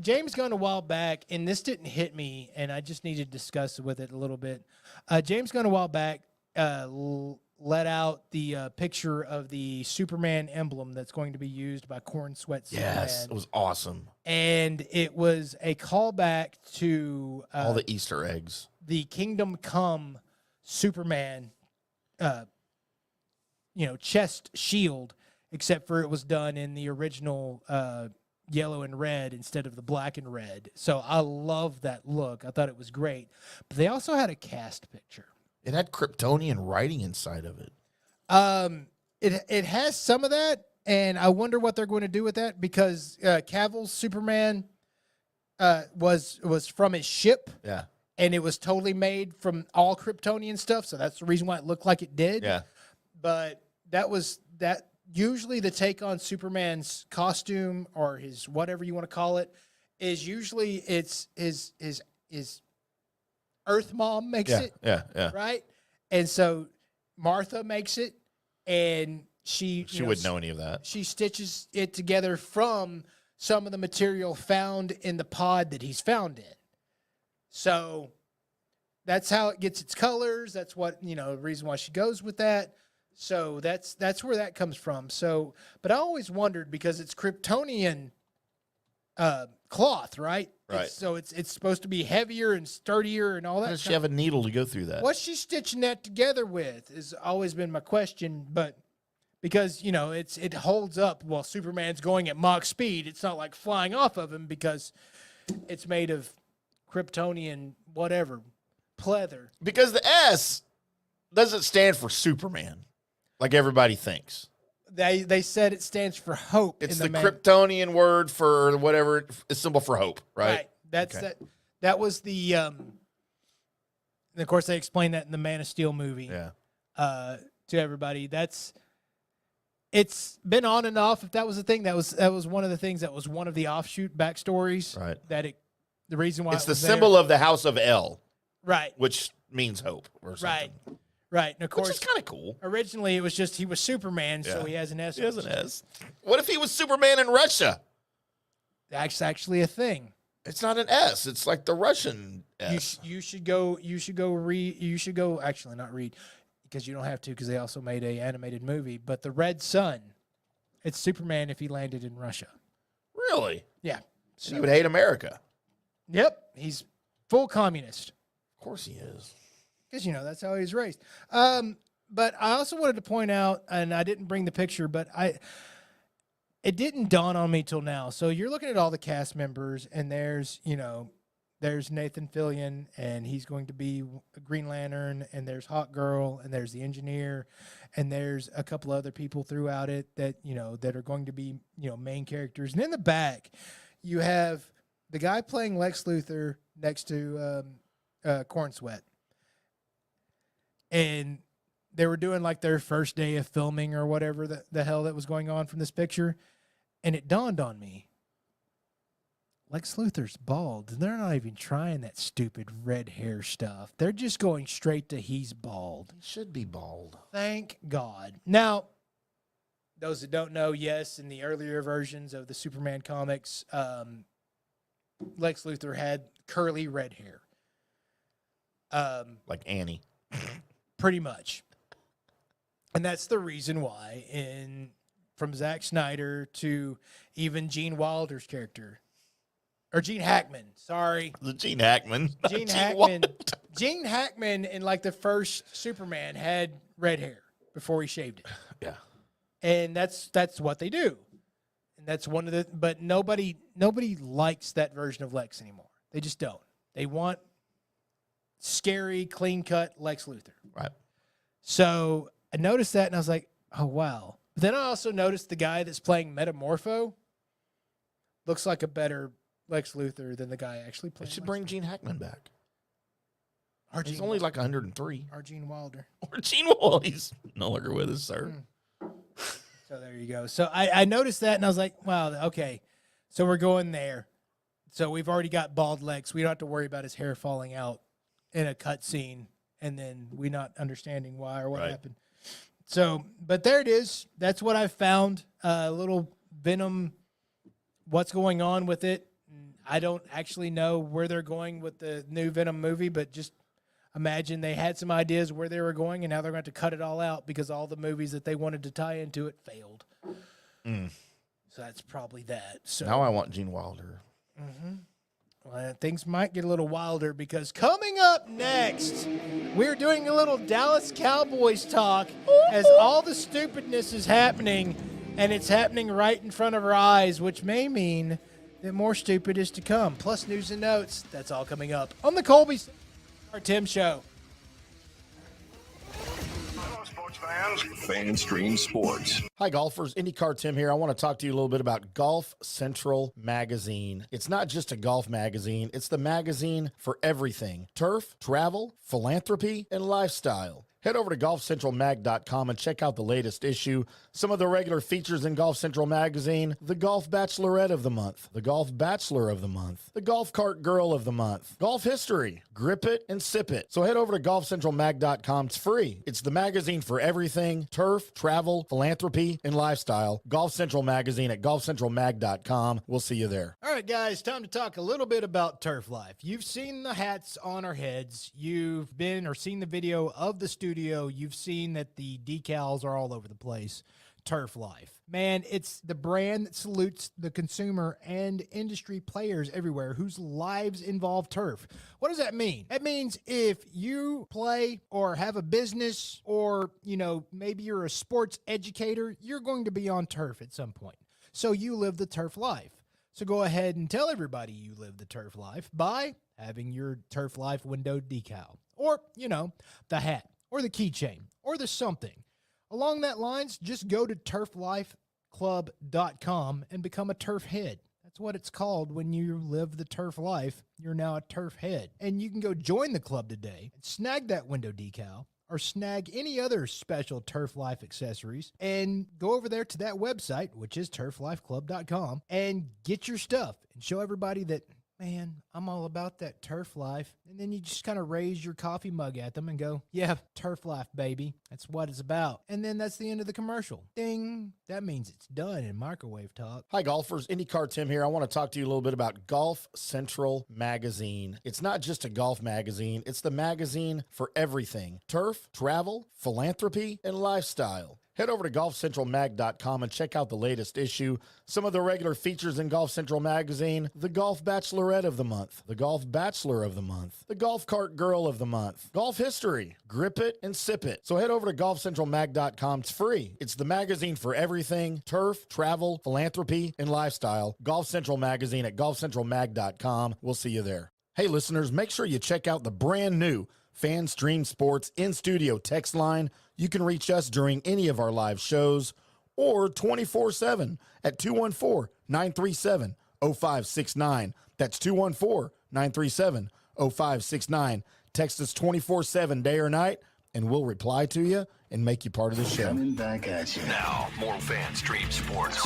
[SPEAKER 7] James Gunn a while back, and this didn't hit me, and I just need to discuss with it a little bit. James Gunn a while back let out the picture of the Superman emblem that's going to be used by Corn Sweat Superman.
[SPEAKER 6] Yes, it was awesome.
[SPEAKER 7] And it was a callback to
[SPEAKER 6] all the Easter eggs.
[SPEAKER 7] The Kingdom Come Superman, chest shield. Except for it was done in the original yellow and red instead of the black and red. So I love that look. I thought it was great. But they also had a cast picture.
[SPEAKER 6] It had Kryptonian writing inside of it.
[SPEAKER 7] It has some of that, and I wonder what they're going to do with that because Cavill's Superman was from his ship.
[SPEAKER 6] Yeah.
[SPEAKER 7] And it was totally made from all Kryptonian stuff, so that's the reason why it looked like it did.
[SPEAKER 6] Yeah.
[SPEAKER 7] But that was that. Usually the take on Superman's costume or his whatever you want to call it is usually it's his Earth Mom makes it.
[SPEAKER 6] Yeah.
[SPEAKER 7] Right? And so Martha makes it and she
[SPEAKER 6] wouldn't know any of that.
[SPEAKER 7] She stitches it together from some of the material found in the pod that he's found in. So that's how it gets its colors. That's what, the reason why she goes with that. So that's where that comes from. So, but I always wondered because it's Kryptonian cloth, right?
[SPEAKER 6] Right.
[SPEAKER 7] It's supposed to be heavier and sturdier and all that.
[SPEAKER 6] How does she have a needle to go through that?
[SPEAKER 7] What's she stitching that together with? Has always been my question. But because it holds up while Superman's going at Mach speed. It's not like flying off of him because it's made of Kryptonian whatever pleather.
[SPEAKER 6] Because the S doesn't stand for Superman. Like everybody thinks.
[SPEAKER 7] They said it stands for hope.
[SPEAKER 6] It's the Kryptonian word for whatever, a symbol for hope, right?
[SPEAKER 7] That's okay. That was the and of course they explained that in the Man of Steel movie.
[SPEAKER 6] Yeah.
[SPEAKER 7] To everybody. It's been on and off. If that was the thing, that was one of the things that was one of the offshoot backstories.
[SPEAKER 6] Right.
[SPEAKER 7] The reason why
[SPEAKER 6] it's the symbol of the House of El.
[SPEAKER 7] Right.
[SPEAKER 6] Which means hope or something.
[SPEAKER 7] Right, and of course,
[SPEAKER 6] which is kind of cool.
[SPEAKER 7] Originally, it was just he was Superman, so he has an S.
[SPEAKER 6] He has an S. What if he was Superman in Russia?
[SPEAKER 7] That's actually a thing.
[SPEAKER 6] It's not an S. It's like the Russian S.
[SPEAKER 7] You should go read. You should go. Actually, not read because you don't have to because they also made a animated movie. But the Red Sun, it's Superman if he landed in Russia.
[SPEAKER 6] Really?
[SPEAKER 7] Yeah.
[SPEAKER 6] So he would hate America.
[SPEAKER 7] Yep, he's full communist.
[SPEAKER 6] Of course he is.
[SPEAKER 7] Because, that's how he was raised. But I also wanted to point out, and I didn't bring the picture, but it didn't dawn on me till now. So you're looking at all the cast members, and there's Nathan Fillion, and he's going to be a Green Lantern, and there's Hawk Girl, and there's the engineer, and there's a couple other people throughout it that, that are going to be, main characters. And in the back, you have the guy playing Lex Luthor next to Corn Sweat. And they were doing like their first day of filming or whatever the hell that was going on from this picture. And it dawned on me, Lex Luthor's bald. They're not even trying that stupid red hair stuff. They're just going straight to he's bald.
[SPEAKER 6] He should be bald.
[SPEAKER 7] Thank God. Now, those that don't know, yes, in the earlier versions of the Superman comics, Lex Luthor had curly red hair.
[SPEAKER 6] Like Annie.
[SPEAKER 7] Pretty much. And that's the reason why from Zack Snyder to even Gene Wilder's character. Or Gene Hackman, sorry.
[SPEAKER 6] The Gene Hackman.
[SPEAKER 7] Gene Hackman in like the first Superman had red hair before he shaved it.
[SPEAKER 6] Yeah.
[SPEAKER 7] And that's what they do. And that's one of the but nobody likes that version of Lex anymore. They just don't. They want scary, clean-cut Lex Luthor.
[SPEAKER 6] Right.
[SPEAKER 7] So I noticed that, and I was like, oh, wow. But then I also noticed the guy that's playing Metamorpho looks like a better Lex Luthor than the guy actually
[SPEAKER 6] They
[SPEAKER 7] playing.
[SPEAKER 6] should
[SPEAKER 7] Lex
[SPEAKER 6] bring
[SPEAKER 7] Luthor.
[SPEAKER 6] Gene Hackman back.
[SPEAKER 7] Or
[SPEAKER 6] He's only like 103.
[SPEAKER 7] Or Gene Wilder.
[SPEAKER 6] Or Gene Wilder. He's no longer with us, sir.
[SPEAKER 7] So there you go. So I noticed that, and I was like, wow, okay. So we're going there. So we've already got bald Lex. We don't have to worry about his hair falling out in a cut scene, and then we not understanding why or what happened. So, but there it is. That's what I found. A little Venom, what's going on with it. I don't actually know where they're going with the new Venom movie, but just imagine they had some ideas where they were going, and now they're going to cut it all out because all the movies that they wanted to tie into it failed. So that's probably that. So
[SPEAKER 6] Now I want Gene Wilder.
[SPEAKER 7] well, things might get a little wilder because coming up next, we're doing a little Dallas Cowboys talk as all the stupidness is happening, and it's happening right in front of our eyes, which may mean that more stupid is to come. Plus news and notes. That's all coming up on the Colby Timm Show.
[SPEAKER 3] Hello, sports fans. FanStream Sports.
[SPEAKER 6] Hi, golfers. IndyCar Tim here. I want to talk to you a little bit about Golf Central Magazine. It's not just a golf magazine, it's the magazine for everything: turf, travel, philanthropy, and lifestyle. Head over to golfcentralmag.com and check out the latest issue. Some of the regular features in Golf Central Magazine: the Golf Bachelorette of the Month, the Golf Bachelor of the Month, the Golf Cart Girl of the Month, Golf History, Grip It and Sip It. So head over to golfcentralmag.com. It's free. It's the magazine for everything: turf, travel, philanthropy, and lifestyle. Golf Central Magazine at golfcentralmag.com. We'll see you there.
[SPEAKER 7] All right, guys, time to talk a little bit about turf life. You've seen the hats on our heads. You've been or seen the video of the studio. You've seen that the decals are all over the place. Turf Life. Man, it's the brand that salutes the consumer and industry players everywhere whose lives involve turf. What does that mean? That means if you play or have a business or, maybe you're a sports educator, you're going to be on turf at some point. So you live the turf life. So go ahead and tell everybody you live the turf life by having your Turf Life window decal or, the hat or the keychain or the something. Along that lines, just go to turflifeclub.com and become a turf head. That's what it's called when you live the turf life. You're now a turf head. And you can go join the club today and snag that window decal or snag any other special Turf Life accessories and go over there to that website, which is turflifeclub.com, and get your stuff and show everybody that, man, I'm all about that turf life. And then you just kind of raise your coffee mug at them and go, yeah, turf life, baby. That's what it's about. And then that's the end of the commercial. Ding. That means it's done in microwave talk.
[SPEAKER 6] Hi, golfers. IndyCar Tim here. I want to talk to you a little bit about Golf Central Magazine. It's not just a golf magazine, it's the magazine for everything: turf, travel, philanthropy, and lifestyle. Head over to golfcentralmag.com and check out the latest issue. Some of the regular features in Golf Central Magazine: the Golf Bachelorette of the Month, the Golf Bachelor of the Month, the Golf Cart Girl of the Month, Golf History, Grip It and Sip It. So head over to golfcentralmag.com. It's free. It's the magazine for everything: turf, travel, philanthropy, and lifestyle. Golf Central Magazine at golfcentralmag.com. We'll see you there. Hey, listeners, make sure you check out the brand new FanStream Sports in-studio text line. You can reach us during any of our live shows or 24/7 at 214-937-0569. That's 214-937-0569. Text us 24/7 day or night, and we'll reply to you and make you part of the show.
[SPEAKER 3] Coming back at you. Now, more FanStream Sports.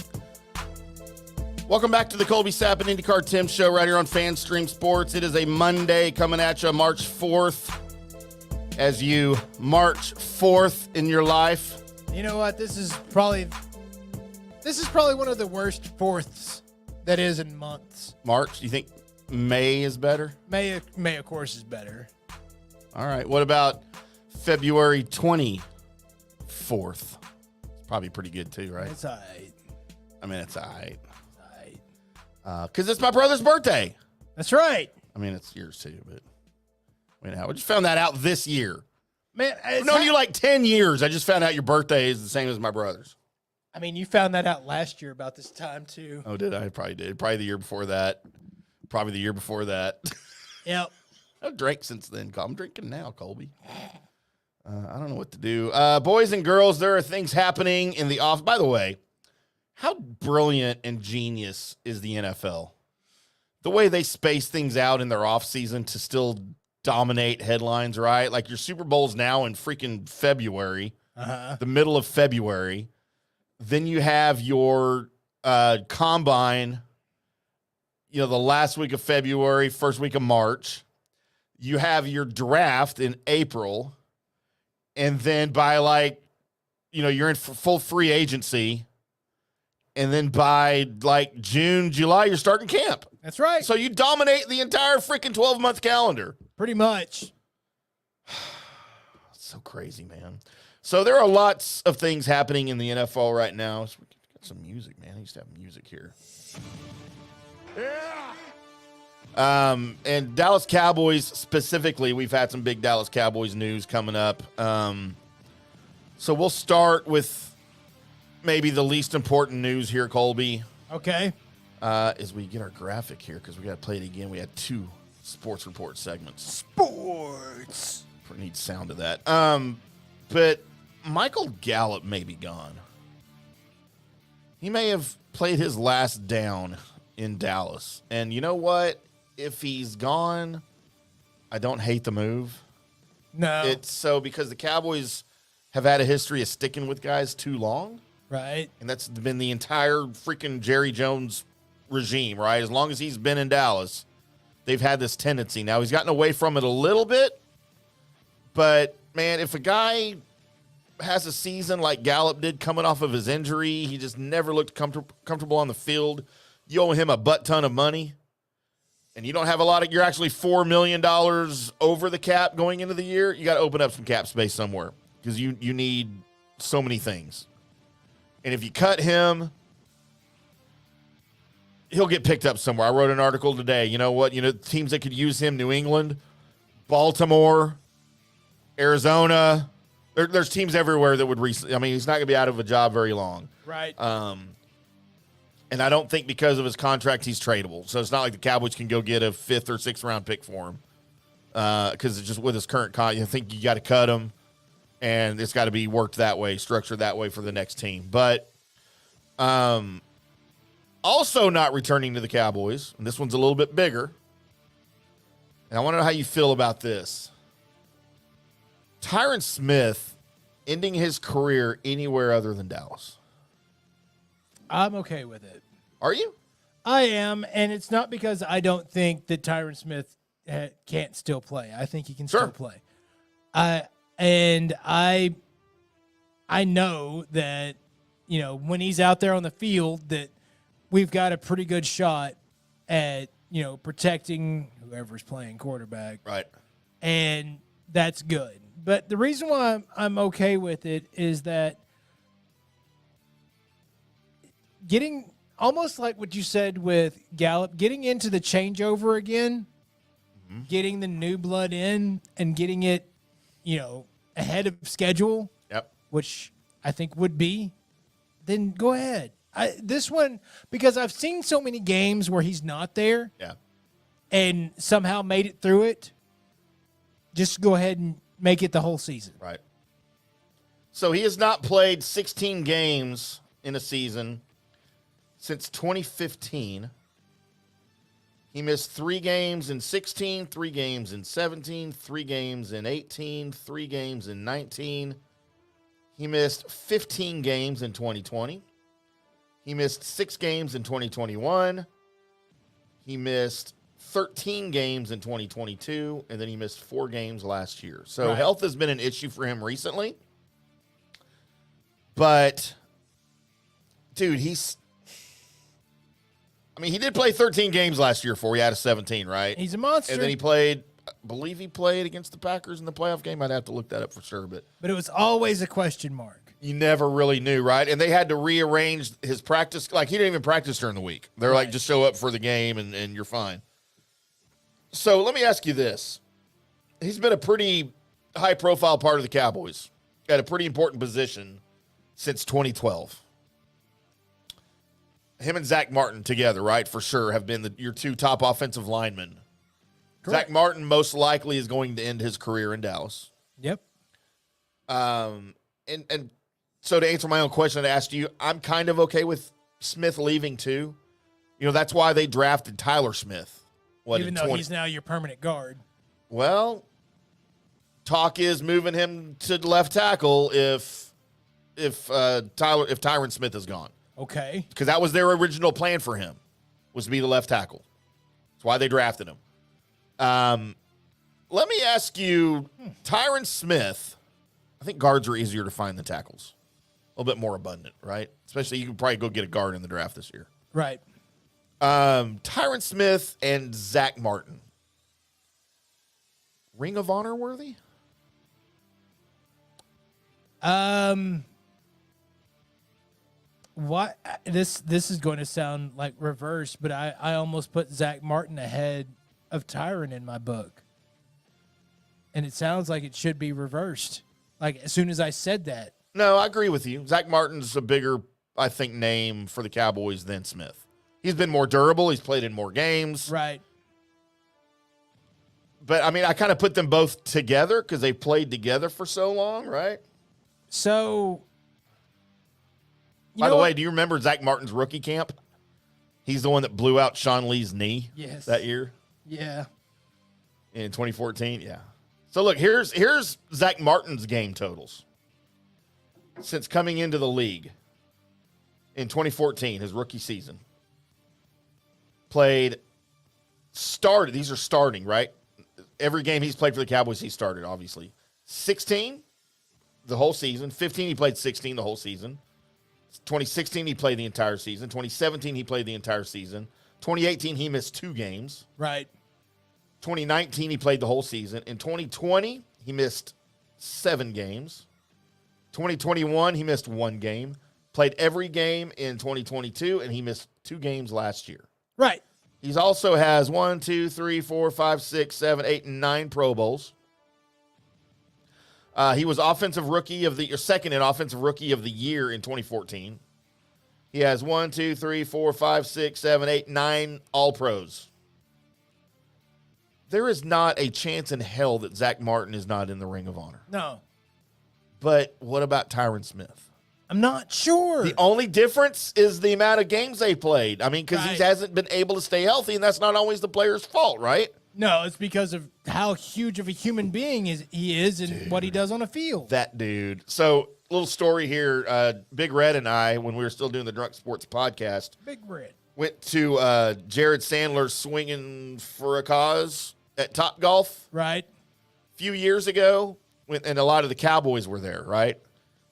[SPEAKER 6] Welcome back to the Colby Sapp and IndyCar Tim Show right here on FanStream Sports. It is a Monday coming at you, March 4th. As you march forth in your life.
[SPEAKER 7] You know what? This is probably one of the worst fourths that is in months.
[SPEAKER 6] March? You think May is better?
[SPEAKER 7] May of course is better.
[SPEAKER 6] All right. What about February 24th? It's probably pretty good too, right?
[SPEAKER 7] It's all right.
[SPEAKER 6] I mean, it's all right. Because it's my brother's birthday.
[SPEAKER 7] That's right.
[SPEAKER 6] I mean, it's yours too, but I just found that out this year.
[SPEAKER 7] Man,
[SPEAKER 6] I've known you like 10 years. I just found out your birthday is the same as my brother's.
[SPEAKER 7] I mean, you found that out last year about this time too.
[SPEAKER 6] Oh, did I? Probably did. Probably the year before that. Probably the year before that.
[SPEAKER 7] Yep.
[SPEAKER 6] I've drank since then. I'm drinking now, Colby. I don't know what to do. Boys and girls, there are things happening in the off. By the way, How brilliant and genius is the NFL? The way they space things out in their offseason to still dominate headlines, right? Like your Super Bowl's now in freaking February, the middle of February. Then you have your combine, the last week of February, first week of March. You have your draft in April. And then by you're in full free agency. And then by June, July, you're starting camp.
[SPEAKER 7] That's right.
[SPEAKER 6] So you dominate the entire freaking 12-month calendar.
[SPEAKER 7] Pretty much.
[SPEAKER 6] So crazy, man. So there are lots of things happening in the NFL right now. So we got some music, man. I used to have music here. Yeah. And Dallas Cowboys specifically, we've had some big Dallas Cowboys news coming up. So we'll start with maybe the least important news here, Colby.
[SPEAKER 7] Okay.
[SPEAKER 6] As we get our graphic here, because we got to play it again. We had 2 sports report segments.
[SPEAKER 7] Sports.
[SPEAKER 6] Pretty neat sound of that. But Michael Gallup may be gone. He may have played his last down in Dallas. And you know what? If he's gone, I don't hate the move.
[SPEAKER 7] No.
[SPEAKER 6] It's so because the Cowboys have had a history of sticking with guys too long.
[SPEAKER 7] Right.
[SPEAKER 6] And that's been the entire freaking Jerry Jones regime, right? As long as he's been in Dallas, they've had this tendency. Now, he's gotten away from it a little bit. But, man, if a guy has a season like Gallup did coming off of his injury, he just never looked comfortable on the field, you owe him a butt ton of money, and you don't have a lot of – you're actually $4 million over the cap going into the year, you got to open up some cap space somewhere because you need so many things. And if you cut him, he'll get picked up somewhere. I wrote an article today. You know what? Teams that could use him, New England, Baltimore, Arizona. There's teams everywhere that would he's not going to be out of a job very long.
[SPEAKER 7] Right.
[SPEAKER 6] And I don't think because of his contract he's tradable. So it's not like the Cowboys can go get a 5th or 6th round pick for him. Because it's just with his current contract, I think you got to cut him. And it's got to be worked that way, structured that way for the next team. But also not returning to the Cowboys, and this one's a little bit bigger, and I want to know how you feel about this. Tyron Smith ending his career anywhere other than Dallas.
[SPEAKER 7] I'm okay with it.
[SPEAKER 6] Are you?
[SPEAKER 7] I am, and it's not because I don't think that Tyron Smith can't still play. I think he can still play. And I know that, when he's out there on the field that we've got a pretty good shot at, protecting whoever's playing quarterback.
[SPEAKER 6] Right.
[SPEAKER 7] And that's good. But the reason why I'm okay with it is that getting almost like what you said with Gallup, getting into the changeover again, getting the new blood in and getting it, ahead of schedule, which I think would be, then go ahead. This one, because I've seen so many games where he's not there and somehow made it through it, just go ahead and make it the whole season.
[SPEAKER 6] Right. So he has not played 16 games in a season since 2015. He missed 3 games in 16, 3 games in 17, 3 games in 18, 3 games in 19. He missed 15 games in 2020. He missed 6 games in 2021. He missed 13 games in 2022, and then he missed 4 games last year. So health has been an issue for him recently. But, dude, he did play 13 games last year for you out of 17, right?
[SPEAKER 7] He's a monster.
[SPEAKER 6] And then he played, I believe he played against the Packers in the playoff game. I'd have to look that up for sure. But
[SPEAKER 7] it was always a question mark.
[SPEAKER 6] You never really knew, right? And they had to rearrange his practice. Like, he didn't even practice during the week. They're like, just show up for the game and you're fine. So let me ask you this. He's been a pretty high-profile part of the Cowboys at a pretty important position since 2012. Him and Zach Martin together, right, for sure, have been your 2 top offensive linemen. Correct. Zach Martin most likely is going to end his career in Dallas.
[SPEAKER 7] Yep.
[SPEAKER 6] And so to answer my own question I asked you, I'm kind of okay with Smith leaving too. You know, that's why they drafted Tyler Smith.
[SPEAKER 7] Even though he's now your permanent guard.
[SPEAKER 6] Well, talk is moving him to left tackle if Tyron Smith is gone.
[SPEAKER 7] Okay.
[SPEAKER 6] Because that was their original plan for him, was to be the left tackle. That's why they drafted him. Let me ask you, Tyron Smith, I think guards are easier to find than tackles. A little bit more abundant, right? Especially you can probably go get a guard in the draft this year.
[SPEAKER 7] Right.
[SPEAKER 6] Tyron Smith and Zach Martin. Ring of Honor worthy?
[SPEAKER 7] What this is going to sound like reverse, but I almost put Zach Martin ahead of Tyron in my book. And it sounds like it should be reversed. Like as soon as I said that.
[SPEAKER 6] No, I agree with you. Zach Martin's a bigger, I think, name for the Cowboys than Smith. He's been more durable. He's played in more games.
[SPEAKER 7] Right.
[SPEAKER 6] But, I mean, I kind of put them both together because they played together for so long, right?
[SPEAKER 7] So,
[SPEAKER 6] by the way, do you remember Zach Martin's rookie camp? He's the one that blew out Sean Lee's knee that year.
[SPEAKER 7] Yeah.
[SPEAKER 6] In 2014, yeah. So, look, here's Zach Martin's game totals since coming into the league in 2014, his rookie season. Started, these are starting, right? Every game he's played for the Cowboys, he started, obviously. 16, the whole season. 15, he played 16 the whole season. 2016, he played the entire season. 2017, he played the entire season. 2018, he missed 2 games.
[SPEAKER 7] Right.
[SPEAKER 6] 2019, he played the whole season. In 2020, he missed 7 games. 2021, he missed 1 game. Played every game in 2022, and he missed 2 games last year.
[SPEAKER 7] Right.
[SPEAKER 6] He also has 1, 2, 3, 4, 5, 6, 7, 8, and 9 Pro Bowls. He was second in offensive rookie of the year in 2014. He has 1, 2, 3, 4, 5, 6, 7, 8, 9 All Pros. There is not a chance in hell that Zach Martin is not in the Ring of Honor.
[SPEAKER 7] No.
[SPEAKER 6] But what about Tyron Smith?
[SPEAKER 7] I'm not sure.
[SPEAKER 6] The only difference is the amount of games they played. I mean, because he hasn't been able to stay healthy, and that's not always the player's fault, right?
[SPEAKER 7] No, it's because of how huge of a human being he is and what he does on a field.
[SPEAKER 6] That dude. So, little story here. Big Red and I, when we were still doing the Drunk Sports podcast,
[SPEAKER 7] Big Red
[SPEAKER 6] went to Jared Sandler's Swinging for a Cause at Topgolf.
[SPEAKER 7] Right.
[SPEAKER 6] A few years ago, and a lot of the Cowboys were there, right?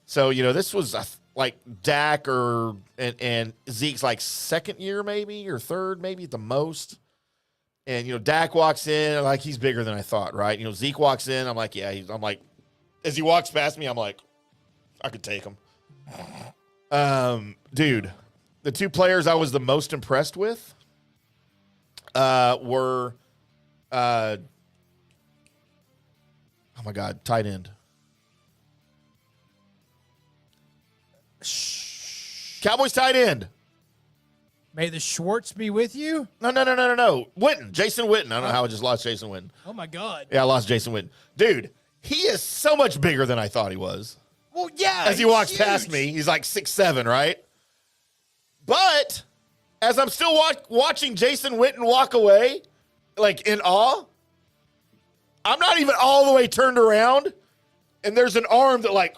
[SPEAKER 6] So, you know, this was like Dak and Zeke's like second year maybe or third maybe at the most. And, you know, Dak walks in, like, he's bigger than I thought, right? You know, Zeke walks in, I'm like, yeah, I'm like, as he walks past me, I'm like, I could take him. Dude, the 2 players I was the most impressed with were, oh my God, tight end. Cowboys tight end.
[SPEAKER 7] May the Schwartz be with you?
[SPEAKER 6] No. Witten. Jason Witten. I don't know how I just lost Jason Witten.
[SPEAKER 7] Oh, my God.
[SPEAKER 6] Yeah, I lost Jason Witten. Dude, he is so much bigger than I thought he was.
[SPEAKER 7] Well, yeah.
[SPEAKER 6] As he walks
[SPEAKER 7] huge.
[SPEAKER 6] past me, he's like 6'7", right? But as I'm still watching Jason Witten walk away, like in awe, I'm not even all the way turned around, and there's an arm that like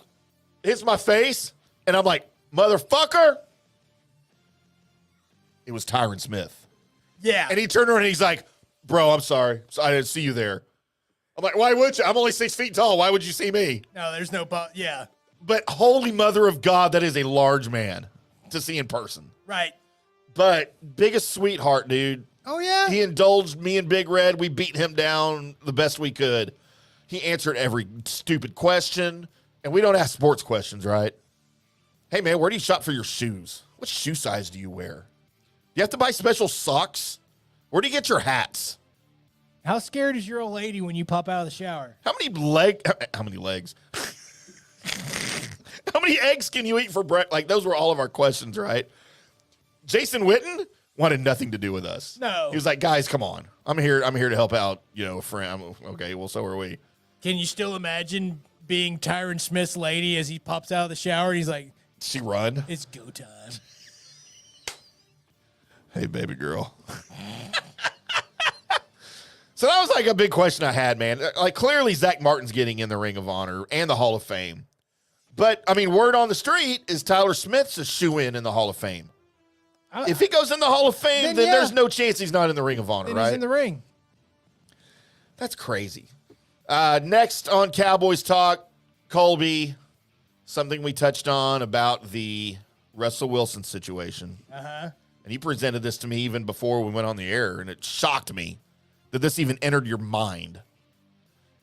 [SPEAKER 6] hits my face, and I'm like, motherfucker. It was Tyron Smith.
[SPEAKER 7] Yeah.
[SPEAKER 6] And he turned around and he's like, bro, I'm sorry. I didn't see you there. I'm like, why would you? I'm only 6 feet tall. Why would you see me?
[SPEAKER 7] No, there's no, yeah.
[SPEAKER 6] But holy mother of God, that is a large man to see in person.
[SPEAKER 7] Right.
[SPEAKER 6] But biggest sweetheart, dude.
[SPEAKER 7] Oh, yeah.
[SPEAKER 6] He indulged me and Big Red. We beat him down the best we could. He answered every stupid question. And we don't ask sports questions, right? Hey, man, where do you shop for your shoes? What shoe size do you wear? You have to buy special socks? Where do you get your hats?
[SPEAKER 7] How scared is your old lady when you pop out of the shower?
[SPEAKER 6] How many legs? How many eggs can you eat for breakfast? Like, those were all of our questions, right? Jason Witten wanted nothing to do with us.
[SPEAKER 7] No.
[SPEAKER 6] He was like, guys, come on. I'm here to help out, you know, a friend. Okay, well, so are we.
[SPEAKER 7] Can you still imagine being Tyron Smith's lady as he pops out of the shower? He's like,
[SPEAKER 6] she run.
[SPEAKER 7] it's go time.
[SPEAKER 6] Hey, baby girl. So that was like a big question I had, man. Like, clearly Zach Martin's getting in the Ring of Honor and the Hall of Fame. But, I mean, word on the street is Tyler Smith's a shoe-in the Hall of Fame. If he goes in the Hall of Fame, then there's no chance he's not in the Ring of Honor, right?
[SPEAKER 7] He's in the ring.
[SPEAKER 6] That's crazy. Next on Cowboys Talk, Colby, something we touched on about the Russell Wilson situation.
[SPEAKER 7] Uh-huh.
[SPEAKER 6] And he presented this to me even before we went on the air, and it shocked me that this even entered your mind.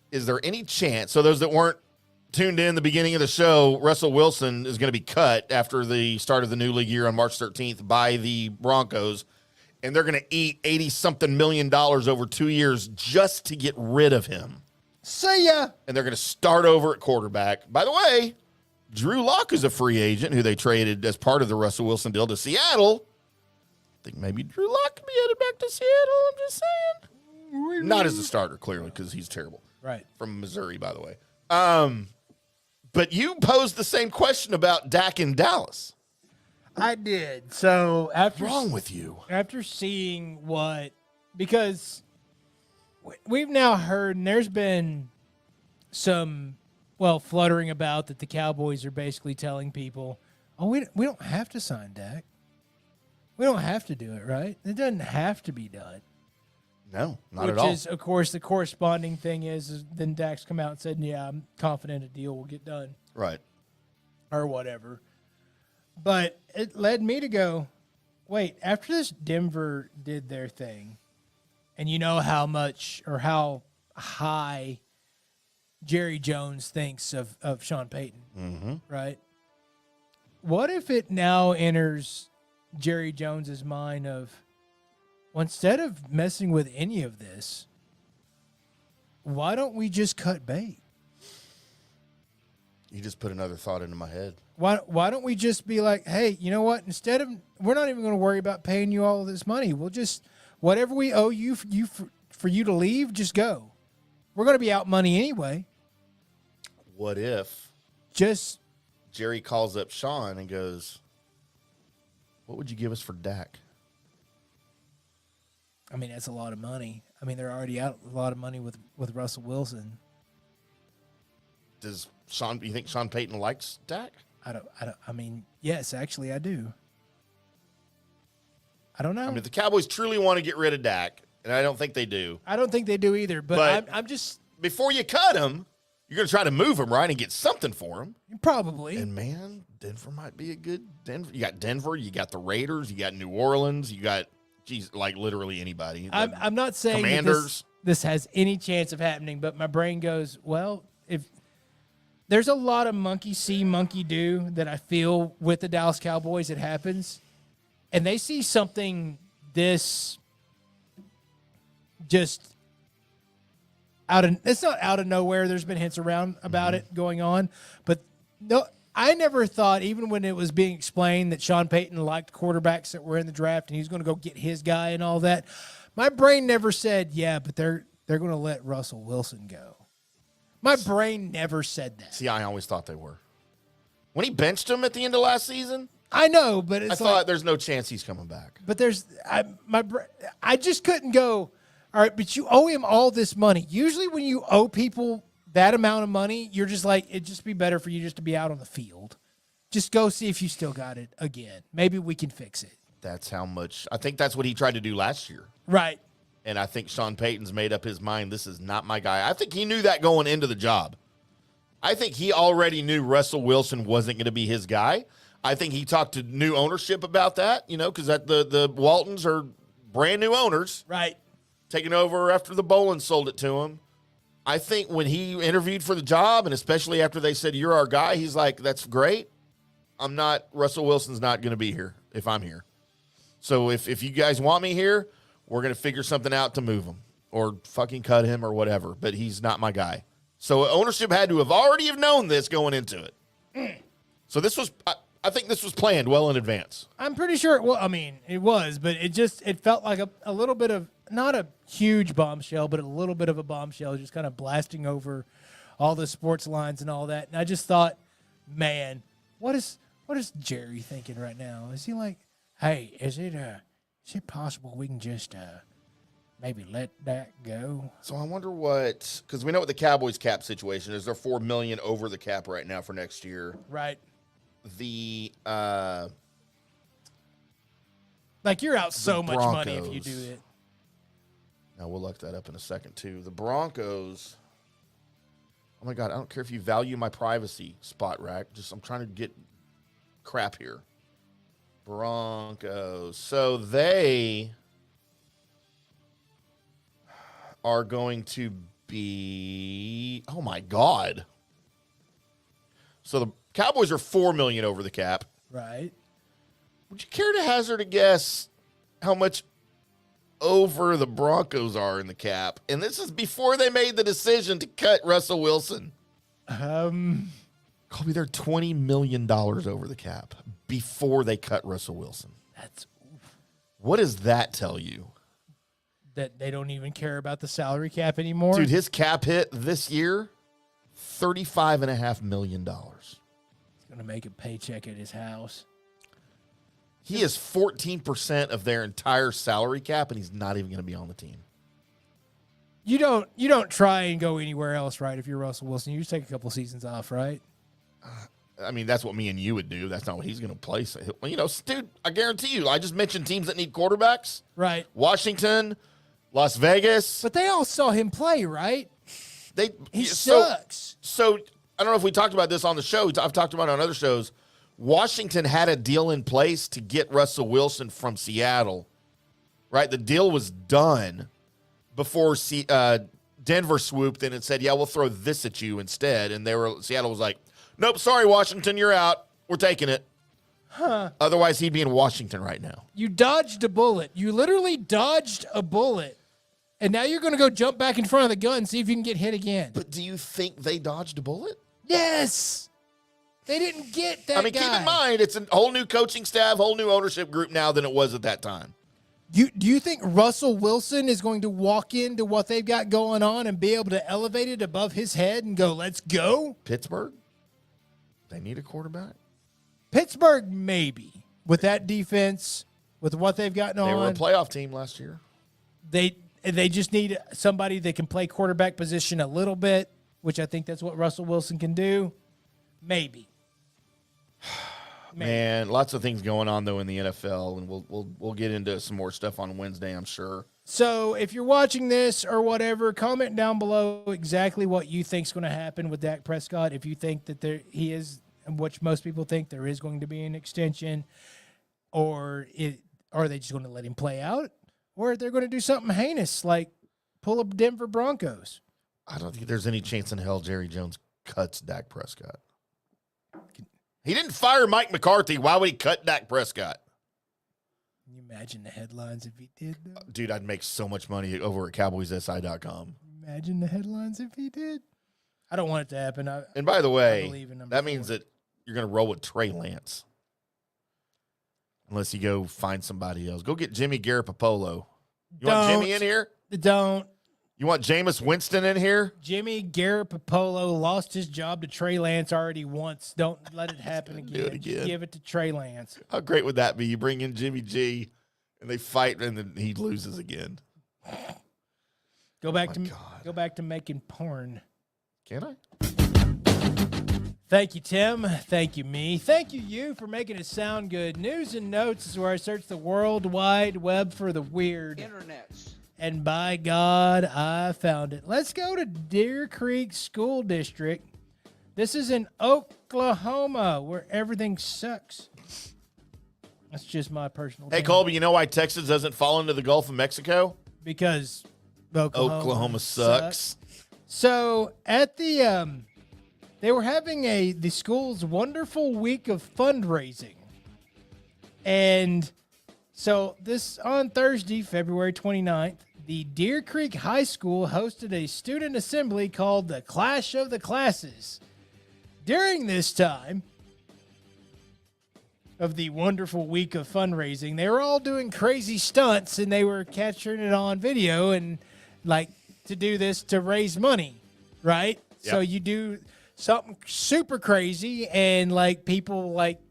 [SPEAKER 6] Is there any chance, so those that weren't tuned in the beginning of the show, Russell Wilson is going to be cut after the start of the new league year on March 13th by the Broncos, and they're going to eat $80-something million over 2 years just to get rid of him.
[SPEAKER 7] See ya.
[SPEAKER 6] And they're going to start over at quarterback. By the way, Drew Lock is a free agent who they traded as part of the Russell Wilson deal to Seattle. I think maybe Drew Lock could be headed back to Seattle, I'm just saying. Not as a starter, clearly, because he's terrible.
[SPEAKER 7] Right.
[SPEAKER 6] From Missouri, by the way. But you posed the same question about Dak in Dallas.
[SPEAKER 7] I did. So after
[SPEAKER 6] What's wrong with you?
[SPEAKER 7] After seeing because we've now heard, and there's been some, fluttering about that the Cowboys are basically telling people, oh, we don't have to sign Dak. We don't have to do it, right? It doesn't have to be done.
[SPEAKER 6] No, not at all.
[SPEAKER 7] Which is, of course, the corresponding thing is then Dak's come out and said, yeah, I'm confident a deal will get done.
[SPEAKER 6] Right.
[SPEAKER 7] Or whatever. But it led me to go, wait, after this Denver did their thing, and you know how much or how high Jerry Jones thinks of Sean Payton, right? What if it now enters Jerry Jones's mind of, well, instead of messing with any of this, why don't we just cut bait?
[SPEAKER 6] You just put another thought into my head.
[SPEAKER 7] Why don't we just be like, hey, you know what? Instead of, we're not even going to worry about paying you all of this money. We'll just, whatever we owe you for you to leave, just go. We're going to be out money anyway.
[SPEAKER 6] What if
[SPEAKER 7] Just,
[SPEAKER 6] Jerry calls up Sean and goes, what would you give us for Dak?
[SPEAKER 7] I mean, that's a lot of money. I mean, they're already out a lot of money with Russell Wilson.
[SPEAKER 6] Do you think Sean Payton likes Dak?
[SPEAKER 7] I mean, yes, actually I do. I don't know.
[SPEAKER 6] I mean, if the Cowboys truly want to get rid of Dak, and I don't think they do.
[SPEAKER 7] I don't think they do either, but I'm just.
[SPEAKER 6] Before you cut him, you're going to try to move him, right, and get something for him.
[SPEAKER 7] Probably.
[SPEAKER 6] And, man, Denver might be a good Denver. You got Denver, you got the Raiders, you got New Orleans, you got, like literally anybody.
[SPEAKER 7] I'm not saying
[SPEAKER 6] Commanders.
[SPEAKER 7] that this has any chance of happening, but my brain goes, well, if there's a lot of monkey see, monkey do that I feel with the Dallas Cowboys, it happens, and they see something this just it's not out of nowhere. There's been hints around about it going on, but no, I never thought, even when it was being explained that Sean Payton liked quarterbacks that were in the draft and he's going to go get his guy and all that, my brain never said, yeah, but they're going to let Russell Wilson go. My brain never said that.
[SPEAKER 6] See, I always thought they were. When he benched him at the end of last season,
[SPEAKER 7] I know, but
[SPEAKER 6] I thought there's no chance he's coming back.
[SPEAKER 7] But I just couldn't go, all right, but you owe him all this money. Usually when you owe people that amount of money, you're just like, it'd just be better for you just to be out on the field. Just go see if you still got it again. Maybe we can fix it.
[SPEAKER 6] That's how much. I think that's what he tried to do last year.
[SPEAKER 7] Right.
[SPEAKER 6] And I think Sean Payton's made up his mind, this is not my guy. I think he knew that going into the job. I think he already knew Russell Wilson wasn't going to be his guy. I think he talked to new ownership about that, because the Waltons are brand new owners.
[SPEAKER 7] Right.
[SPEAKER 6] Taking over after the Bolins sold it to him. I think when he interviewed for the job, and especially after they said, you're our guy, he's like, that's great. Russell Wilson's not going to be here if I'm here. So if you guys want me here, we're going to figure something out to move him or fucking cut him or whatever, but he's not my guy. So ownership had to have already have known this going into it. So this was, I think this was planned well in advance.
[SPEAKER 7] I'm pretty sure it was, but it felt like a little bit of, not a huge bombshell, but a little bit of a bombshell just kind of blasting over all the sports lines and all that. And I just thought, man, what is Jerry thinking right now? Is he like, hey, is Is it possible we can just maybe let that go?
[SPEAKER 6] So I wonder what, because we know what the Cowboys cap situation is. They're $4 million over the cap right now for next year.
[SPEAKER 7] Right.
[SPEAKER 6] The
[SPEAKER 7] Like you're out so much money if you
[SPEAKER 6] Broncos.
[SPEAKER 7] do it.
[SPEAKER 6] Now we'll look that up in a second too. The Broncos. Oh my God, I don't care if you value my privacy, Spot Rack. I'm trying to get crap here. Broncos. So they are going to be, oh my God. So the Cowboys are $4 million over the cap.
[SPEAKER 7] Right.
[SPEAKER 6] Would you care to hazard a guess how much over the Broncos are in the cap? And this is before they made the decision to cut Russell Wilson. Colby, they're $20 million over the cap before they cut Russell Wilson.
[SPEAKER 7] That's
[SPEAKER 6] What does that tell you?
[SPEAKER 7] that they don't even care about the salary cap anymore.
[SPEAKER 6] Dude, his cap hit this year, $35.5 million.
[SPEAKER 7] He's gonna make a paycheck at his house.
[SPEAKER 6] He is 14% of their entire salary cap, and he's not even going to be on the team.
[SPEAKER 7] You don't try and go anywhere else, right? If you're Russell Wilson, you just take a couple seasons off, right?
[SPEAKER 6] I mean, that's what me and you would do. That's not what he's going to play. So, you know, dude, I guarantee you, I just mentioned teams that need quarterbacks.
[SPEAKER 7] Right.
[SPEAKER 6] Washington, Las Vegas.
[SPEAKER 7] But they all saw him play, right? He
[SPEAKER 6] so,
[SPEAKER 7] sucks.
[SPEAKER 6] So, I don't know if we talked about this on the show. I've talked about it on other shows. Washington had a deal in place to get Russell Wilson from Seattle, right? The deal was done before Denver swooped in and said, yeah, we'll throw this at you instead. And Seattle was like, nope, sorry, Washington, you're out. We're taking it. Otherwise, he'd be in Washington right now.
[SPEAKER 7] You dodged a bullet. You literally dodged a bullet. And now you're going to go jump back in front of the gun and see if you can get hit again.
[SPEAKER 6] But do you think they dodged a bullet?
[SPEAKER 7] Yes. They didn't get that
[SPEAKER 6] keep
[SPEAKER 7] guy.
[SPEAKER 6] in mind, it's a whole new coaching staff, whole new ownership group now than it was at that time.
[SPEAKER 7] Do you think Russell Wilson is going to walk into what they've got going on and be able to elevate it above his head and go, let's go?
[SPEAKER 6] Pittsburgh? They need a quarterback?
[SPEAKER 7] Pittsburgh, maybe. With that defense, with what they've gotten
[SPEAKER 6] They
[SPEAKER 7] on.
[SPEAKER 6] were a playoff team last year.
[SPEAKER 7] They just need somebody that can play quarterback position a little bit, which I think that's what Russell Wilson can do. Maybe.
[SPEAKER 6] Man, lots of things going on though in the NFL, and we'll get into some more stuff on Wednesday, I'm sure.
[SPEAKER 7] So if you're watching this or whatever, comment down below exactly what you think is going to happen with Dak Prescott. If you think that he is, which most people think there is going to be an extension, or are they just going to let him play out, or they're going to do something heinous like pull up Denver Broncos.
[SPEAKER 6] I don't think there's any chance in hell Jerry Jones cuts Dak Prescott. He didn't fire Mike McCarthy. Why would he cut Dak Prescott?
[SPEAKER 7] Can you imagine the headlines if he did, though?
[SPEAKER 6] Dude, I'd make so much money over at CowboysSI.com.
[SPEAKER 7] Imagine the headlines if he did. I don't want it to happen.
[SPEAKER 6] And by the
[SPEAKER 7] I
[SPEAKER 6] way,
[SPEAKER 7] believe in number
[SPEAKER 6] that
[SPEAKER 7] 4.
[SPEAKER 6] means that you're going to roll with Trey Lance. Unless you go find somebody else. Go get Jimmy Garoppolo. You want Jimmy in here?
[SPEAKER 7] Don't.
[SPEAKER 6] You want Jameis Winston in here?
[SPEAKER 7] Jimmy Garoppolo lost his job to Trey Lance already once. Don't let it happen again.
[SPEAKER 6] do it again.
[SPEAKER 7] Just give it to Trey Lance.
[SPEAKER 6] How great would that be? You bring in Jimmy G, and they fight, and then he loses again.
[SPEAKER 7] Go back to making porn.
[SPEAKER 6] Can I?
[SPEAKER 7] Thank you, Tim. Thank you, me. Thank you for making it sound good. News and Notes is where I search the World Wide Web for the weird.
[SPEAKER 1] Internets.
[SPEAKER 7] And by God, I found it. Let's go to Deer Creek School District. This is in Oklahoma, where everything sucks. That's just my personal
[SPEAKER 6] Hey,
[SPEAKER 7] opinion.
[SPEAKER 6] Colby, you know why Texas doesn't fall into the Gulf of Mexico?
[SPEAKER 7] Because Oklahoma
[SPEAKER 6] sucks.
[SPEAKER 7] So at the they were having the school's wonderful week of fundraising. And so this on Thursday, February 29th, the Deer Creek High School hosted a student assembly called the Clash of the Classes. During this time of the wonderful week of fundraising, they were all doing crazy stunts, and they were capturing it on video and like to do this to raise money, right?
[SPEAKER 6] Yep.
[SPEAKER 7] So you do something super crazy, and like people like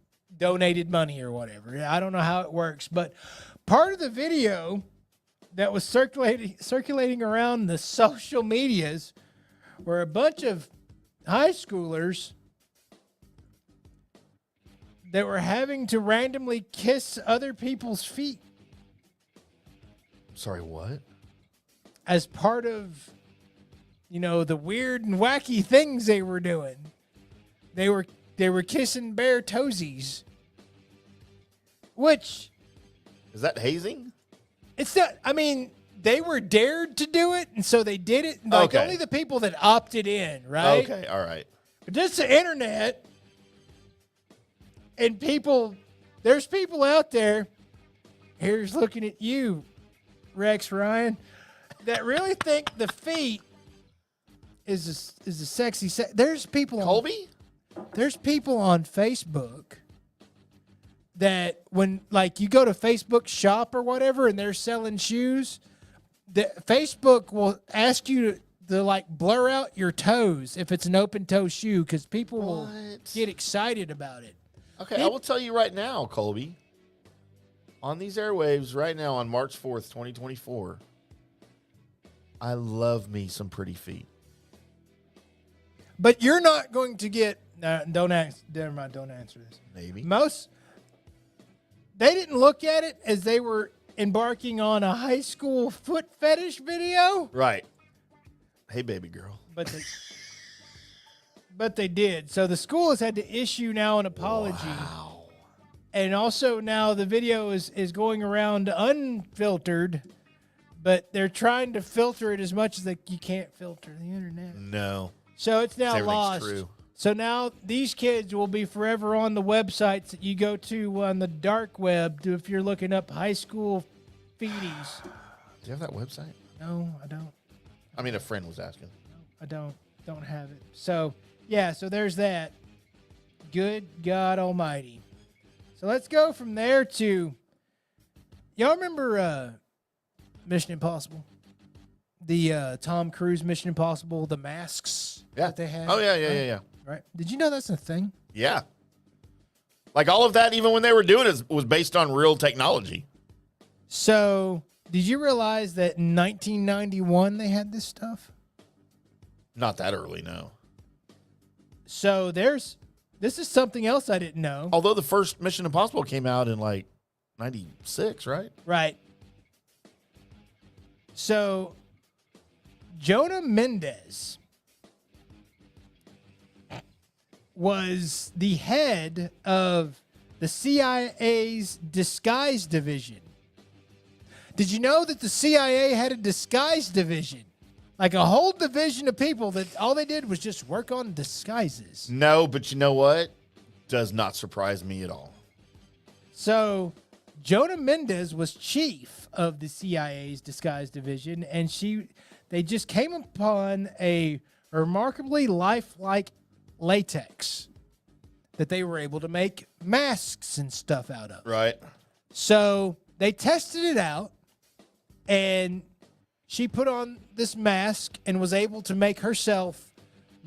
[SPEAKER 7] donated money or whatever. I don't know how it works, but part of the video that was circulating around the social medias were a bunch of high schoolers that were having to randomly kiss other people's feet
[SPEAKER 6] Sorry, what?
[SPEAKER 7] as part of, the weird and wacky things they were doing. They were kissing bare toesies, which
[SPEAKER 6] Is that hazing?
[SPEAKER 7] it's not. I mean, they were dared to do it, and so they did it. Like
[SPEAKER 6] Okay.
[SPEAKER 7] only the people that opted in, right?
[SPEAKER 6] Okay, all right.
[SPEAKER 7] But just the internet and people. There's people out there. Here's looking at you, Rex Ryan, that really think the feet is a sexy. There's people.
[SPEAKER 6] Colby?
[SPEAKER 7] There's people on Facebook that when you go to Facebook shop or whatever and they're selling shoes, Facebook will ask you to blur out your toes if it's an open toe shoe because people will get excited about it.
[SPEAKER 6] Okay, I will tell you right now, Colby. On these airwaves right now on March 4th, 2024, I love me some pretty feet.
[SPEAKER 7] But you're not going to get don't ask. Never mind. Don't answer this.
[SPEAKER 6] Maybe.
[SPEAKER 7] They didn't look at it as they were embarking on a high school foot fetish video,
[SPEAKER 6] Right. Hey, baby girl.
[SPEAKER 7] but they did. So the school has had to issue now an apology.
[SPEAKER 6] Wow.
[SPEAKER 7] And also now the video is going around unfiltered, but they're trying to filter it as much as you can't filter the internet.
[SPEAKER 6] No.
[SPEAKER 7] So it's now
[SPEAKER 6] Everything's
[SPEAKER 7] lost.
[SPEAKER 6] true.
[SPEAKER 7] So now these kids will be forever on the websites that you go to on the dark web if you're looking up high school feeties.
[SPEAKER 6] Do you have that website?
[SPEAKER 7] No, I don't.
[SPEAKER 6] I mean, a friend was asking.
[SPEAKER 7] I don't have it. So, yeah, so there's that. Good God Almighty. So let's go from there to, y'all remember Mission Impossible? The Tom Cruise Mission Impossible, the masks that they had?
[SPEAKER 6] Oh, yeah.
[SPEAKER 7] Right? Did you know that's a thing?
[SPEAKER 6] Yeah. Like all of that, even when they were doing it, was based on real technology.
[SPEAKER 7] So, did you realize that in 1991 they had this stuff?
[SPEAKER 6] Not that early, no.
[SPEAKER 7] So, this is something else I didn't know.
[SPEAKER 6] Although the first Mission Impossible came out in 96, right?
[SPEAKER 7] Right. So, Jonah Mendez was the head of the CIA's disguise division. Did you know that the CIA had a disguise division? Like a whole division of people that all they did was just work on disguises.
[SPEAKER 6] No, but you know what? Does not surprise me at all.
[SPEAKER 7] So, Jonah Mendez was chief of the CIA's disguise division, and they just came upon a remarkably lifelike latex that they were able to make masks and stuff out of.
[SPEAKER 6] Right.
[SPEAKER 7] So they tested it out, and she put on this mask and was able to make herself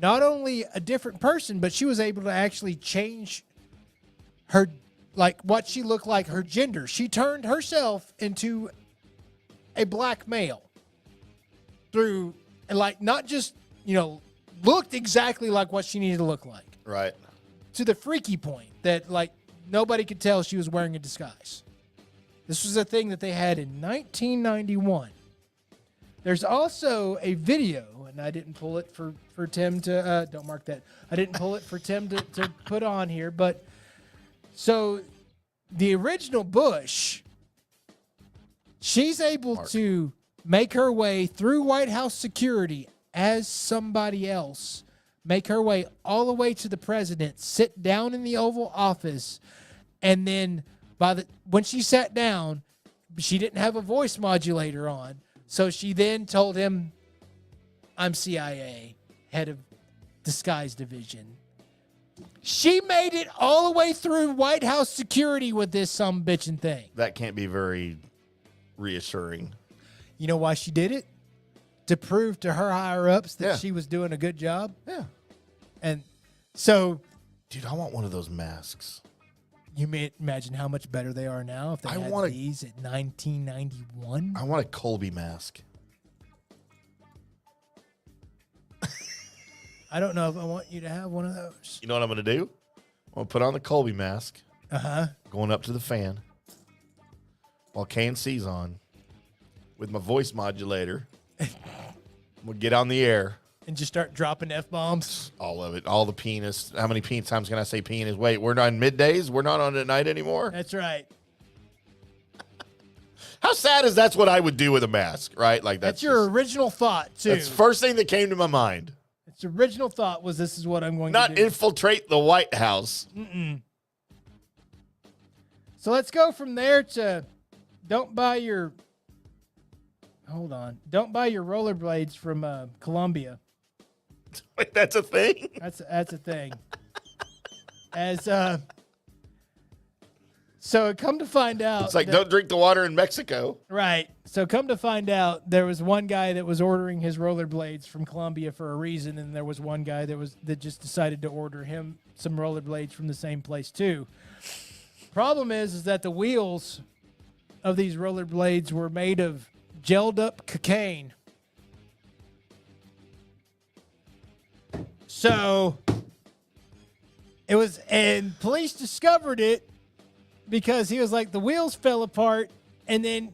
[SPEAKER 7] not only a different person, but she was able to actually change her, what she looked like, her gender. She turned herself into a black male through, not just, looked exactly like what she needed to look like.
[SPEAKER 6] Right.
[SPEAKER 7] To the freaky point that, nobody could tell she was wearing a disguise. This was a thing that they had in 1991. There's also a video, and I didn't pull it for Tim to, don't mark that. I didn't pull it for Tim to put on here, but so the original Bush, she's able to make her way through White House security as somebody else, make her way all the way to the president, sit down in the Oval Office, and then when she sat down, she didn't have a voice modulator on, so she then told him, "I'm CIA, head of disguise division." She made it all the way through White House security with this sumbitchin' thing.
[SPEAKER 6] That can't be very reassuring.
[SPEAKER 7] You know why she did it? To prove to her higher-ups that
[SPEAKER 6] Yeah.
[SPEAKER 7] she was doing a good job.
[SPEAKER 6] Yeah.
[SPEAKER 7] And so,
[SPEAKER 6] Dude, I want one of those masks.
[SPEAKER 7] You may imagine how much better they are now if they had these at 1991.
[SPEAKER 6] I want a Colby mask.
[SPEAKER 7] I don't know if I want you to have one of those.
[SPEAKER 6] You know what I'm going to do? I'm going to put on the Colby mask.
[SPEAKER 7] Uh-huh.
[SPEAKER 6] Going up to the fan while KNC's on with my voice modulator. I'm going to get on the air.
[SPEAKER 7] And just start dropping F-bombs?
[SPEAKER 6] All of it. All the penis. How many times can I say penis? Wait, we're not on middays? We're not on at night anymore?
[SPEAKER 7] That's right.
[SPEAKER 6] How sad is that's what I would do with a mask, right? Like
[SPEAKER 7] that's your original thought, too.
[SPEAKER 6] That's the first thing that came to my mind.
[SPEAKER 7] Its original thought was this is what I'm going to do.
[SPEAKER 6] Not infiltrate the White House.
[SPEAKER 7] Mm-mm. So let's go from there to don't buy your rollerblades from Columbia.
[SPEAKER 6] Wait, that's a thing?
[SPEAKER 7] That's a thing. So come to find out.
[SPEAKER 6] It's like don't drink the water in Mexico.
[SPEAKER 7] Right. So come to find out there was one guy that was ordering his rollerblades from Columbia for a reason, and there was one guy that just decided to order him some rollerblades from the same place too. Problem is that the wheels of these rollerblades were made of gelled up cocaine. So it was, and police discovered it because he was like, the wheels fell apart, and then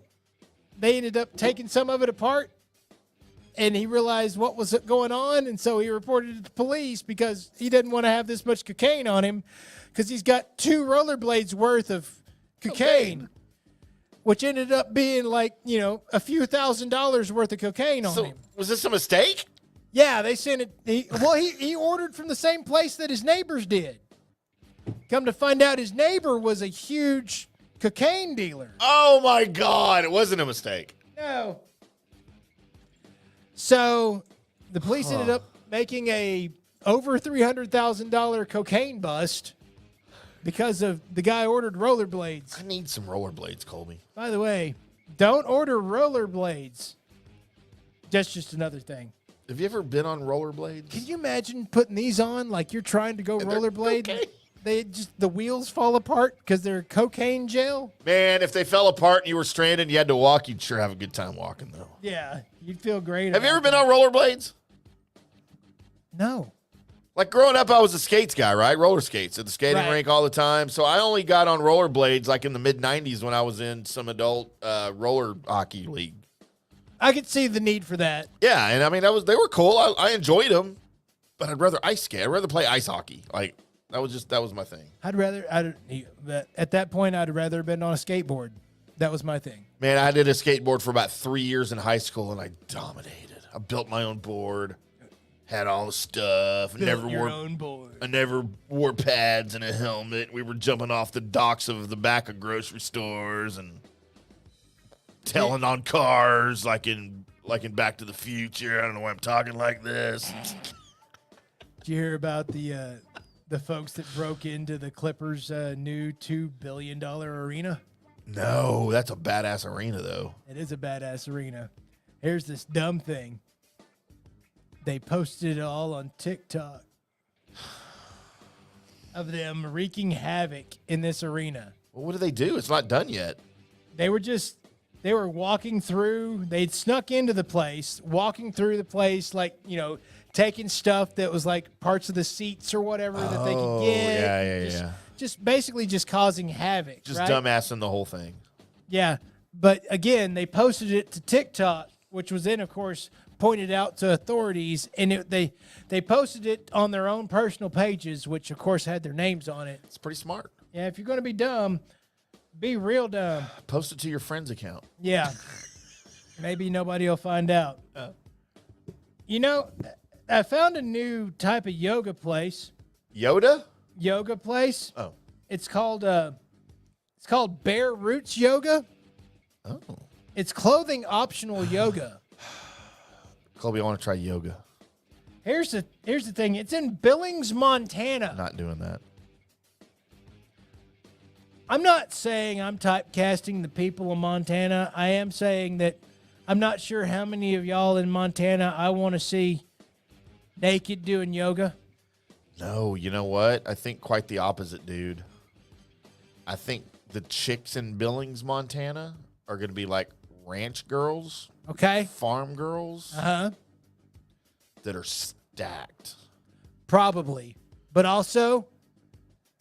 [SPEAKER 7] they ended up taking some of it apart, and he realized what was going on, and so he reported it to the police because he didn't want to have this much cocaine on him because he's got 2 rollerblades worth of cocaine, which ended up being like, a few $1,000s worth of cocaine on him.
[SPEAKER 6] Was this a mistake?
[SPEAKER 7] Yeah, they sent it. He ordered from the same place that his neighbors did. Come to find out, his neighbor was a huge cocaine dealer.
[SPEAKER 6] Oh, my God. It wasn't a mistake.
[SPEAKER 7] No. So the police ended up making a over $300,000 cocaine bust because of the guy ordered rollerblades.
[SPEAKER 6] I need some rollerblades, Colby.
[SPEAKER 7] By the way, don't order rollerblades. That's just another thing.
[SPEAKER 6] Have you ever been on rollerblades?
[SPEAKER 7] Can you imagine putting these on like you're trying to go rollerblade? The wheels fall apart because they're cocaine gel?
[SPEAKER 6] Man, if they fell apart and you were stranded and you had to walk, you'd sure have a good time walking, though.
[SPEAKER 7] Yeah, you'd feel great.
[SPEAKER 6] Have you ever been on rollerblades?
[SPEAKER 7] No.
[SPEAKER 6] Like growing up, I was a skates guy, right? Roller skates at the skating
[SPEAKER 7] Right.
[SPEAKER 6] rink all the time. So I only got on rollerblades like in the mid-'90s when I was in some adult roller hockey league.
[SPEAKER 7] I could see the need for that.
[SPEAKER 6] Yeah, and I mean, they were cool. I enjoyed them, but I'd rather ice skate. I'd rather play ice hockey. Like, that was my thing.
[SPEAKER 7] At that point, I'd rather have been on a skateboard. That was my thing.
[SPEAKER 6] Man, I did a skateboard for about 3 years in high school, and I dominated. I built my own board, had all the stuff.
[SPEAKER 7] Own board.
[SPEAKER 6] I never wore pads and a helmet. We were jumping off the docks of the back of grocery stores and telling on cars like in Back to the Future. I don't know why I'm talking like this.
[SPEAKER 7] Did you hear about the folks that broke into the Clippers' new $2 billion arena?
[SPEAKER 6] No, that's a badass arena, though.
[SPEAKER 7] It is a badass arena. Here's this dumb thing. They posted it all on TikTok of them wreaking havoc in this arena.
[SPEAKER 6] Well, what do they do? It's not done yet.
[SPEAKER 7] They were walking through. They'd snuck into the place, walking through the place, like, taking stuff that was like parts of the seats or whatever that they could get.
[SPEAKER 6] Yeah.
[SPEAKER 7] Just basically just causing havoc.
[SPEAKER 6] Just
[SPEAKER 7] right?
[SPEAKER 6] dumbassing the whole thing.
[SPEAKER 7] Yeah. But again, they posted it to TikTok, which was then, of course, pointed out to authorities. And they posted it on their own personal pages, which, of course, had their names on it.
[SPEAKER 6] It's pretty smart.
[SPEAKER 7] Yeah, if you're going to be dumb, be real dumb.
[SPEAKER 6] Post it to your friend's account.
[SPEAKER 7] Yeah. Maybe nobody will find out. I found a new type of yoga place. Yoga place.
[SPEAKER 6] Oh.
[SPEAKER 7] It's called Bare Roots Yoga.
[SPEAKER 6] Oh.
[SPEAKER 7] It's clothing optional yoga.
[SPEAKER 6] Colby, I want to try yoga.
[SPEAKER 7] Here's the thing. It's in Billings, Montana.
[SPEAKER 6] Not doing that.
[SPEAKER 7] I'm not saying I'm typecasting the people of Montana. I am saying that I'm not sure how many of y'all in Montana I want to see naked doing yoga.
[SPEAKER 6] No, you know what? I think quite the opposite, dude. I think the chicks in Billings, Montana are going to be like ranch girls,
[SPEAKER 7] Okay.
[SPEAKER 6] farm girls
[SPEAKER 7] Uh-huh.
[SPEAKER 6] that are stacked.
[SPEAKER 7] Probably. But also,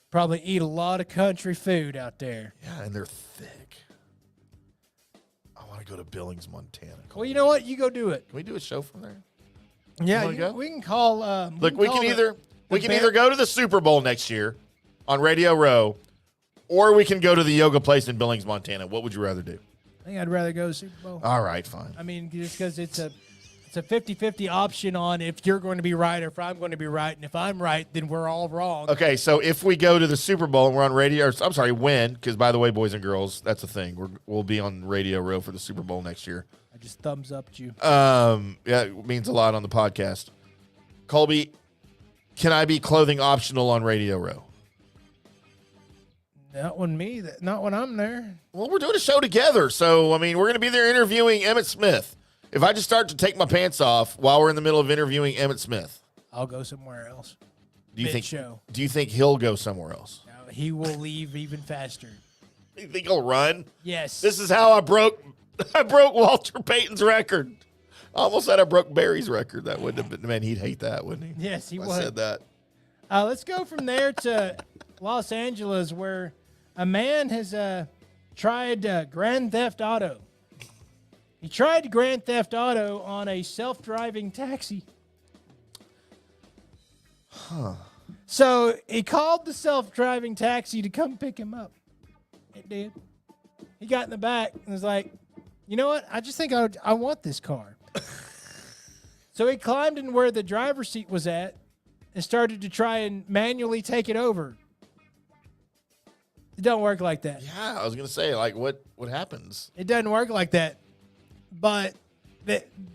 [SPEAKER 7] probably eat a lot of country food out there.
[SPEAKER 6] Yeah, and they're thick. I want to go to Billings, Montana.
[SPEAKER 7] Well, you know what? You go do it.
[SPEAKER 6] Can we do a show from there?
[SPEAKER 7] Yeah,
[SPEAKER 6] wanna go?
[SPEAKER 7] we can call.
[SPEAKER 6] Look, we can either go to the Super Bowl next year on Radio Row, or we can go to the yoga place in Billings, Montana. What would you rather do?
[SPEAKER 7] I think I'd rather go to Super Bowl.
[SPEAKER 6] All right, fine.
[SPEAKER 7] I mean, just because it's a 50-50 option on if you're going to be right or if I'm going to be right. And if I'm right, then we're all wrong.
[SPEAKER 6] Okay, so if we go to the Super Bowl and we're on radio, or, I'm sorry, win, because by the way, boys and girls, that's a thing. We'll be on Radio Row for the Super Bowl next year.
[SPEAKER 7] I just thumbs up you.
[SPEAKER 6] Yeah, it means a lot on the podcast. Colby, can I be clothing optional on Radio Row?
[SPEAKER 7] Not when I'm there.
[SPEAKER 6] Well, we're doing a show together, so, I mean, we're going to be there interviewing Emmitt Smith. If I just start to take my pants off while we're in the middle of interviewing Emmitt Smith,
[SPEAKER 7] I'll go somewhere else.
[SPEAKER 6] do you
[SPEAKER 7] Show.
[SPEAKER 6] think he'll go somewhere else?
[SPEAKER 7] No, he will leave even faster.
[SPEAKER 6] You think he'll run?
[SPEAKER 7] Yes.
[SPEAKER 6] This is how I broke Walter Payton's record. I almost said I broke Barry's record. That wouldn't have been, man, he'd hate that, wouldn't he?
[SPEAKER 7] Yes, he
[SPEAKER 6] I
[SPEAKER 7] would.
[SPEAKER 6] said that.
[SPEAKER 7] Let's go from there to Los Angeles, where a man has tried Grand Theft Auto. He tried Grand Theft Auto on a self-driving taxi.
[SPEAKER 6] Huh.
[SPEAKER 7] So he called the self-driving taxi to come pick him up. It did. He got in the back and was like, you know what? I just think I want this car. So he climbed in where the driver's seat was at and started to try and manually take it over. It don't work like that.
[SPEAKER 6] Yeah, I was gonna say, like, what happens?
[SPEAKER 7] It doesn't work like that. But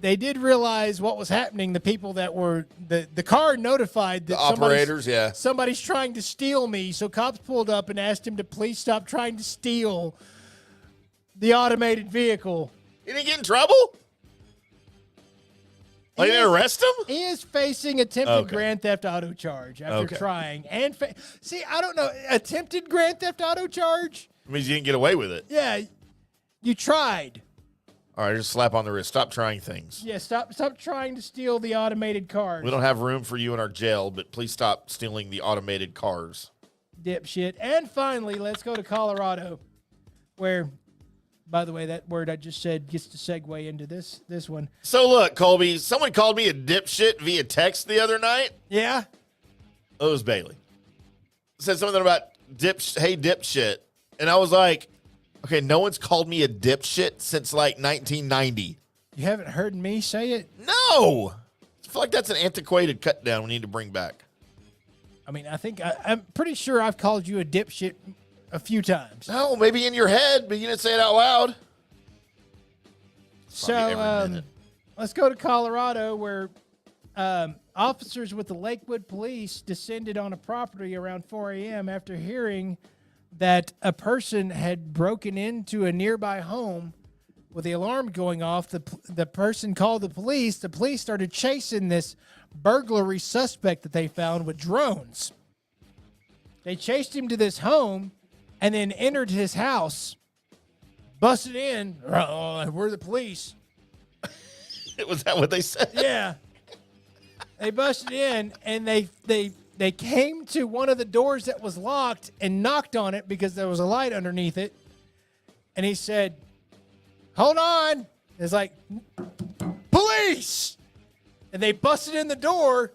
[SPEAKER 7] they did realize what was happening. The people that were the car notified that
[SPEAKER 6] The operators, yeah.
[SPEAKER 7] somebody's trying to steal me. So cops pulled up and asked him to please stop trying to steal the automated vehicle.
[SPEAKER 6] He didn't get in trouble? Like, they arrest him?
[SPEAKER 7] He is facing attempted
[SPEAKER 6] Okay.
[SPEAKER 7] Grand Theft Auto charge after
[SPEAKER 6] Okay.
[SPEAKER 7] trying. And see, I don't know. Attempted Grand Theft Auto charge?
[SPEAKER 6] It means you didn't get away with it.
[SPEAKER 7] Yeah, you tried.
[SPEAKER 6] All right, just slap on the wrist. Stop trying things.
[SPEAKER 7] Yeah, stop trying to steal the automated cars.
[SPEAKER 6] We don't have room for you in our jail, but please stop stealing the automated cars.
[SPEAKER 7] Dipshit. And finally, let's go to Colorado, where, by the way, that word I just said gets to segue into this one.
[SPEAKER 6] So look, Colby, someone called me a dipshit via text the other night.
[SPEAKER 7] Yeah?
[SPEAKER 6] Oh, it was Bailey. Said something about hey dipshit. And I was like, okay, no one's called me a dipshit since like 1990.
[SPEAKER 7] You haven't heard me say it?
[SPEAKER 6] No. I feel like that's an antiquated cut down we need to bring back.
[SPEAKER 7] I mean, I think I'm pretty sure I've called you a dipshit a few times.
[SPEAKER 6] No, maybe in your head, but you didn't say it out loud.
[SPEAKER 7] So let's go to Colorado, where officers with the Lakewood Police descended on a property around 4 a.m. after hearing that a person had broken into a nearby home with the alarm going off. The person called the police. The police started chasing this burglary suspect that they found with drones. They chased him to this home and then entered his house, busted in. We're the police.
[SPEAKER 6] Was that what they said?
[SPEAKER 7] Yeah. They busted in and they came to one of the doors that was locked and knocked on it because there was a light underneath it. And he said, hold on. It's like, police. And they busted in the door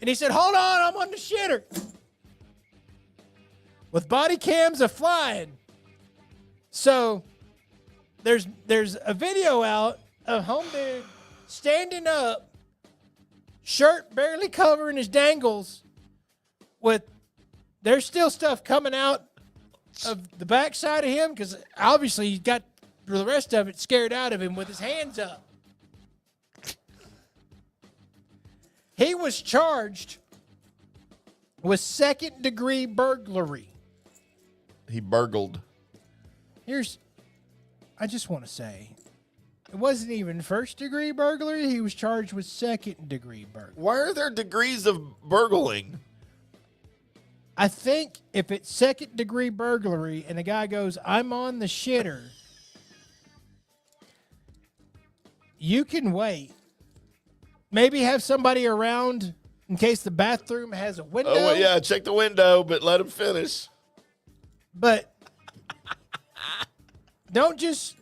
[SPEAKER 7] and he said, hold on, I'm on the shitter. With body cams a-flying. So there's a video out of home dude standing up, shirt barely covering his dangles, with there's still stuff coming out of the backside of him because obviously he's got the rest of it scared out of him with his hands up. He was charged with second-degree burglary.
[SPEAKER 6] He burgled.
[SPEAKER 7] I just want to say, it wasn't even first-degree burglary. He was charged with second-degree burglary.
[SPEAKER 6] Why are there degrees of burgling?
[SPEAKER 7] I think if it's second-degree burglary and the guy goes, I'm on the shitter, you can wait. Maybe have somebody around in case the bathroom has a window.
[SPEAKER 6] Oh, well, yeah, check the window, but let him finish.
[SPEAKER 7] But don't just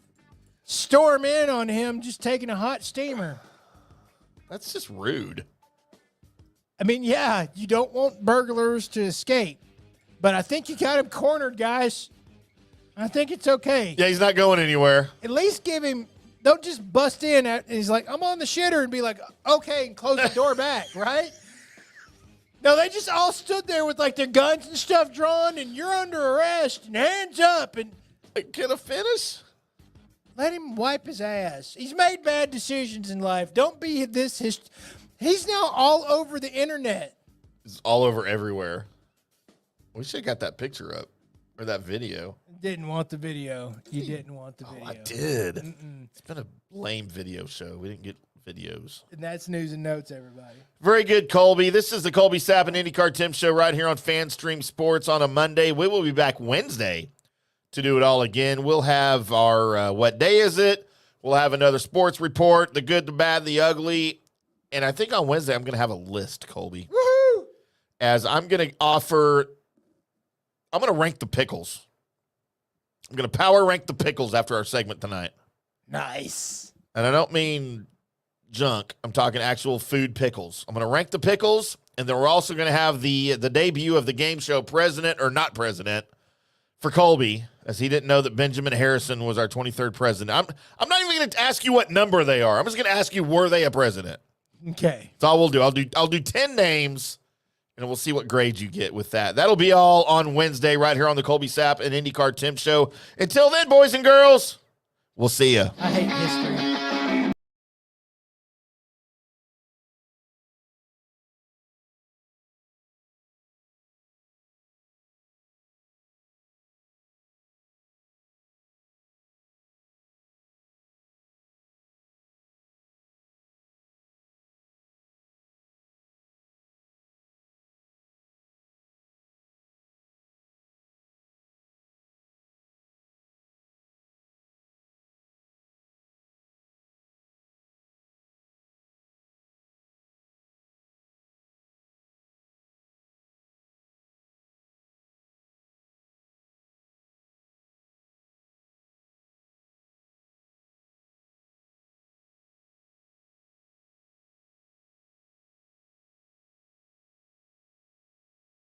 [SPEAKER 7] storm in on him just taking a hot steamer.
[SPEAKER 6] That's just rude.
[SPEAKER 7] I mean, yeah, you don't want burglars to escape, but I think you got him cornered, guys. I think it's okay.
[SPEAKER 6] Yeah, he's not going anywhere.
[SPEAKER 7] At least give him, don't just bust in and he's like, I'm on the shitter, and be like, okay, and close the door back, right? No, they just all stood there with like their guns and stuff drawn, and you're under arrest, and hands up, and
[SPEAKER 6] Can I finish?
[SPEAKER 7] let him wipe his ass. He's made bad decisions in life. Don't be this. He's now all over the internet.
[SPEAKER 6] It's all over everywhere. We should have got that picture up or that video.
[SPEAKER 7] Didn't want the video. You didn't want the video.
[SPEAKER 6] I did. It's been a lame video show. We didn't get videos.
[SPEAKER 7] And that's news and notes, everybody.
[SPEAKER 6] Very good, Colby. This is the Colby Sapp and IndyCar Tim show right here on FanStream Sports on a Monday. We will be back Wednesday to do it all again. We'll have our what day is it? We'll have another sports report, the good, the bad, the ugly. And I think on Wednesday I'm going to have a list, Colby.
[SPEAKER 7] Woohoo!
[SPEAKER 6] As I'm going to rank the pickles. I'm going to power rank the pickles after our segment tonight.
[SPEAKER 7] Nice.
[SPEAKER 6] And I don't mean junk. I'm talking actual food pickles. I'm going to rank the pickles, and then we're also going to have the debut of the game show president or not president for Colby, as he didn't know that Benjamin Harrison was our 23rd president. I'm not even going to ask you what number they are. I'm just going to ask you, were they a president?
[SPEAKER 7] Okay.
[SPEAKER 6] That's all we'll do. I'll do 10 names, and we'll see what grade you get with that. That'll be all on Wednesday right here on the Colby Sapp and IndyCar Tim show. Until then, boys and girls, we'll see you.
[SPEAKER 7] I hate history.